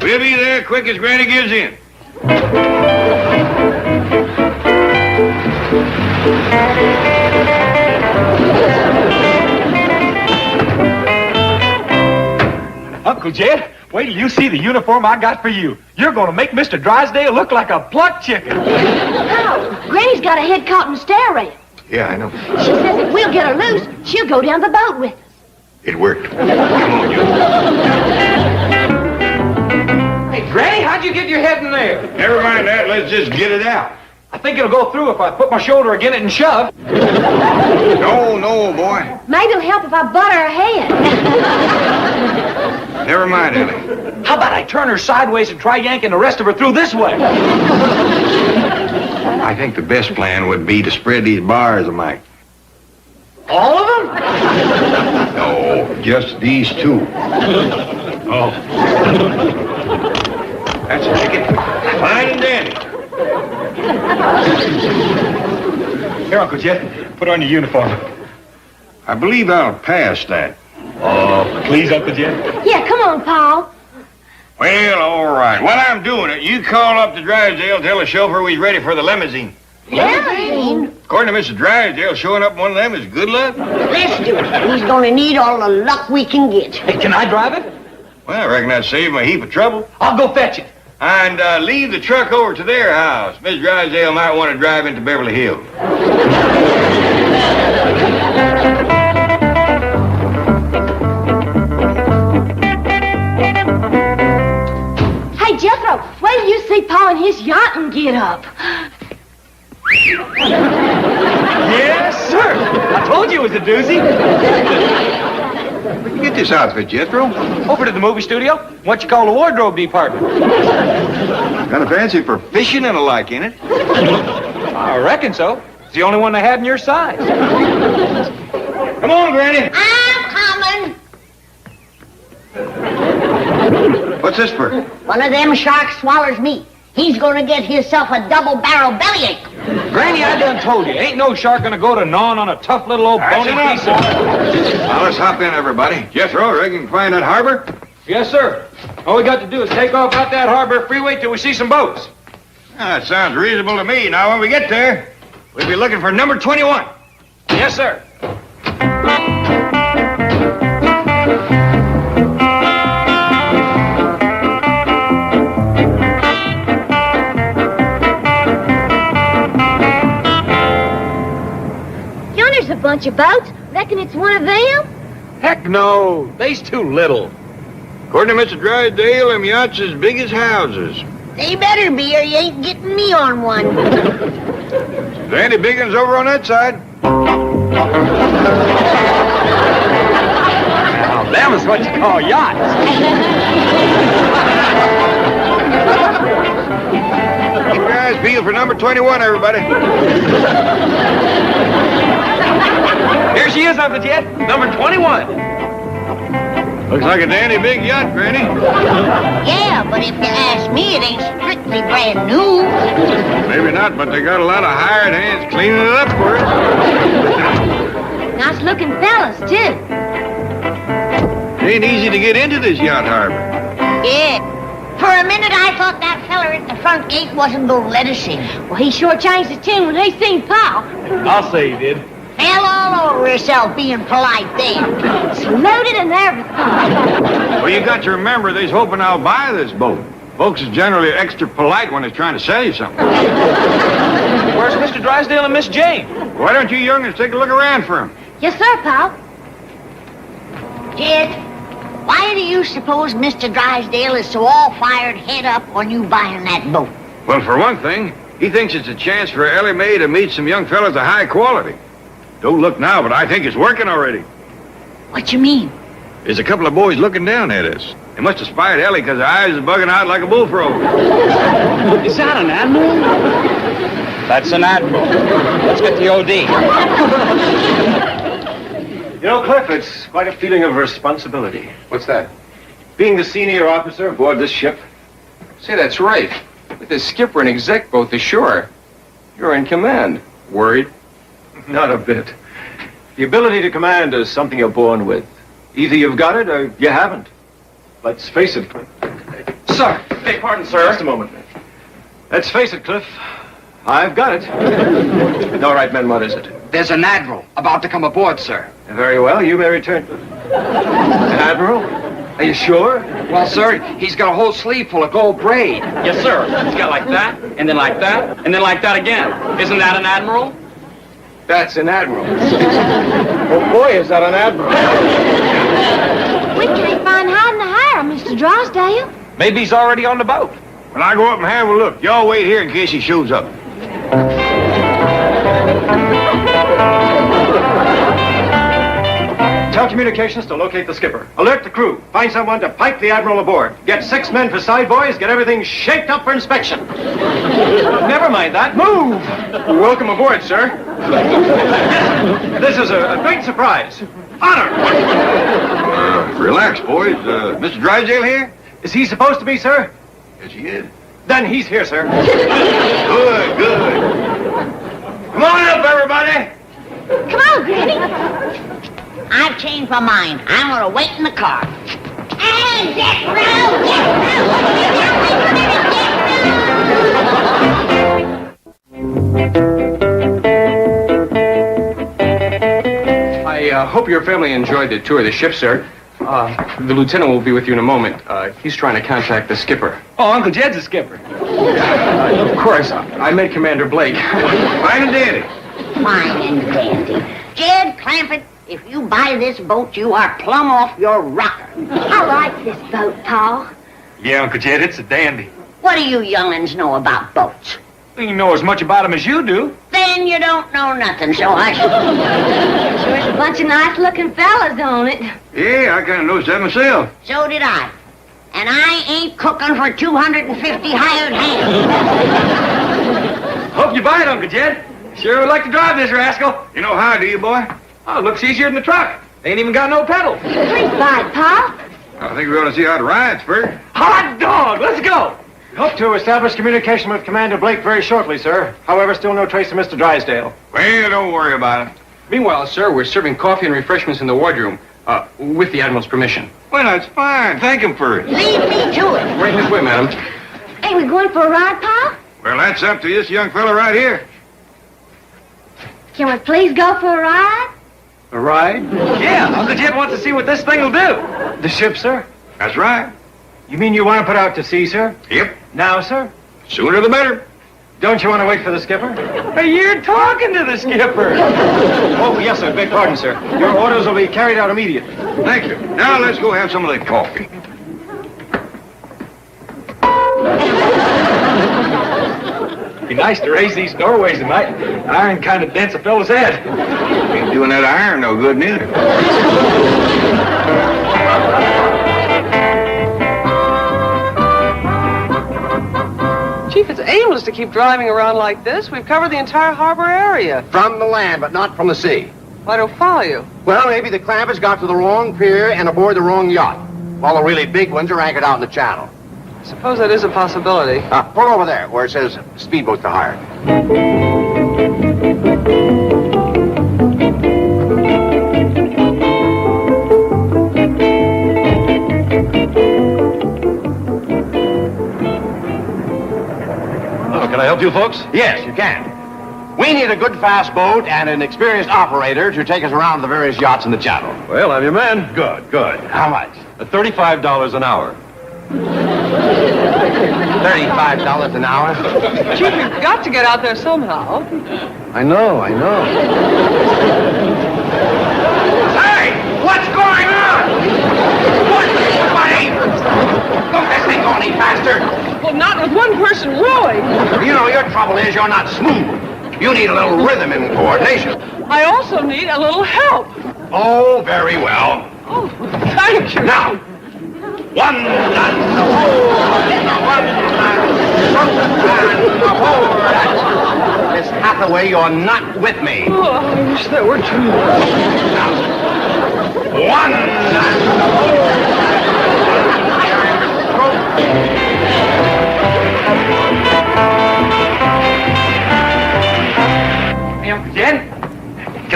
We'll be there quick as Granny gives in. Uncle Jed, wait till you see the uniform I got for you. You're going to make Mr. Drysdale look like a plucked chicken. No, Granny's got a head caught in a stair rail. Yeah, I know. She says if we'll get her loose, she'll go down the boat with us. It worked. Come on, you. Hey, Granny, how'd you get your head in there? Never mind that. Let's just get it out. I think it'll go through if I put my shoulder against it and shove. No, boy. Maybe it'll help if I butter her head. Never mind, Ellie. How about I turn her sideways and try yanking the rest of her through this way? I think the best plan would be to spread these bars a mite. All of them? No, just these two. Oh. That's a ticket. Fine and dandy. Here, Uncle Jed, put on your uniform. I believe I'll pass that. Oh, please, Uncle Jed. Yeah, come on, Paul. Well, all right. While I'm doing it, you call up to Drysdale, tell the chauffeur we's ready for the limousine. Limousine? According to Mr. Drysdale, showing up in one of them is good luck. Let's do it. He's gonna need all the luck we can get. Hey, can I drive it? Well, I reckon that'd save him a heap of trouble. I'll go fetch it. And leave the truck over to their house. Miss Drysdale might want to drive into Beverly Hills. Hey, Jethro, wait till you see Paul in his yacht and get up. Yes, sir. I told you it was a doozy. Where'd you get this outfit, Jethro? Over to the movie studio. What you call the wardrobe department. Got a fancy for fishing and the like, ain't it? I reckon so. It's the only one they had in your size. Come on, Granny. I'm coming. What's this for? One of them sharks swallows me. He's gonna get himself a double-barrel bellyache. Granny, I done told you, ain't no shark gonna go to gnawing on a tough little old bony piece of... Now, let's hop in, everybody. Jethro, reckon you can find that harbor? Yes, sir. All we got to do is take off out that harbor freeway till we see some boats. That sounds reasonable to me. Now, when we get there, we'll be looking for number 21. Yes, sir. Yonder's a bunch of boats. Reckon it's one of them? Heck no. They's too little. According to Mr. Drysdale, them yachts as big as houses. They better be or you ain't getting me on one. There's Andy Biggins over on that side. Now, them is what you call yachts. Keep your eyes peeled for number 21, everybody. Here she is, Uncle Jed. Number 21. Looks like a dandy big yacht, Granny. Yeah, but if you ask me, it ain't strictly brand new. Maybe not, but they got a lot of hired hands cleaning it up for us. Nice-looking fellas, too. It ain't easy to get into this yacht harbor. Yeah. For a minute, I thought that feller at the front gate wasn't gonna let us in. Well, he sure changed his tune when he seen Paul. I'll say he did. Fell all over herself being polite then. It's loaded and everything. Well, you got to remember, they's hoping I'll buy this boat. Folks is generally extra polite when they're trying to sell you something. Where's Mr. Drysdale and Miss Jane? Why don't you youngins take a look around for them? Yes, sir, Paul. Jed, why do you suppose Mr. Drysdale is so all-fired head up on you buying that boat? Well, for one thing, he thinks it's a chance for Ellie Mae to meet some young fellas of high quality. Don't look now, but I think it's working already. What you mean? There's a couple of boys looking down at us. They must have spied Ellie because her eyes are bugging out like a bullfrog. Is that an admiral? That's an admiral. Let's get the OD. You know, Cliff, it's quite a feeling of responsibility. What's that? Being the senior officer aboard this ship. Say, that's right. With the skipper and exec both ashore, you're in command. Worried? Not a bit. The ability to command is something you're born with. Either you've got it or you haven't. Let's face it, Cliff. Sir, beg pardon, sir. Just a moment. Let's face it, Cliff. I've got it. All right, men, what is it? There's an admiral about to come aboard, sir. Very well, you may return. An admiral? Are you sure? Well, sir, he's got a whole sleeve full of gold braid. Yes, sir. He's got like that, and then like that, and then like that again. Isn't that an admiral? That's an admiral. Oh, boy, is that an admiral. We can't find hide in the hair, Mr. Drysdale. Maybe he's already on the boat. When I go up and have a look, y'all wait here in case he shows up. Tell communications to locate the skipper. Alert the crew. Find someone to pipe the admiral aboard. Get 6 men for side boys. Get everything shaped up for inspection. Never mind that. Move! Welcome aboard, sir. This is a great surprise. Honor! Relax, boys. Mr. Drysdale here? Is he supposed to be, sir? Yes, he is. Then he's here, sir. Good, good. Come on up, everybody. Come on, Granny. I've changed my mind. I'm going to wait in the car. And get round, I hope your family enjoyed the tour of the ship, sir. The lieutenant will be with you in a moment. He's trying to contact the skipper. Oh, Uncle Jed's the skipper. Of course. I met Commander Blake. Fine and dandy. Fine and dandy. Jed Clampett, if you buy this boat, you are plumb off your rocker. I like this boat, Paul. Yeah, Uncle Jed, it's a dandy. What do you young'uns know about boats? You know as much about him as you do. Then you don't know nothing, so hush. There's a bunch of nice-looking fellas on it. Yeah, I kind of noticed that myself. So did I. And I ain't cooking for 250 hired hands. Hope you buy it, Uncle Jed. Sure would like to drive this rascal. You know how, do you, boy? Oh, it looks easier than the truck. They ain't even got no pedals. Please buy it, Paul. I think we ought to see how it rides first. Hot dog! Let's go! Hope to establish communication with Commander Blake very shortly, sir. However, still no trace of Mr. Drysdale. Well, don't worry about it. Meanwhile, sir, we're serving coffee and refreshments in the wardroom, with the Admiral's permission. Well, that's fine. Thank him first. Lead me to it. Right this way, madam. Ain't we going for a ride, Paul? Well, that's up to this young fella right here. Can we please go for a ride? A ride? Yeah, Uncle Jed wants to see what this thing will do. The ship, sir? That's right. You mean you want to put out to sea, sir? Yep. Now, sir? Sooner the better. Don't you want to wait for the skipper? Hey, you're talking to the skipper. Oh, yes, sir. Beg pardon, sir. Your orders will be carried out immediately. Thank you. Now let's go have some of that coffee. Be nice to raise these doorways tonight. Iron kind of dents a fellow's head. Ain't doing that iron no good neither. Chief, it's aimless to keep driving around like this. We've covered the entire harbor area. From the land, but not from the sea. I don't follow you. Well, maybe the Clampetts got to the wrong pier and aboard the wrong yacht, while the really big ones are anchored out in the channel. I suppose that is a possibility. Pull over there, where it says speedboats to hire. Can I help you folks? Yes, you can. We need a good, fast boat and an experienced operator to take us around the various yachts in the channel. Well, I'm your man. Good, good. How much? $35 an hour. $35 an hour? Chief, we've got to get out there somehow. I know. Hey! What's going on? Don't this thing go any faster? Well, not with one person rowing. You know, your trouble is you're not smooth. You need a little rhythm and coordination. I also need a little help. Oh, very well. Oh, thank you. Now, one and Miss Hathaway, you're not with me. Oh, I wish that were true. Now, one and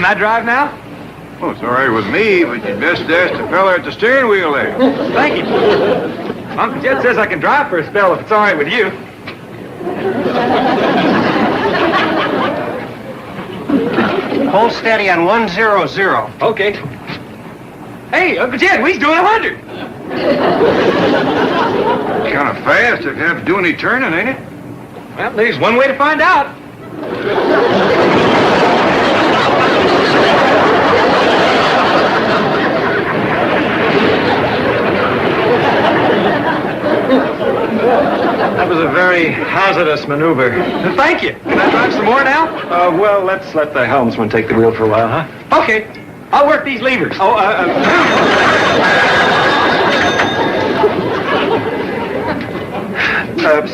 I drive now? Oh, it's all right with me, but you'd best ask the fella at the steering wheel there. Thank you. Uncle Jed says I can drive for a spell if it's all right with you. Hold steady on 100. Okay. Hey, Uncle Jed, we's doing 100. Kind of fast if you have to do any turning, ain't it? Well, there's one way to find out. That was a very hazardous maneuver. Thank you. Can I drive some more now? Well, let's let the helmsman take the wheel for a while, huh? Okay. I'll work these levers.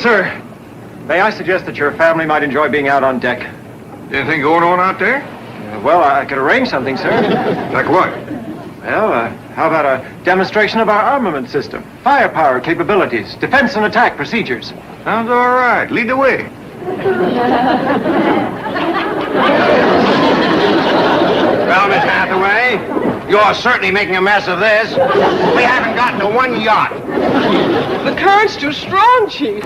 Sir, may I suggest that your family might enjoy being out on deck? Anything going on out there? Well, I could arrange something, sir. Like what? Well, how about a demonstration of our armament system? Firepower capabilities, defense and attack procedures. Sounds all right. Lead the way. Well, Miss Hathaway, you're certainly making a mess of this. We haven't gotten to one yacht. The current's too strong, Chief.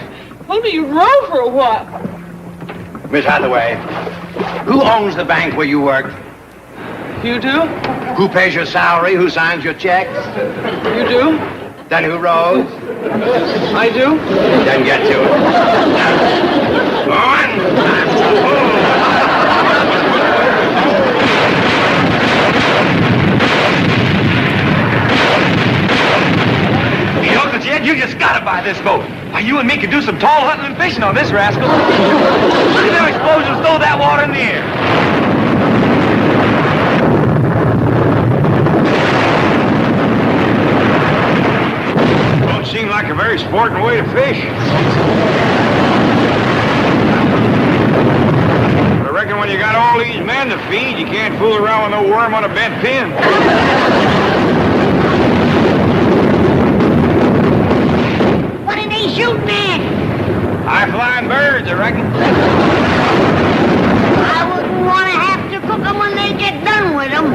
Only you row for a while. Miss Hathaway, who owns the bank where you work? You do? Who pays your salary? Who signs your checks? You do? Then who rows? I do? Then get to it. Hey, Uncle Jed, you just gotta buy this boat. Why, you and me could do some tall hunting and fishing on this rascal. Look at them explosions, throw that water in the air. Don't seem like a very sporting way to fish. But I reckon when you got all these men to feed, you can't fool around with no worm on a bent pin. What are they shooting at? High-flying birds, I reckon. I wouldn't want to have to cook them when they get done with them.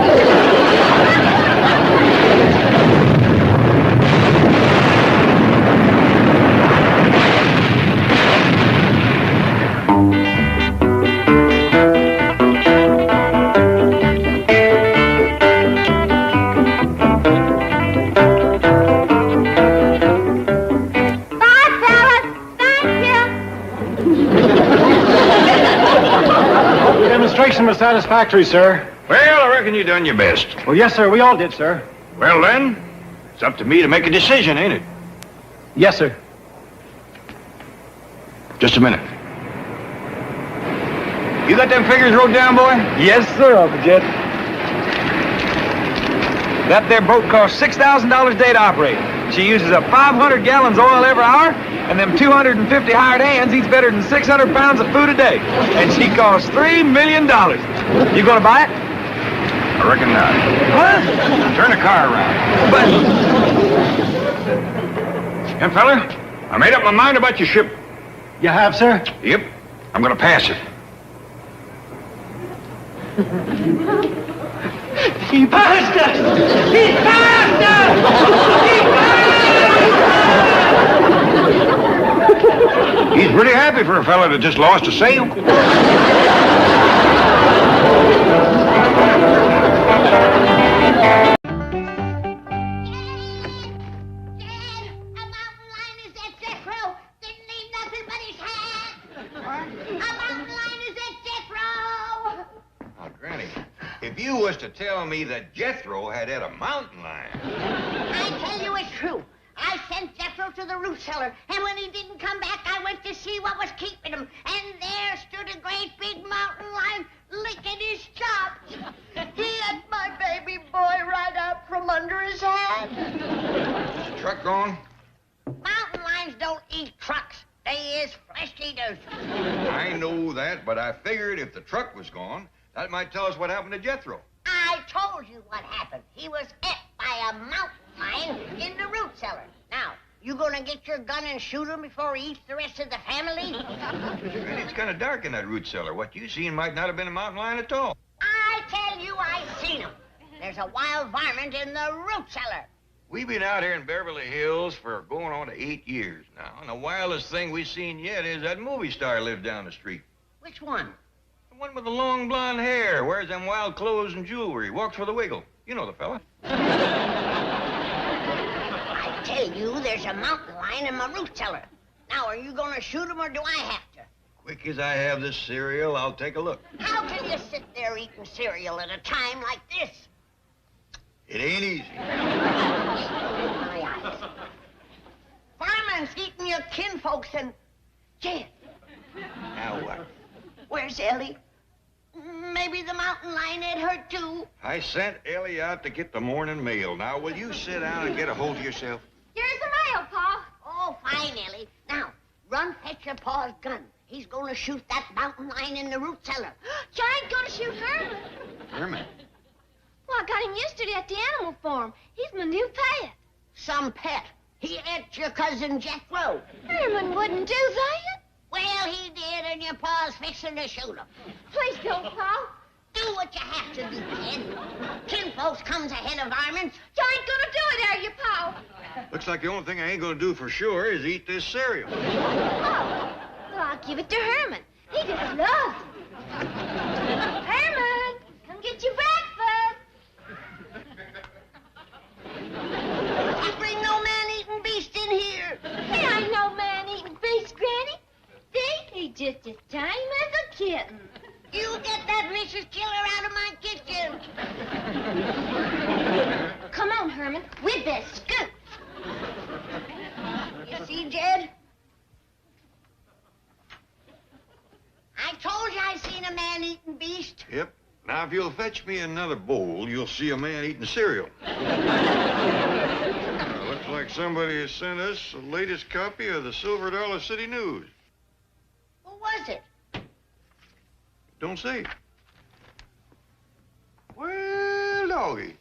Demonstration was satisfactory, sir. Well, I reckon you done your best. Well, yes, sir. We all did, sir. Well, then, it's up to me to make a decision, ain't it? Yes, sir. Just a minute. You got them figures wrote down, boy? Yes, sir, Uncle Jed. That there boat costs $6,000 a day to operate. She uses up 500 gallons oil every hour, and them 250 hired hands eats better than 600 pounds of food a day. And she costs $3 million. You gonna buy it? I reckon not. What? Turn the car around. But... Young fella, I made up my mind about your ship. You have, sir? Yep. I'm gonna pass it. He passed us! He passed us! He passed us! He's pretty happy for a fella that just lost a sail. If you was to tell me that Jethro had a mountain lion... I tell you it's true. I sent Jethro to the root cellar, and when he didn't come back, I went to see what was keeping him. And there stood a great big mountain lion licking his chops. He had my baby boy right out from under his hat. Is the truck gone? Mountain lions don't eat trucks. They is flesh eaters. I know that, but I figured if the truck was gone, that might tell us what happened to Jethro. I told you what happened. He was hit by a mountain lion in the root cellar. Now, you gonna get your gun and shoot him before he eats the rest of the family? It's kind of dark in that root cellar. What you seen might not have been a mountain lion at all. I tell you, I There's a wild varmint in the root cellar. We've been out here in Beverly Hills for going on to 8 years now, and the wildest thing we've seen yet is that movie star lives down the street. Which one? The one with the long blonde hair, wears them wild clothes and jewelry, walks for the wiggle. You know the fella. I tell you, there's a mountain lion in my root cellar. Now, are you gonna shoot him or do I have to? Quick as I have this cereal, I'll take a look. How can you sit there eating cereal at a time like this? It ain't easy. My eyes. Fireman's eating your kinfolks and... Jed, Now what? where's Ellie? Maybe the mountain lion ate her too. I sent Ellie out to get the morning mail. Now, will you sit down and get a hold of yourself? Here's the mail, Pa. Oh, fine, Ellie. Now, run fetch your pa's gun. He's gonna shoot that mountain lion in the root cellar. Giant gonna shoot Herman. Herman? Well, I got him yesterday at the animal farm. He's my new pet. Some pet. He ate your cousin Jethro. Herman wouldn't do that. Well, he did, and your pa's fixing to shoot him. Please don't, Pa. Do what you have to do, kid. Kinfolks comes ahead of varmints. Giant gonna do it, are you, Pa? Looks like the only thing I ain't gonna do for sure is eat this cereal. Oh. Well, I'll give it to Herman. He just loves it. Herman, come get your breakfast. You bring no man-eating beast in here. He ain't no man-eating beast, Granny. See, he's just as tame as a kitten. You get that vicious killer out of my kitchen. Come on, Herman, with that scoop. You see, Jed? I told you I seen a man-eating beast. Yep. Now, if you'll fetch me another bowl, you'll see a man eating cereal. Looks like somebody has sent us the latest copy of the Silver Dollar City News. Who was it? Don't say. Well, doggy.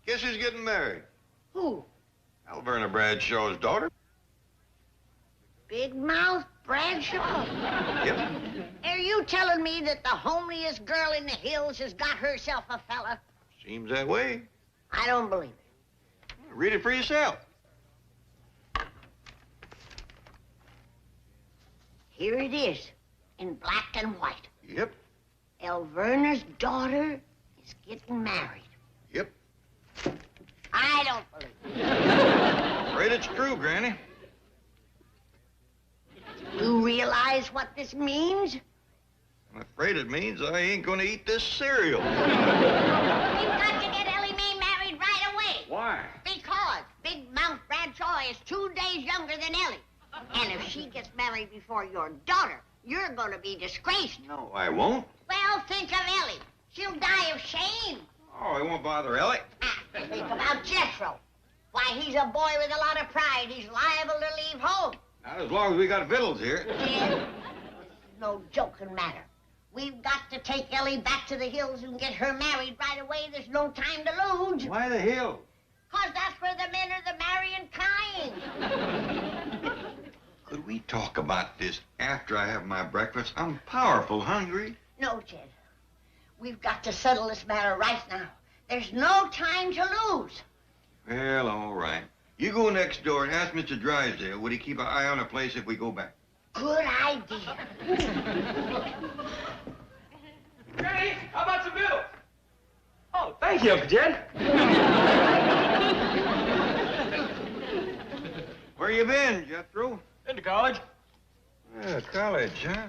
Guess who's getting married? Who? Alverna Bradshaw's daughter. Big Mouth Bradshaw? Yep. Are you telling me that the homeliest girl in the hills has got herself a fella? Seems that way. I don't believe it. Read it for yourself. Here it is, in black and white. Yep. Alverna's daughter is getting married. Yep. I don't believe it. Afraid it's true, Granny. You realize what this means? I'm afraid it means I ain't gonna eat this cereal. We've got to get Ellie Mae married right away. Why? Because Big Mouth Bradshaw is 2 days younger than Ellie. And if she gets married before your daughter, you're gonna be disgraced. No, I won't. Well, think of Ellie. She'll die of shame. Oh, I won't bother Ellie. Think about Jethro. Why, he's a boy with a lot of pride. He's liable to leave home. Not as long as we got victuals here. Jed, this is no joking matter. We've got to take Ellie back to the hills and get her married right away. There's no time to lose. Why the hill? 'Cause that's where the men are the marrying kind. Could we talk about this after I have my breakfast? I'm powerful hungry. No, Jed. We've got to settle this matter right now. There's no time to lose. Well, all right. You go next door and ask Mr. Drysdale, would he keep an eye on the place if we go back? Good idea. Granny, how about some bills? Oh, thank you, Uncle Jed. Where you been, Jethro? Into college. Yeah, college, huh?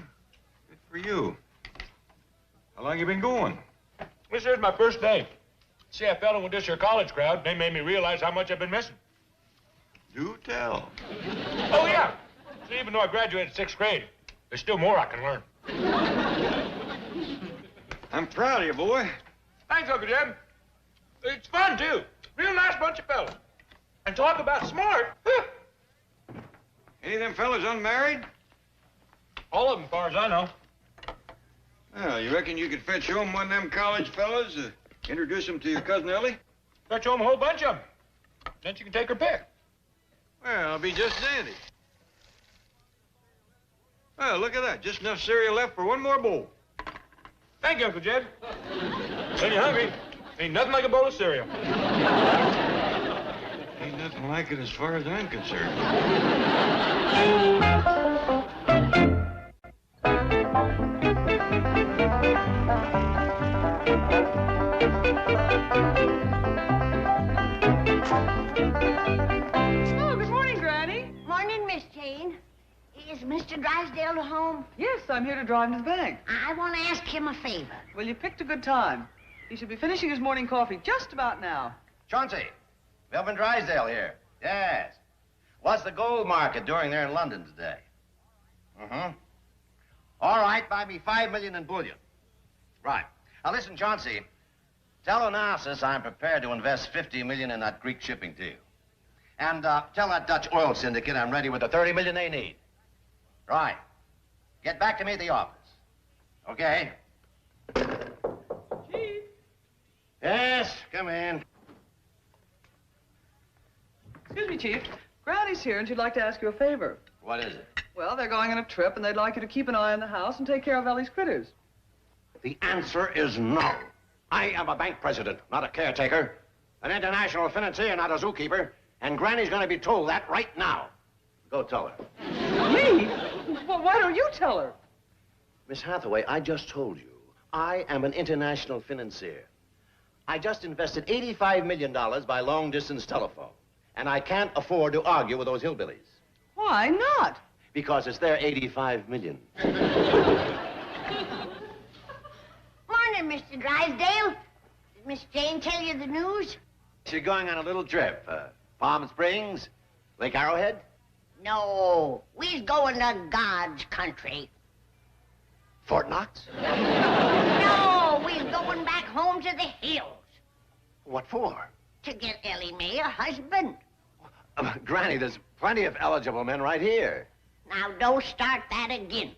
Good for you. How long you been going? This is my first day. See, I fell in with this here college crowd. They made me realize how much I've been missing. Do tell. Oh, yeah. See, even though I graduated 6th grade, there's still more I can learn. I'm proud of you, boy. Thanks, Uncle Jed. It's fun, too. Real nice bunch of fellas. And talk about smart. Any of them fellas unmarried? All of them, as far as I know. Well, you reckon you could fetch home one of them college fellas, introduce them to your cousin Ellie? Fetch home a whole bunch of them. Then you can take her pick. Well, I'll be just dandy. Well, look at that. Just enough cereal left for one more bowl. Thank you, Uncle Jed. When you're hungry, Ain't nothing like a bowl of cereal. Ain't nothing like it as far as I'm concerned. Oh, good morning, Granny. Morning, Miss Jane. Is Mr. Drysdale at home? Yes, I'm here to drive him to the bank. I want to ask him a favor. Well, you picked a good time. He should be finishing his morning coffee just about now. Chauncey, Melvin Drysdale here. Yes. What's the gold market doing there in London today? All right, buy me $5 million in bullion. Right. Now listen, Chauncey. Tell Onassis I'm prepared to invest $50 million in that Greek shipping deal. And tell that Dutch oil syndicate I'm ready with the $30 million they need. Right. Get back to me at the office. Okay? Chief. Yes, come in. Excuse me, Chief. Granny's here, and she'd like to ask you a favor. What is it? Well, they're going on a trip, and they'd like you to keep an eye on the house and take care of Ellie's critters. The answer is no. I am a bank president, not a caretaker. An international financier, not a zookeeper. And Granny's going to be told that right now. Go tell her. Me? Well, why don't you tell her? Miss Hathaway, I just told you, I am an international financier. I just invested $85 million by long-distance telephone. And I can't afford to argue with those hillbillies. Why not? Because it's their $85 million. Morning, Mr. Drysdale. Did Miss Jane tell you the news? She's going on a little trip. Palm Springs, Lake Arrowhead. No, we's going to God's country. Fort Knox? No, we's going back home to the hills. What for? To get Ellie Mae a husband. Granny, there's plenty of eligible men right here. Now, don't start that again.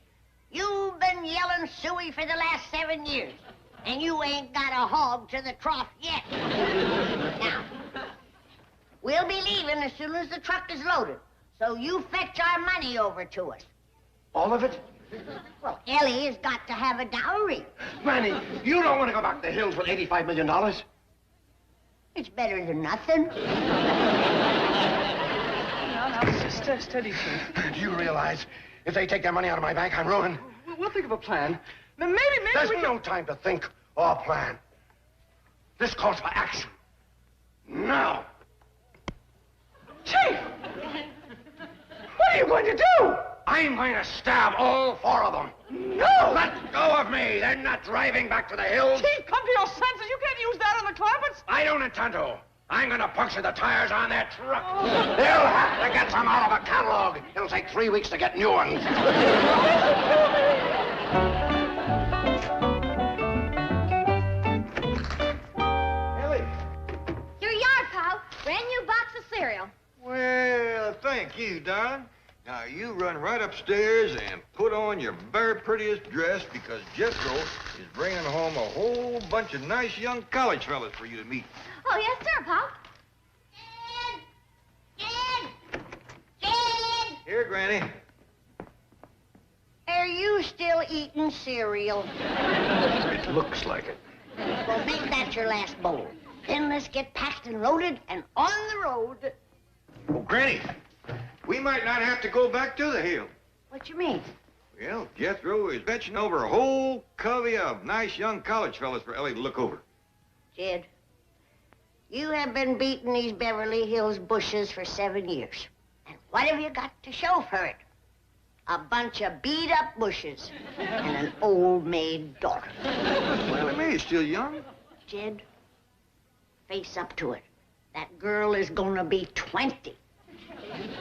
You've been yelling suey for the last 7 years, and you ain't got a hog to the trough yet. Now, we'll be leaving as soon as the truck is loaded, so you fetch our money over to us. All of it? Well, Ellie has got to have a dowry. Granny, you don't want to go back to the hills with $85 million. It's better than nothing. Now, steady, Chief. Do you realize if they take their money out of my bank, I'm ruined? We'll think of a plan. Maybe There's we no time to think or plan. This calls for action. Now. Chief! What are you going to do? I'm going to stab all 4 of them. No! Let go of me. They're not driving back to the hills. Chief, come to your senses. You can't use that on the Clampetts. I don't intend to. I'm going to puncture the tires on that truck. They'll have to get some out of a catalog. It'll take 3 weeks to get new ones. Here you are, pal. Brand new box of cereal. Well, thank you, darling. Now, you run right upstairs and put on your very prettiest dress because Jethro is bringing home a whole bunch of nice young college fellas for you to meet. Oh, yes, sir, pal. Here, Granny. Are you still eating cereal? It looks like it. Well, make that your last bowl. Then let's get packed and loaded and on the road. Oh, Granny, we might not have to go back to the hill. What you mean? Well, Jethro is fetching over a whole covey of nice young college fellas for Ellie to look over. Jed, you have been beating these Beverly Hills bushes for 7 years. And what have you got to show for it? A bunch of beat-up bushes and an old maid daughter. Well, Ellie Mae is still young. Jed, face up to it. That girl is gonna be 20.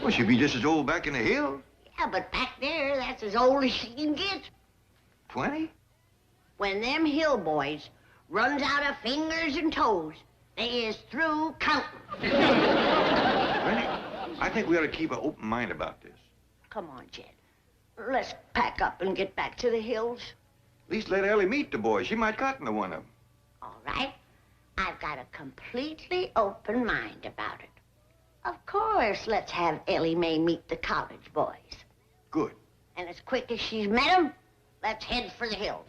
Well, she'll be just as old back in the hills. Yeah, but back there, that's as old as she can get. 20? When them hill boys runs out of fingers and toes, they is through counting. Granny, I think we ought to keep an open mind about this. Come on, Jed. Let's pack up and get back to the hills. At least let Ellie meet the boys. She might cotton to one of them. All right. I've got a completely open mind about it. Of course, let's have Ellie Mae meet the college boys. Good. And as quick as she's met them, let's head for the hills.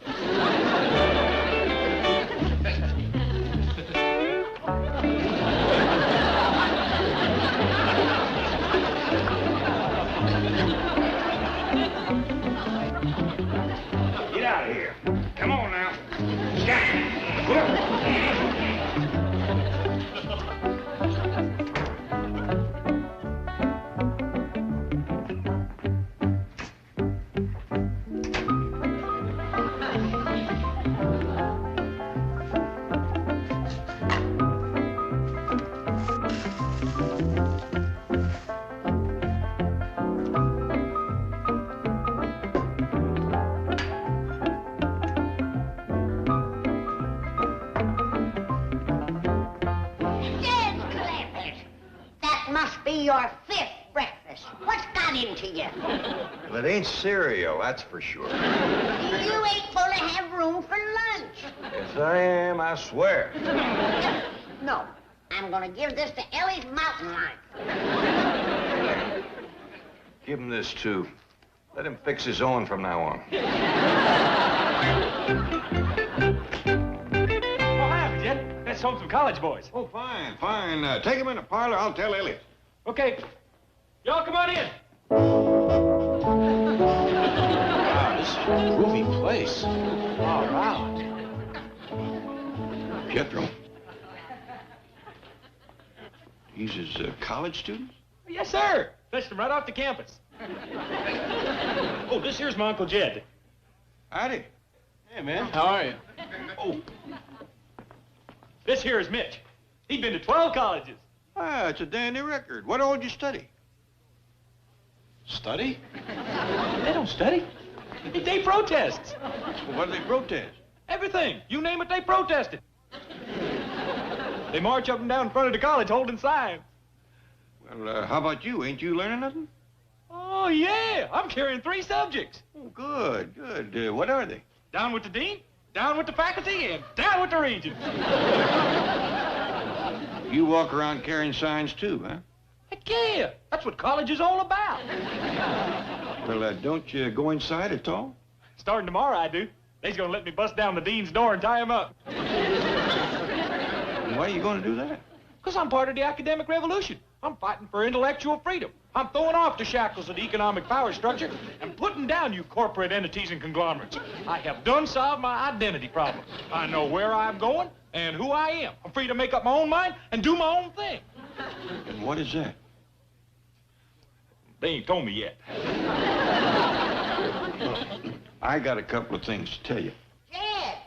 your 5th breakfast. What's got into you? Well, it ain't cereal, that's for sure. You ain't gonna have room for lunch. Yes, I am, I swear. No, I'm gonna give this to Ellie's mountain lion. Give him this, too. Let him fix his own from now on. Oh, hi, Jet. Let's home some college boys. Oh, fine, fine. Take him in the parlor. I'll tell Elliot. Okay. Y'all come on in. Wow, this is a groovy place. All right. Pietro. He's his college student? Yes, sir. Fetched him right off the campus. Oh, this here's my Uncle Jed. Howdy. Hey, man. How are you? Oh. This here is Mitch. He's been to 12 colleges. Ah, it's a dandy record. What all did you study? Study? They don't study. They protests. Well, what do they protest? Everything. You name it, they protested. They march up and down in front of the college holding signs. Well, how about you? Ain't you learning nothing? Oh, yeah. I'm carrying 3 subjects. Oh, good, good. What are they? Down with the dean, down with the faculty, and down with the regents. You walk around carrying signs, too, huh? Heck yeah. That's what college is all about. Well, don't you go inside at all? Starting tomorrow, I do. They's gonna let me bust down the dean's door and tie him up. Why are you going to do that? Because I'm part of the academic revolution. I'm fighting for intellectual freedom. I'm throwing off the shackles of the economic power structure and putting down you corporate entities and conglomerates. I have done solved my identity problem. I know where I'm going and who I am. I'm free to make up my own mind and do my own thing. And what is that? They ain't told me yet. I got a couple of things to tell you. Jed!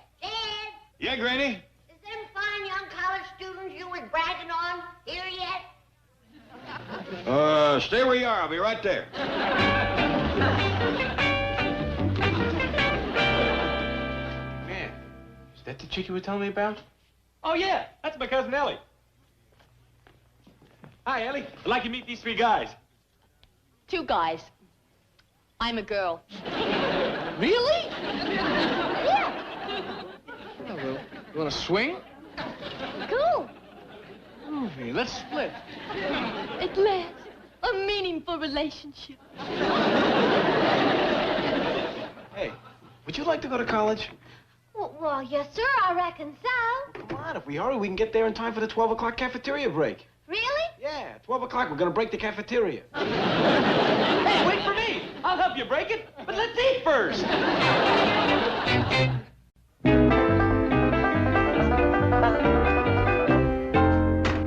Yeah, Granny? Is them fine young college students you was bragging on here yet? Stay where you are. I'll be right there. Man, is that the chick you were telling me about? Oh, yeah. That's my cousin Ellie. Hi, Ellie. I'd like you to meet these 3 guys. 2 guys. I'm a girl. Really? Yeah. Oh, well, you want to swing? Cool. Groovy. Let's split. At last, a meaningful relationship. Hey, would you like to go to college? Well, yes, sir, I reckon so. Come on, if we hurry, we can get there in time for the 12 o'clock cafeteria break. Really? Yeah, 12 o'clock, we're gonna break the cafeteria. Hey, wait for me. I'll help you break it, but let's eat first.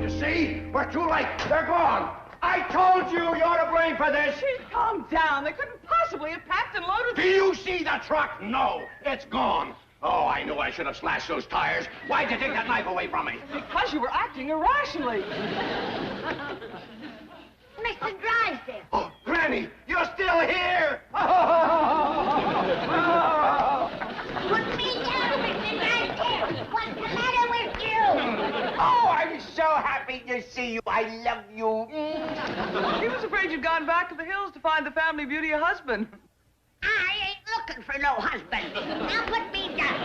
You see? We're too late. They're gone. I told you you're to blame for this. Calm down. They couldn't possibly have packed and loaded. Do you see the truck? No, it's gone. Oh, I knew I should have slashed those tires. Why'd you take that knife away from me? Because you were acting irrationally. Mr. Drysdale. Oh, Granny, you're still here. Put me down, Mr. Drysdale. What's the matter with you? Oh, I'm so happy to see you. I love you. He was afraid you'd gone back to the hills to find the family beauty a husband. I ain't looking for no husband. Now put me down.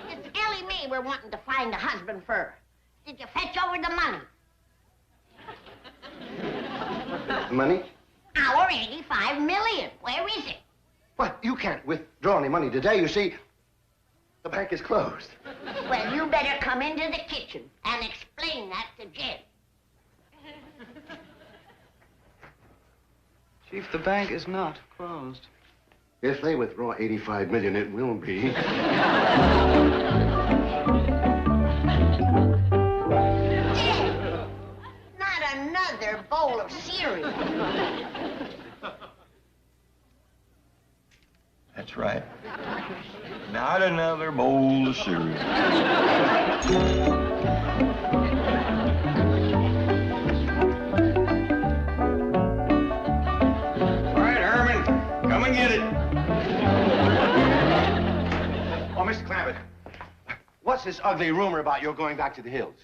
It's Ellie and me we're wanting to find a husband for. Did you fetch over the money? Money? Our 85 million. Where is it? Well, you can't withdraw any money today. You see, the bank is closed. Well, you better come into the kitchen and explain that to Jed. Chief, the bank is not closed. If they withdraw 85 million, it will be. Jed! Not another bowl of cereal. That's right. Not another bowl of cereal. All right, Herman, come and get it. Oh, Mr. Clampett, what's this ugly rumor about your going back to the hills?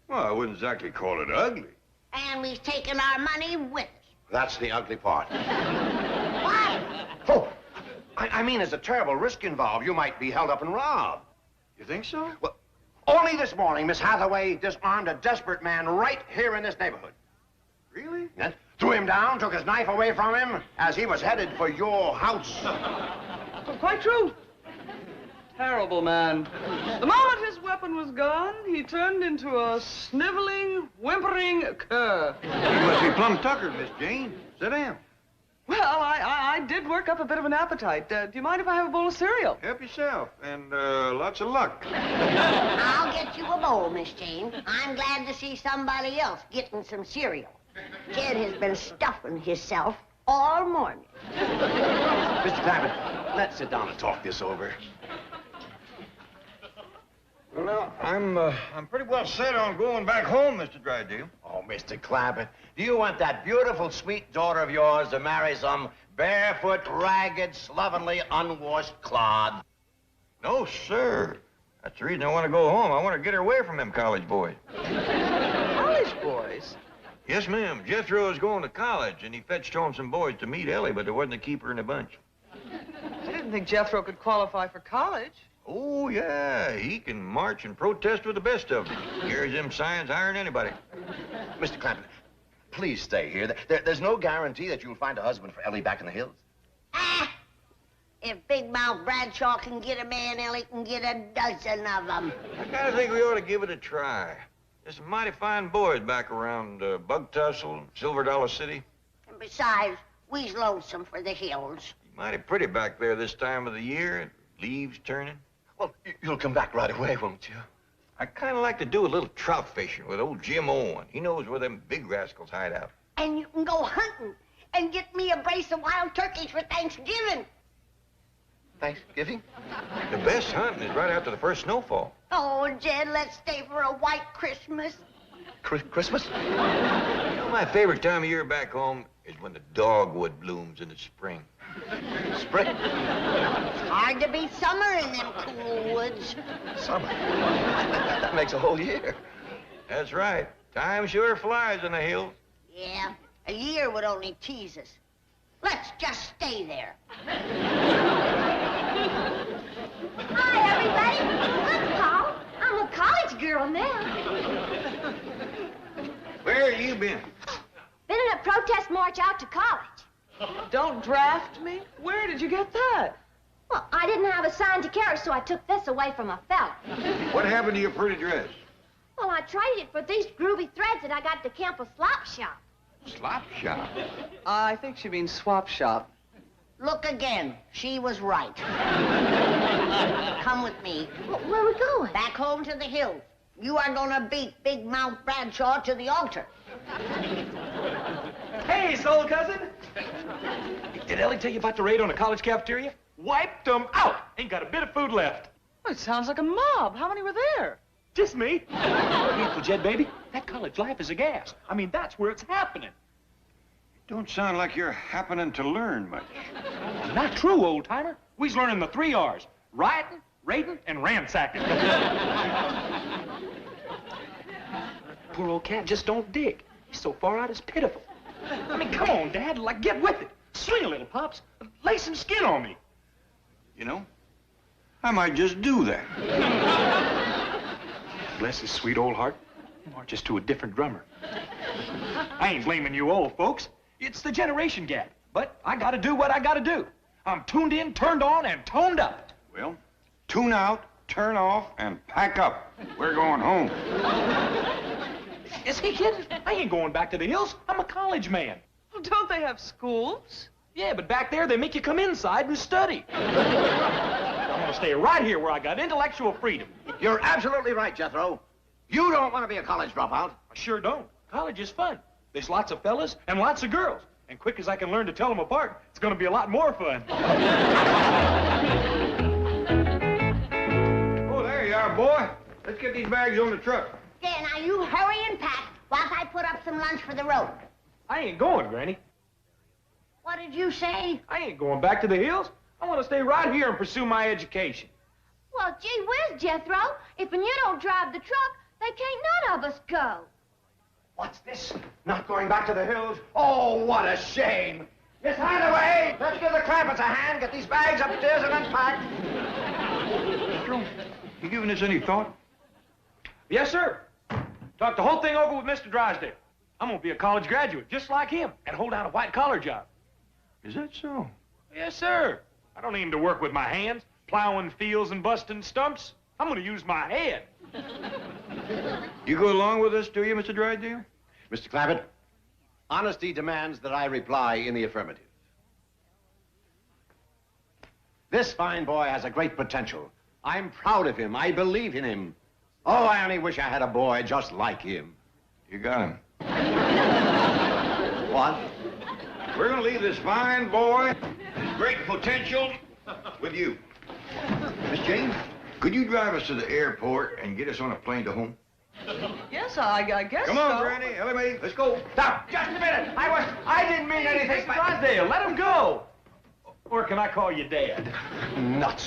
Well, I wouldn't exactly call it ugly. And we've taken our money with us. That's the ugly part. What? Oh, I mean, there's a terrible risk involved. You might be held up and robbed. You think so? Well, only this morning, Miss Hathaway disarmed a desperate man right here in this neighborhood. Really? Yes. Threw him down, took his knife away from him as he was headed for your house. Quite true. Terrible man. The moment his weapon was gone, he turned into a sniveling, whimpering cur. You must be plumb tuckered, Miss Jane. Sit down. Well, I did work up a bit of an appetite. Do you mind if I have a bowl of cereal? Help yourself, and lots of luck. I'll get you a bowl, Miss Jane. I'm glad to see somebody else getting some cereal. Jed has been stuffing himself all morning. Mr. Clampett, let's sit down and talk this over. Well, now, I'm pretty well set on going back home, Mr. Drydale. Oh, Mr. Clampett, do you want that beautiful, sweet daughter of yours to marry some barefoot, ragged, slovenly, unwashed clod? No, sir. That's the reason I want to go home. I want to get her away from them college boys. College boys? Yes, ma'am. Jethro is going to college, and he fetched home some boys to meet Ellie, but there wasn't a keeper in the bunch. I didn't think Jethro could qualify for college. Oh, yeah. He can march and protest with the best of them. He carries them signs higher than anybody. Mr. Clampett, please stay here. There's no guarantee that you'll find a husband for Ellie back in the hills. If Big Mouth Bradshaw can get a man, Ellie can get a dozen of them. I kind of think we ought to give it a try. There's some mighty fine boys back around Bug Tussle and Silver Dollar City. And besides, we's lonesome for the hills. Mighty pretty back there this time of the year, leaves turning. Well, you'll come back right away, won't you? I kind of like to do a little trout fishing with old Jim Owen. He knows where them big rascals hide out. And you can go hunting and get me a brace of wild turkeys for Thanksgiving. Thanksgiving? The best hunting is right after the first snowfall. Oh, Jed, let's stay for a white Christmas. Christmas? You know, my favorite time of year back home is when the dogwood blooms in the spring. Spring? It's hard to beat summer in them cool woods. Summer? That makes a whole year. That's right. Time sure flies in the hills. Yeah, a year would only tease us. Let's just stay there. Hi, everybody. Look, Paul. I'm a college girl now. Where have you been? Been in a protest march out to college. Don't draft me? Where did you get that? Well, I didn't have a sign to carry, so I took this away from a fella. What happened to your pretty dress? Well, I traded it for these groovy threads that I got at the Campbell Slop Shop. Slop shop? I think she means swap shop. Look again. She was right. Come with me. Where are we going? Back home to the hills. You are gonna beat Big Mouth Bradshaw to the altar. Hey, soul cousin. Did Ellie tell you about the raid on the college cafeteria? Wiped them out. Ain't got a bit of food left. Well, it sounds like a mob. How many were there? Just me. Uncle Jed, baby, that college life is a gas. I mean, that's where it's happening. Don't sound like you're happening to learn much. Not true, old-timer. We's learning the 3 R's. Rioting, raiding, and ransacking. Poor old cat just don't dig. He's so far out, it's pitiful. I mean, come on, Dad. Like, get with it. Swing a little, Pops. Lay some skin on me. You know, I might just do that. Bless his sweet old heart. Marches to a different drummer. I ain't blaming you old folks. It's the generation gap. But I gotta do what I gotta do. I'm tuned in, turned on, and toned up. Well, tune out, turn off, and pack up. We're going home. Is he kidding? I ain't going back to the hills. I'm a college man. Well, don't they have schools? Yeah, but back there, they make you come inside and study. I'm gonna stay right here where I got intellectual freedom. You're absolutely right, Jethro. You don't want to be a college dropout. I sure don't. College is fun. There's lots of fellas and lots of girls. And quick as I can learn to tell them apart, it's gonna be a lot more fun. Oh, there you are, boy. Let's get these bags on the truck. Yeah, now you hurry and pack whilst I put up some lunch for the road. I ain't going, Granny. What did you say? I ain't going back to the hills. I want to stay right here and pursue my education. Well, gee whiz, Jethro. If you don't drive the truck, they can't none of us go. What's this? Not going back to the hills? Oh, what a shame. Miss Hathaway, let's give the Clampetts a hand. Get these bags upstairs and unpacked. Joe, you giving this any thought? Yes, sir. Talked the whole thing over with Mr. Drysdale. I'm gonna be a college graduate, just like him, and hold down a white-collar job. Is that so? Yes, sir. I don't aim to work with my hands, plowing fields and busting stumps. I'm gonna use my head. You go along with us, do you, Mr. Drysdale? Mr. Clampett, honesty demands that I reply in the affirmative. This fine boy has a great potential. I'm proud of him. I believe in him. Oh, I only wish I had a boy just like him. You got him. What? We're gonna leave this fine boy, his great potential, with you. Miss Jane, could you drive us to the airport and get us on a plane to home? Yes, I guess Come on, Granny, Ellie, let's go. Stop! Just a minute! I didn't mean anything. Mr. Drysdale, let him go. Or can I call you Dad? Nuts.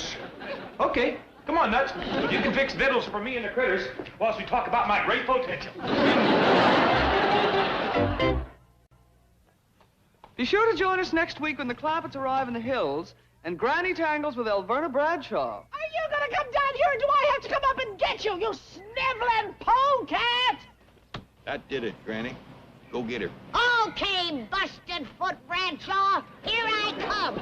Okay, come on, Nuts. You can fix victuals for me and the critters whilst we talk about my great potential. Be sure to join us next week when the Clampetts arrive in the hills and Granny tangles with Alverna Bradshaw. Are you gonna come down here, or do I have to come up and get you, you sniveling polecat? That did it, Granny. Go get her. Okay, busted foot Bradshaw, here I come.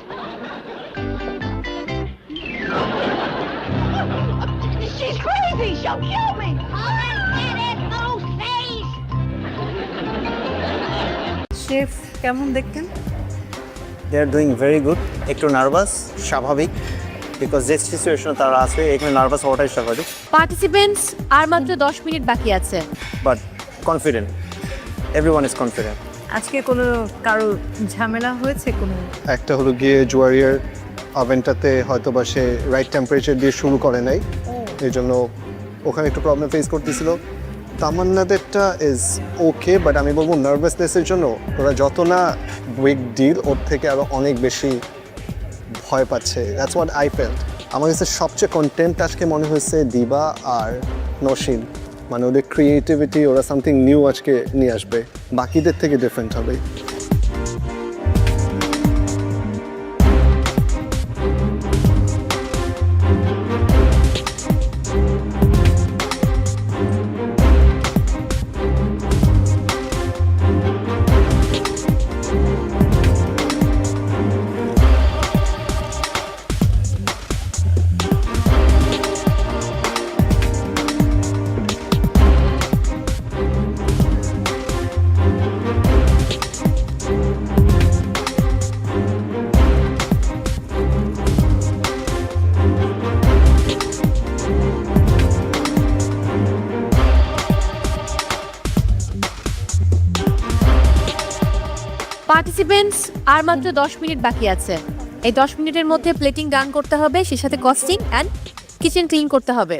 She's crazy. She'll kill me. Chef কেমন দেখতেন? They are doing very good. একটু nervous, স্বাভাবিক, because যে সিচুয়েশনে তারা আছে এখানে nervous হওয়াটাই স্বাভাবিক। পার্টিসিপেন্টস আর মাত্র 10 মিনিট বাকি আছে। But confident, everyone is confident. আজকে কোনো কারো ঝামেলা হয়েছে কোনো? একটা হলো গিয়ে জুয়ারিয়ার ওভেনটাতে হয়তো বা সে রাইট টেম্পারেচার দিয়ে শুরু করে নাই, এই জন্য ওখানে একটু প্রবলেম ফেস করতেছিল। তামান্নাদেরটা ইজ ওকে, বাট আমি বলবো নার্ভাসনেসের জন্য ওরা যত না বিগ ডিল ওর থেকে আরও অনেক বেশি ভয় পাচ্ছে। That's what I felt. আমার কাছে সবচেয়ে কন্টেন্ট আজকে মনে হয়েছে দিবা আর নসীন, মানে ওদের ক্রিয়েটিভিটি, ওরা সামথিং নিউ আজকে নিয়ে আসবে, বাকিদের থেকে ডিফারেন্ট হবে। পার্টিসিপেন্টস আর মাত্র 10 মিনিট বাকি আছে। এই 10 মিনিটের মধ্যে প্লেটিং ডান করতে হবে, সেই সাথে কস্টিং অ্যান্ড কিচেন ক্লিন করতে হবে।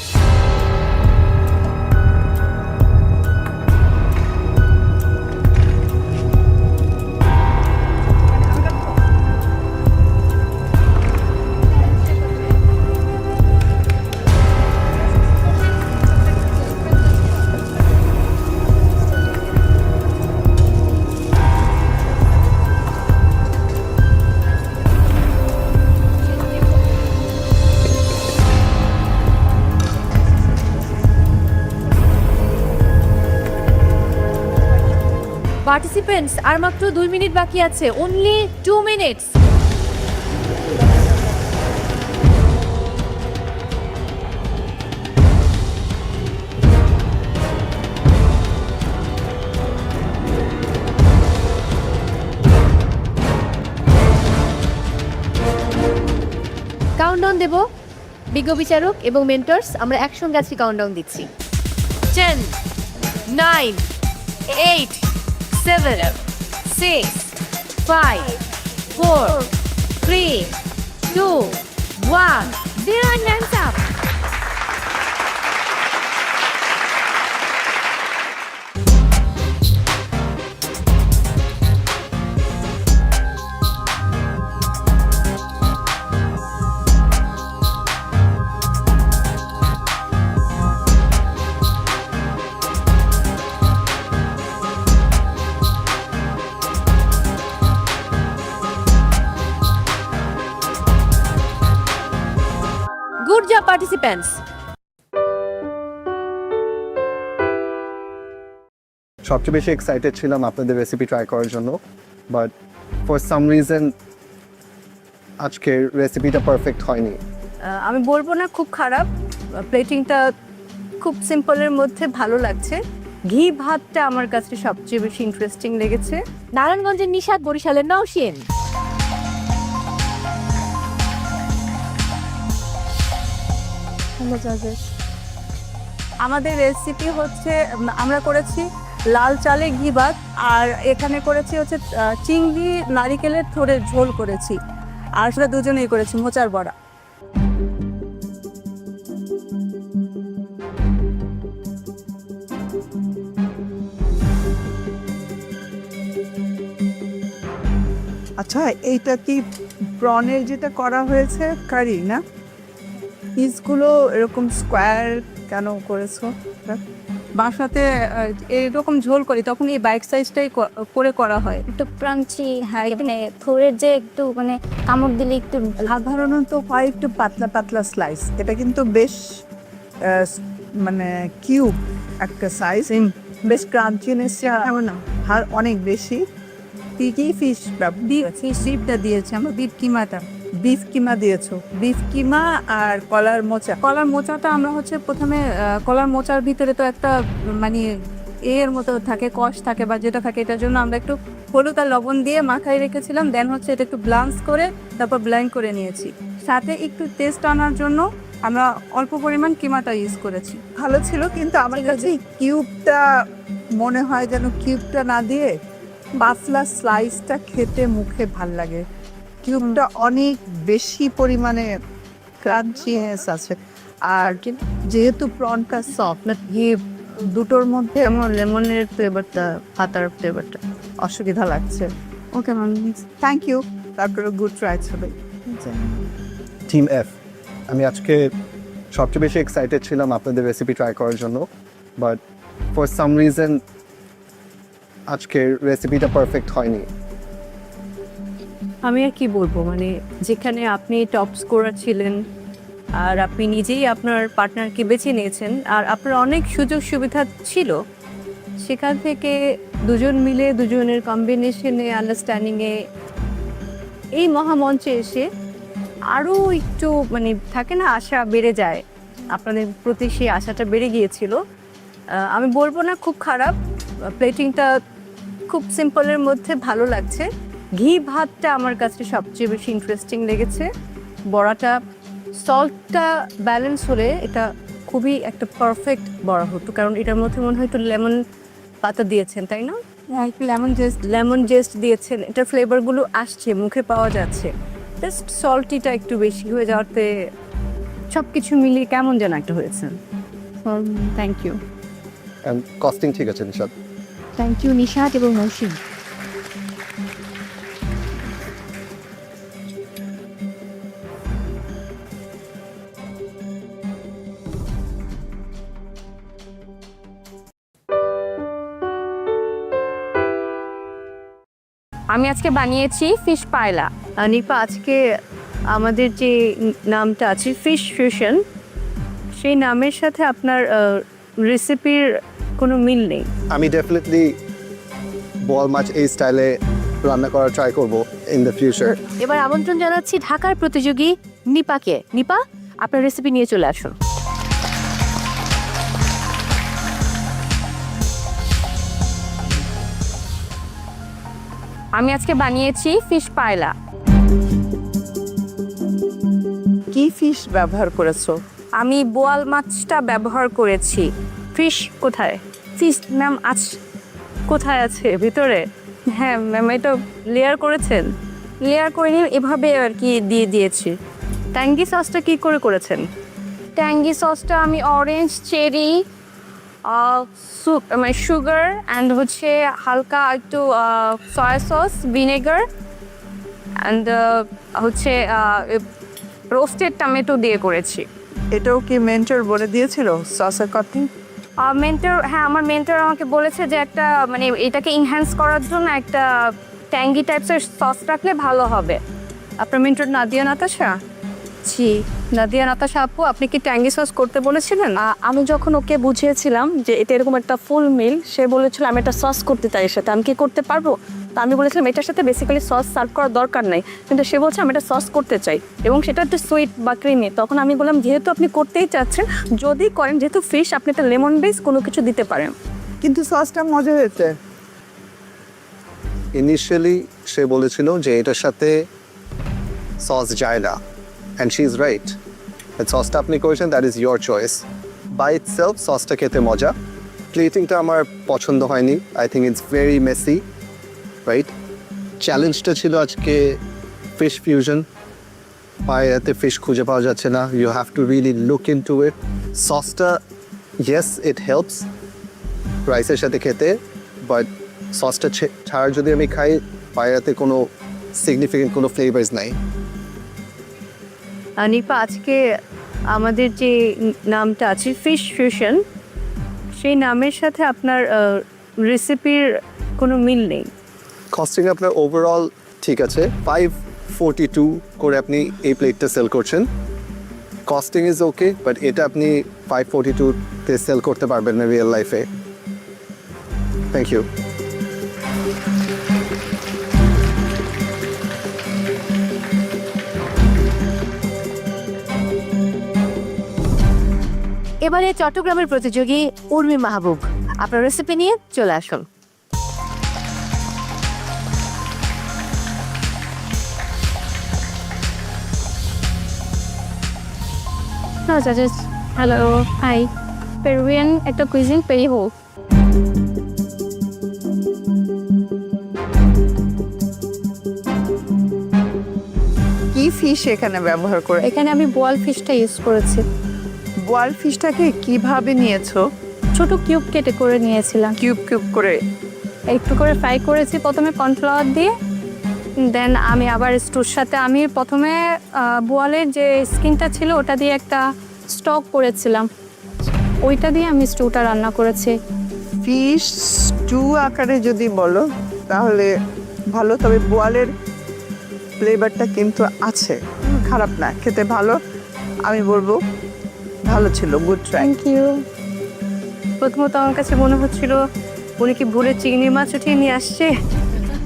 পার্টিসিপেন্টস আর মাত্র 2 মিনিট বাকি আছে, only 2 minutes। কাউন্টডাউন দেব, বিজ্ঞ বিচারক এবং মেন্টরস আমরা একসঙ্গে আজকে কাউন্টডাউন দিচ্ছি। 10 9 8 7 6 5 4 3 2 1 0 and hands up। Good job participants. সবচেয়ে বেশি এক্সাইটেড ছিলাম আপনাদের রেসিপি ট্রাই করার জন্য, বাট ফর সাম রিজন আজকের রেসিপিটা পারফেক্ট হয়নি। আমি বলবো না খুব খারাপ, প্লেটিংটা খুব সিম্পলের মধ্যে ভালো লাগছে। ঘি ভাতটা আমার কাছে সবচেয়ে বেশি ইন্টারেস্টিং লেগেছে। নারায়ণগঞ্জের নিশাদ, বরিশালের নওশিন। আমাদের রেসিপি হচ্ছে আমরা করেছি লাল চালে ঘি ভাত, আর এখানে করেছি হচ্ছে চিংড়ি নারিকেলের থোড়ের ঝোল করেছি, আর সেটা দুজনেই করেছি মোচার বড়া। আচ্ছা, এইটা কি প্রনের যেটা করা হয়েছে কারি না? পিসগুলো এরকম স্কোয়ার কেন করেছো? বাসাতে এরকম ঝোল করি তখন এই বাইক সাইজটাই করে করা হয়, একটু ক্রাঞ্চি। হ্যাঁ, মানে থোড়ের যে একটু মানে কামড় দিলে একটু সাধারণত হয় একটু পাতলা পাতলা স্লাইস, এটা কিন্তু বেশ মানে কিউব একটা সাইজ, বেশ ক্রাঞ্চিনেস আর অনেক বেশি। কি ফিশ ডিপটা দিয়েছি আমরা, বিফ কিমা দিয়েছো? বিফ কিমা আর কলার মোচা। কলার মোচাটা আমরা হচ্ছে প্রথমে কলার মোচার ভিতরে তো একটা মানে এর মতো থাকে, কষ থাকে বা যেটা থাকে, এটার জন্য আমরা একটু হলুদ আর লবণ দিয়ে মাখায় রেখেছিলাম। দেন হচ্ছে এটা একটু ব্লান্স করে তারপর ব্লেন্ড করে নিয়েছি। সাথে একটু টেস্ট আনার জন্য আমরা অল্প পরিমাণ কিমাটা ইউজ করেছি। ভালো ছিল, কিন্তু আমার কাছে কিউবটা মনে হয় যেন কিউবটা না দিয়ে পাতলা স্লাইসটা খেতে মুখে ভাল লাগে। কিউবটা অনেক বেশি পরিমাণে ক্রাঞ্চিনেস আছে, আর যেহেতু প্রনটা সফট, দুটোর মধ্যে আমার লেমনের ফ্লেভারটা, পাতার ফ্লেভারটা অসুবিধা লাগছে। Okay ma'am, thank you. তারপরে গুড ট্রাই হবে। টিম এফ, আমি আজকে সবচেয়ে বেশি এক্সাইটেড ছিলাম আপনাদের রেসিপি ট্রাই করার জন্য, বাট ফর সাম রিজন আজকের রেসিপিটা পারফেক্ট হয়নি। আমি আর কি বলবো, মানে যেখানে আপনি টপ স্কোরার ছিলেন আর আপনি নিজেই আপনার পার্টনারকে বেছে নিয়েছেন আর আপনার অনেক সুযোগ সুবিধা ছিল, সেখান থেকে দুজন মিলে দুজনের কম্বিনেশনে আন্ডারস্ট্যান্ডিংয়ে এই মহামঞ্চে এসে আরও একটু মানে থাকে না, আশা বেড়ে যায়, আপনাদের প্রতি সেই আশাটা বেড়ে গিয়েছিল। আমি বলবো না খুব খারাপ, প্লেটিংটা খুব সিম্পলের মধ্যে ভালো লাগছে। ঘি ভাতটা আমার কাছে সবচেয়ে বেশি ইন্টারেস্টিং লেগেছে। বড়াটা সল্টটা ব্যালেন্স হলে এটা খুবই একটা পারফেক্ট বড়া হতো, কারণ এটার মধ্যে মনে হয় একটু লেমন পাতা দিয়েছেন, তাই না? একটু লেমন জেস্ট দিয়েছেন, এটার ফ্লেভারগুলো আসছে, মুখে পাওয়া যাচ্ছে। জাস্ট সল্টিটা একটু বেশি হয়ে যাওয়াতে সব কিছু মিলিয়ে কেমন যেন একটা হয়েছে। Thank you. কস্টিং ঠিক আছে নিশাদ? থ্যাংক ইউ নিশাদ এবং নৌশিন। আমি আজকে বানিয়েছি ফিশ পায়লা। নিপা, আজকে আমাদের যে নামটা আছে ফিশ ফিউশন, সেই নামের সাথে আপনার রেসিপির কোনো মিল নেই। আমি ডেফিনেটলি বোয়াল মাছ এই স্টাইলে রান্না করার ট্রাই করব ইন দ্য ফিউচার। এবার আমন্ত্রণ জানাচ্ছি ঢাকার প্রতিযোগী নিপাকে। নিপা, আপনার রেসিপি নিয়ে চলে আসুন। আমি আজকে বানিয়েছি ফিশ পায়লা। কি ফিশ ব্যবহার করেছো? আমি বোয়াল মাছটা ব্যবহার করেছি। ফিশ কোথায়? ফিশ ম্যাম আজ কোথায় আছে? ভিতরে? হ্যাঁ ম্যাম, এটা লেয়ার করেছেন? লেয়ার করে নিয়ে এভাবে আর কি দিয়ে দিয়েছি। ট্যাঙ্গি সসটা কি করে করেছেন? ট্যাঙ্গি সসটা আমি অরেঞ্জ, চেরি, মানে সুগার অ্যান্ড হচ্ছে হালকা একটু সয়া সস, ভিনেগার অ্যান্ড হচ্ছে রোস্টেড টমেটো দিয়ে করেছি। এটাও কি মেন্টর বলে দিয়েছিল সসের কথা? মেন্টর, হ্যাঁ আমার মেন্টর আমাকে বলেছে যে একটা মানে এটাকে ইনহ্যান্স করার জন্য একটা ট্যাঙ্গি টাইপসের সস রাখলে ভালো হবে। আপনার মেন্টর নাদিয়া নাতাশা? জি নাদিয়া নাতাশা আপু, আপনি কি ট্যাঙ্গি সস করতে বলেছিলেন? আমি যখন ওকে বুঝিয়েছিলাম যে এটা এরকম একটা ফুল মিল, সে বলেছিল আমি একটা সস করতে চাই এর সাথে, আমি কি করতে পারবো? তা আমি বলেছিলাম এটার সাথে বেসিক্যালি সস সার্ভ করার দরকার নাই, কিন্তু সে বলছে আমি একটা সস করতে চাই এবং সেটা একটু সুইট বা ক্রিমি। তখন আমি বললাম যেহেতু আপনি করতেই চাচ্ছেন, যদি করেন, যেহেতু ফিশ, আপনি একটা লেমন বেস কোনো কিছু দিতে পারেন। কিন্তু সসটা মজা হয়েছে। ইনিশিয়ালি সে বলেছিল যে এটার সাথে সস যায় না, অ্যান্ড শি ইজ রাইট। সসটা আপনি করেছেন, that is your choice. By itself সসটা খেতে মজা। প্লেটিংটা আমার পছন্দ হয়নি। I think it's very messy, right? চ্যালেঞ্জটা ছিল আজকে ফিশ ফিউশন। পায়রাতে ফিশ খুঁজে পাওয়া যাচ্ছে না, you have to really look into it. সসটা ইয়েস ইট হেল্পস রাইসের সাথে খেতে, বাট সসটা ছাড়া যদি আমি খাই, পায়রাতে কোনো সিগনিফিকেন্ট কোনো ফ্লেভার্স নাই। নিপা, আজকে আমাদের যে নামটা আছে ফিশ ফিউশন, সেই নামের সাথে আপনার রেসিপির কোনো মিল নেই। কস্টিং আপনার ওভারঅল ঠিক আছে, 542 করে আপনি এই প্লেটটা সেল করছেন। কস্টিং ইজ ওকে, বাট এটা আপনি 542-তে সেল করতে পারবেন না রিয়েল লাইফে। Thank you. এবারে চট্টগ্রামের প্রতিযোগী উর্মি মাহবুব, আপনার রেসিপি নিয়ে চলে আসুন। Hello, hi. পেরুভিয়ান একটা কুইজিন, পেরিহো। কি ফিশ এখানে ব্যবহার করে? এখানে আমি বোয়াল ফিশটা ইউজ করেছি। বোয়াল ফিশটাকে কিভাবে নিয়েছো? ছোট কিউব কেটে করে নিয়েছিলাম। কিউব কিউব করে একটু করে ফ্রাই করেছি প্রথমে কর্নফ্লাওয়ার দিয়ে, দেন আমি আবার স্টুর সাথে আমি প্রথমে বোয়ালের যে স্কিনটা ছিল ওটা দিয়ে একটা স্টক করেছিলাম, ওইটা দিয়ে আমি স্টুটা রান্না করেছি। ফিশ স্টু আকারে যদি বলো তাহলে ভালো, তবে বোয়ালের ফ্লেভারটা কিন্তু আছে, খারাপ না, খেতে ভালো। আমি বলবো ভালো ছিল, গুড ট্রাই। Thank you. প্রথমত আমার কাছে মনে হচ্ছিল উনি কি ভুলে চিংড়ি মাছ উঠিয়ে নিয়ে আসছে।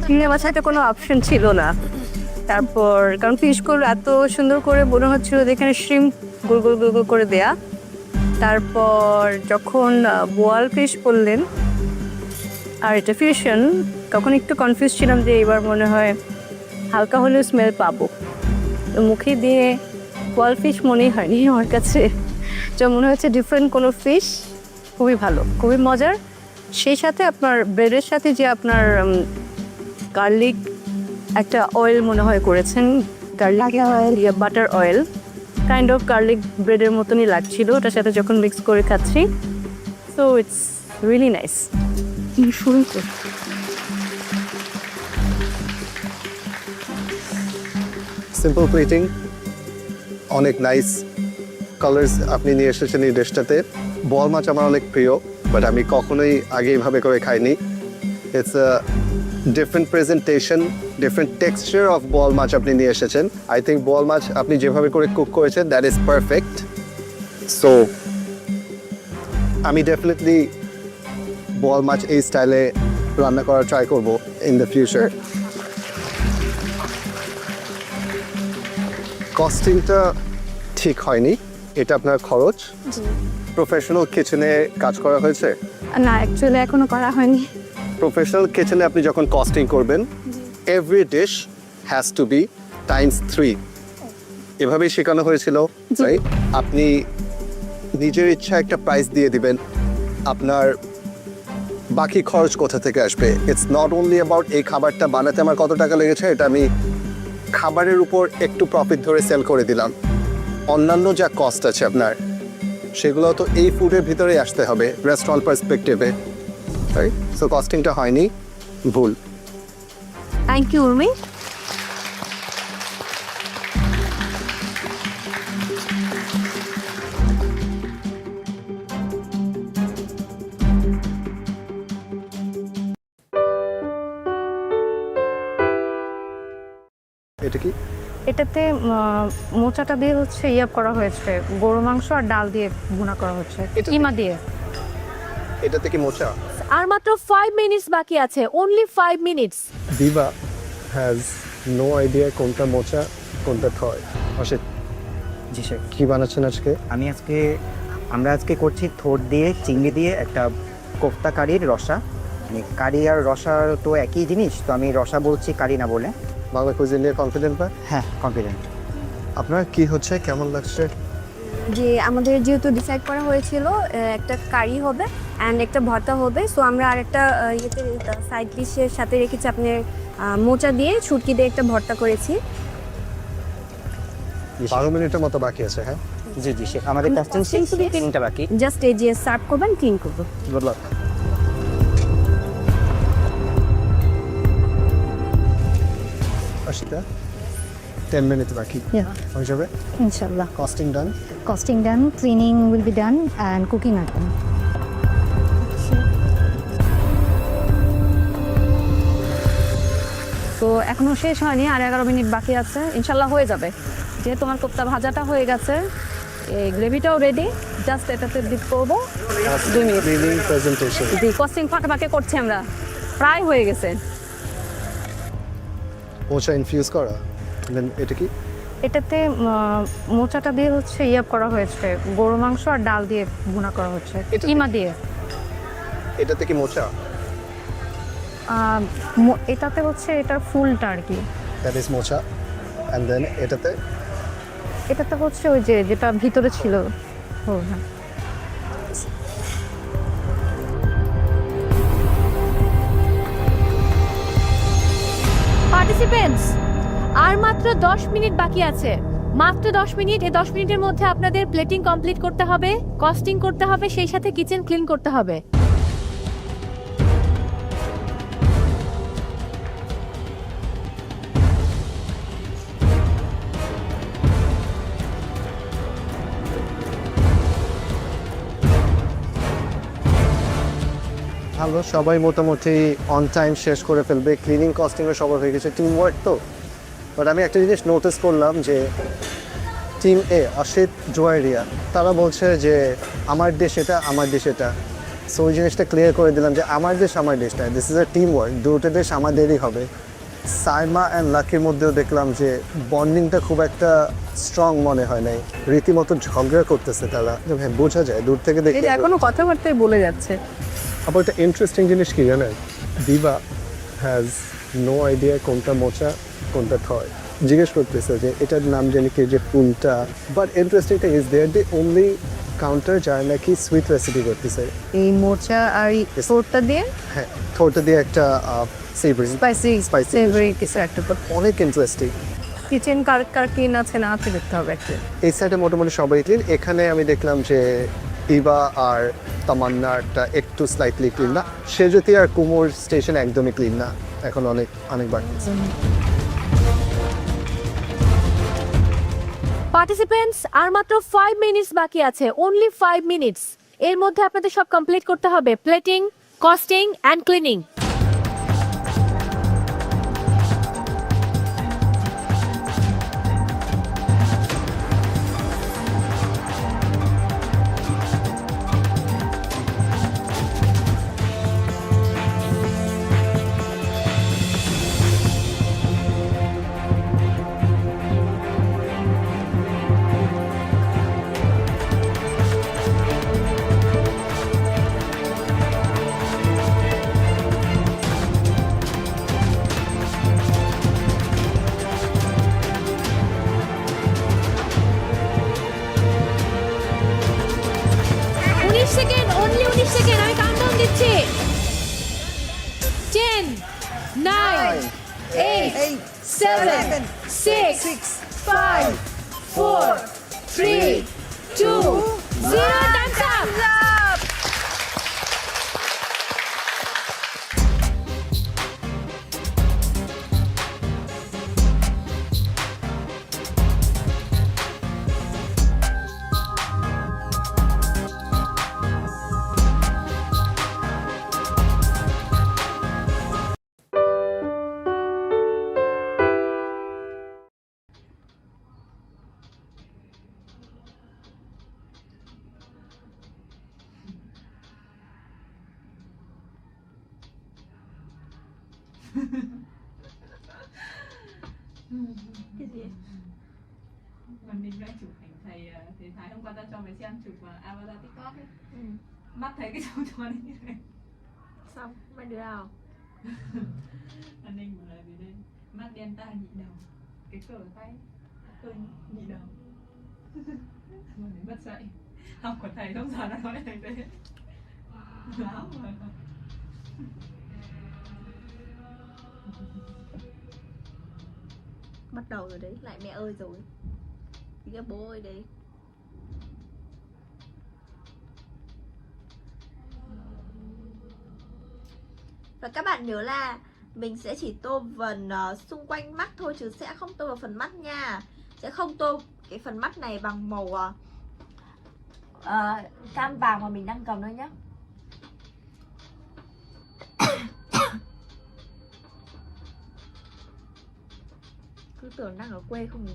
চিংড়ি মাছ হয়তো কোনো অপশন ছিল না। তারপর কারণ ফিশগুলো এত সুন্দর করে মনে হচ্ছিল যেখানে শ্রিম্প গোল গোল গোল গোল করে দেয়া। তারপর যখন বোয়াল ফিশ বললেন আর এটা ফিউশন, তখন একটু কনফিউজ ছিলাম যে এবার মনে হয় হালকা হলেও স্মেল পাবো। তো মুখে দিয়ে বোয়াল ফিশ মনেই হয়নি আমার কাছে, যা মনে হচ্ছে ডিফারেন্ট কোনো ফিশ। খুবই ভালো, খুবই মজার। সেই সাথে আপনার ব্রেডের সাথে যে আপনার গার্লিক একটা অয়েল মনে হয় করেছেন, garlic oil, butter oil, kind of garlic ব্রেডের মতনই লাগছিল ওটার সাথে যখন মিক্স করে খাচ্ছি। So it's really nice. শুরু কর। সিম্পল প্লেটিং, অনেক নাইস কালার্স আপনি নিয়ে এসেছেন এই ডিশটাতে। বোয়াল মাছ আমার অনেক প্রিয়, বাট আমি কখনোই আগে এইভাবে করে খাইনি। It's a different presentation, different texture of বোয়াল মাছ আপনি নিয়ে এসেছেন। আই থিঙ্ক বোয়াল মাছ আপনি যেভাবে করে কুক করেছেন, দ্যাট ইজ পারফেক্ট। সো আমি ডেফিনেটলি বোয়াল মাছ এই স্টাইলে রান্না করার ট্রাই করবো ইন দ্য ফিউচার। কস্টিংটা ঠিক হয়নি, এটা আপনার খরচ। প্রফেশনাল কিচেনে কাজ করা হয়েছে? না, অ্যাকচুয়ালি এখনো করা হয়নি। প্রফেশনাল কিচেনে আপনি যখন কস্টিং করবেন, every dish has to be ×3। এভাবেই শেখানো হয়েছিল, রাইট? আপনি নিজের ইচ্ছা একটা প্রাইস দিয়ে দিবেন, আপনার বাকি খরচ কোথা থেকে আসবে। ইটস নট অনলি অ্যাবাউট এই খাবারটা বানাতে আমার কত টাকা লেগেছে, এটা আমি খাবারের উপর একটু প্রফিট ধরে সেল করে দিলাম। অন্যান্য যা কস্ট আছে আপনার, সেগুলো তো এই ফুডের ভিতরেই আসতে হবে রেস্টুরেন্ট পার্সপেক্টিভে, রাইট? সো কস্টিংটা হয়নি, ভুল। Thank you Urmi. এটা কি? এটাতে মোচাটা দিয়ে হচ্ছে ইয়ে করা হয়েছে, গরু মাংস আর ডাল দিয়ে ভুনা করা হচ্ছে, কিমা দিয়ে। এটাতে কি মোচা? আর মাত্র 5 মিনিটস বাকি আছে, অনলি 5 মিনিটস। দিবা হ্যাজ নো আইডিয়া কোনটা মোচা কোনটা থয়। অসিত, জি স্যার। কি বানাচ্ছেন আজকে? আমরা আজকে করছি থোড় দিয়ে চিংড়ি দিয়ে একটা কোফতা কারির রসা। মানে কারি আর রসা তো একই জিনিস, তো আমি রসা বলছি কারি না বলে। বাংলা কুইজিন নিয়ে কনফিডেন্ট বা? হ্যাঁ, কনফিডেন্ট। আপনার কি হচ্ছে, কেমন লাগছে? যে আমাদের যেহেতু ডিসাইড করা হয়েছিল একটা কারি হবে অ্যান্ড একটা ভর্তা হবে, সো আমরা আরেকটা ইয়েতে সাইড ডিশের সাথে রেখেছি আপনার মোচা দিয়ে ছুটকি দিয়ে একটা ভর্তা করেছি। 12 মিনিটের মতো বাকি আছে। হ্যাঁ জি জি শেফ, আমাদের কাস্টম 3টা বাকি। জাস্ট এই যে সার্ভ করবেন, ক্লিন করবো। Good luck. অশিতা, 10 মিনিট বাকি। হয়ে যাবে ইনশাল্লাহ। Costing done? Costing done, cleaning will be done and cooking আর ডান। তো এখনো শেষ হয়নি, আর 11 মিনিট বাকি আছে, ইনশাল্লাহ হয়ে যাবে। যেহেতু তোমার কোপ্তা ভাজাটা হয়ে গেছে, এই গ্রেভিটাও রেডি, জাস্ট এটাতে ডিপ করবো 2 মিনিট। প্রেজেন্টেশন জি, কস্টিং ফাঁকে করছি আমরা, প্রায় হয়ে গেছে। মোচা ইনফিউজ করা। দেন এটা কি? এটাতে মোচাটা দিয়ে হচ্ছে ইয়ে করা হয়েছে, গরু মাংস আর ডাল দিয়ে ভুনা করা হচ্ছে, কিমা দিয়ে। এটাতে কি মোচা? এটাতে হচ্ছে এটার ফুলটা আর কি, দ্যাট ইজ মোচা। এন্ড দেন এটাতে হচ্ছে ওই যে যেটা ভিতরে ছিল। ও হ্যাঁ। পার্টিসিপেন্টস, আর মাত্র 10 মিনিট বাকি আছে, মাত্র 10 মিনিট। এই 10 মিনিটের মধ্যে আপনাদের প্লেটিং কমপ্লিট করতে হবে, কস্টিং করতে হবে, সেই সাথে কিচেন ক্লিন করতে হবে। ভালো, সবাই মোটামুটি অন টাইম শেষ করে ফেলবে। ক্লিনিং কস্টিংও সবার হয়ে গেছে, টিম ওয়ার্ক তো। বাট আমি একটা জিনিস নোটিস করলাম যে টিম এ অসিত জোয়ারিয়া তারা বলছে যে আমার দেশ এটা, আমার দেশ এটা। সো ওই জিনিসটা ক্লিয়ার করে দিলাম যে আমার দেশ আমার দেশ না, this is a team work, দুটো দেশ আমাদেরই হবে। সাইমা অ্যান্ড লাকির মধ্যেও দেখলাম যে বন্ডিংটা খুব একটা স্ট্রং মনে হয় নাই, রীতিমতো ঝগড়া করতেছে তারা, বোঝা যায় দূর থেকে দেখে। এখনো কথাবার্তায় বলে যাচ্ছে। আবার একটা ইন্টারেস্টিং জিনিস কি জানেন, দিবা হ্যাজ নো আইডিয়া কোনটা মোচা কোনটা থয়। জিজ্ঞেস করতেছে যে এটার নাম জানি কি, যে ফুলটা। But interesting thing is they are the only counter যারা নাকি সুইট রেসিপি করতেছে। এই মোচা আর থোড়টা দিয়ে, হ্যাঁ থোড়টা দিয়ে একটা স্পাইসি কিছু একটা। অনেক ইন্টারেস্টিং। কিচেন কার ক্লিন আছে না আছে দেখতে হবে একটা। এই সাইডে মোটামুটি সবাই ক্লিন। এখানে আমি দেখলাম যে দিবা আর তামান্নারটা একটু স্লাইটলি ক্লিন না, সেজতি আর কুমোর স্টেশন একদমই ক্লিন না, এখন অনেক বাকি আছে। পার্টিসিপেন্টস, আর মাত্র 5 মিনিটস বাকি আছে, অনলি 5 মিনিটস। এর মধ্যে আপনাদের সব কমপ্লিট করতে হবে, plating, costing and cleaning. Second, only 19 second, আমি কাউন্টডাউন দিচ্ছি। 10 9 8 7 6 5 4 3 2 0 Times up. Cái gì? Mình đang chụp ảnh thầy Thái hôm qua ta cho mày xem chụp avatar TikTok ấy. Mắt thấy cái trâu tròn như thế. Xong, mấy đứa nào? Anh Ninh bảo là gì đây? Mắt đen ta nhị đầu. Cái cờ tay tôi nhị đầu. Rồi đến mất dậy. Học của thầy không giờ nó nói thành thế. Láo mà. Bắt đầu rồi đấy, lại mẹ ơi rồi. Cái bố ơi đấy. Và các bạn nhớ là mình sẽ chỉ tô vần xung quanh mắt thôi, chứ sẽ không tô vào phần mắt nha. Sẽ không tô cái phần mắt này bằng màu cam vàng mà mình đang cầm đâu nhá. Cứ tưởng đang ở quê không ý.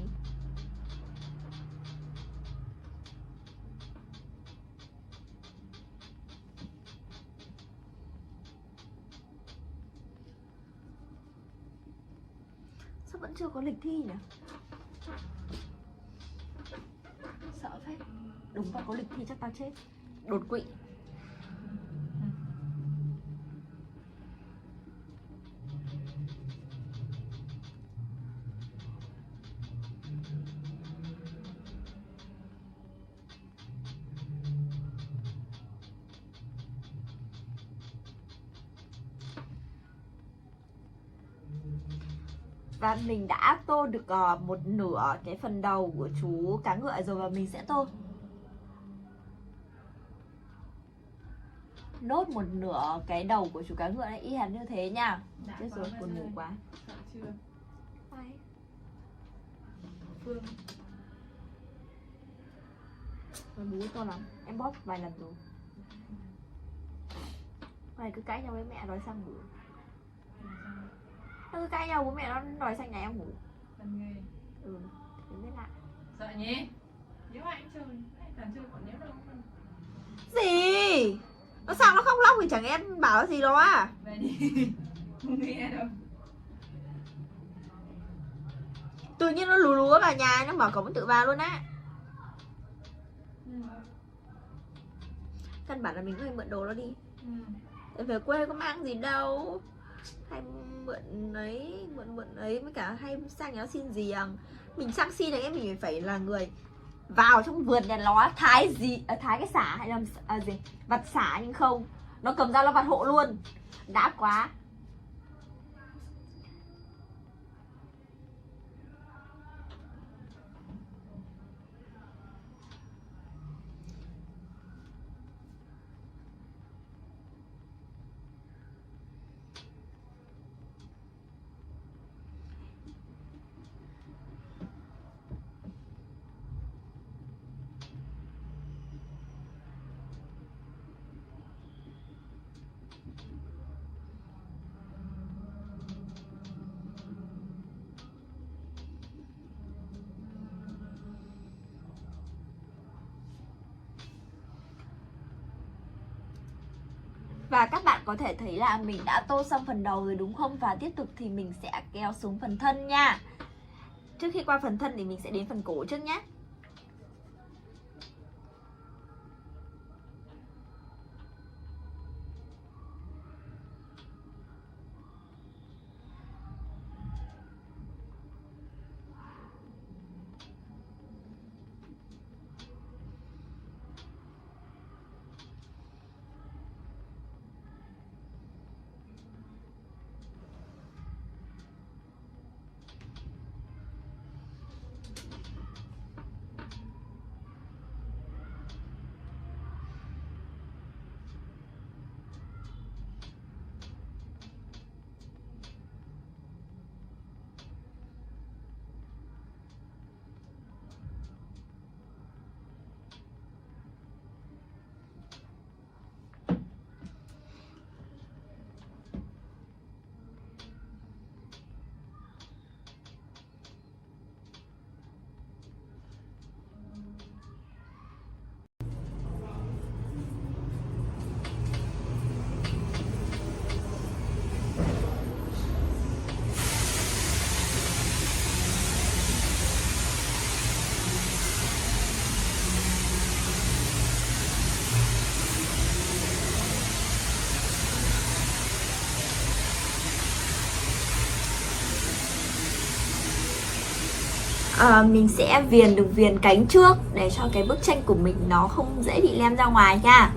Sao vẫn chưa có lịch thi nhỉ? Sợ phết. Đúng và có lịch thi chắc tao chết. Đột quỵ. Và mình đã tô được một nửa cái phần đầu của chú cá ngựa rồi, và mình sẽ tô nốt một nửa cái đầu của chú cá ngựa này y hệt như thế nha. Chết rồi, buồn ngủ quá. Sợ chưa? Ai? Phương. Mà bú to lắm, em bóp vài lần rồi. Này cứ cãi nhau với mẹ nói sang ngủ. Nó cứ cãi nhau bố mẹ nó đòi sang nhà em ngủ. Phần nghề. Ừ, thế biết lại. Sợ nhé. Nếu anh chơi, anh toàn chơi còn nếu đâu. Gì? Nó sao nó không lóc thì chẳng em bảo cái gì đâu à. Về đi. Không nghe đâu. Tự nhiên nó lú lúa vào nhà, nó mở cổng tự vào luôn á. Căn bản là mình có hay mượn đồ nó đi. Em về quê có mang gì đâu. Hay mượn ấy, mượn ấy, với cả hay sang nhà xin giềng. Mình sang xin này em mình phải là người vào trong vườn nhà nó thái cái xả hay làm gì vặt xả, nhưng không, nó cầm dao nó vặt hộ luôn, đã quá. Và các bạn có thể thấy là mình đã tô xong phần đầu rồi đúng không? Và tiếp tục thì mình sẽ kéo xuống phần thân nha. Trước khi qua phần thân thì mình sẽ đến phần cổ trước nhé. Mình sẽ viền được viền cánh trước để cho cái bức tranh của mình nó không dễ bị lem ra ngoài nha.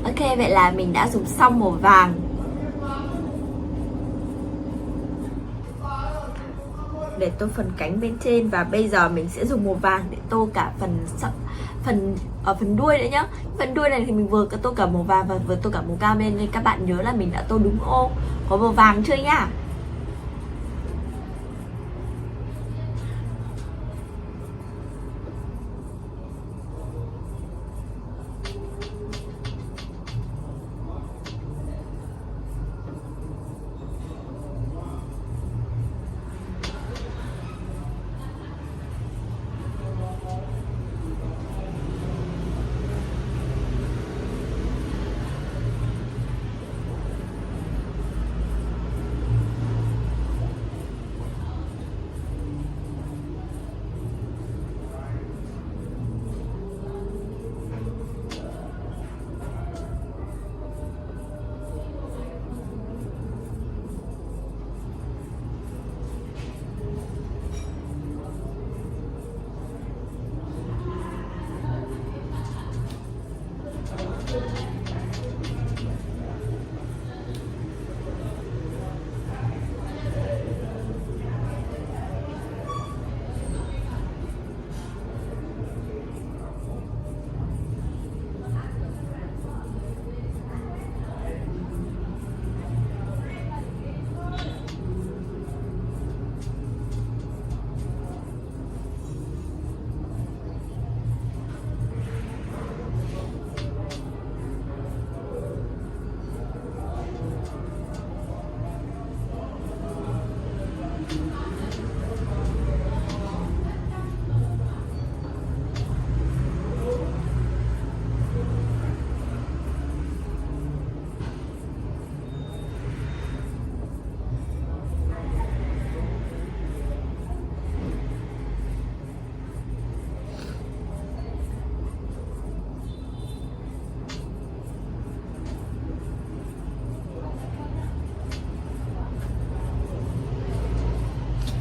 Ok, vậy là mình đã dùng xong màu vàng. Để tô phần cánh bên trên. Và bây giờ mình sẽ dùng màu vàng để tô cả phần đuôi nữa nhá. Phần đuôi này thì mình vừa tô cả màu vàng và vừa tô cả màu cam lên. Nên các bạn nhớ là mình đã tô đúng ô có màu vàng chưa nhá.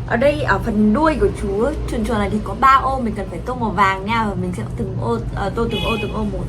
Ở đây ở phần đuôi của chú chuồn chuồn này thì có 3 ô, mình cần phải tô màu vàng nha. Và mình sẽ tô từng ô một.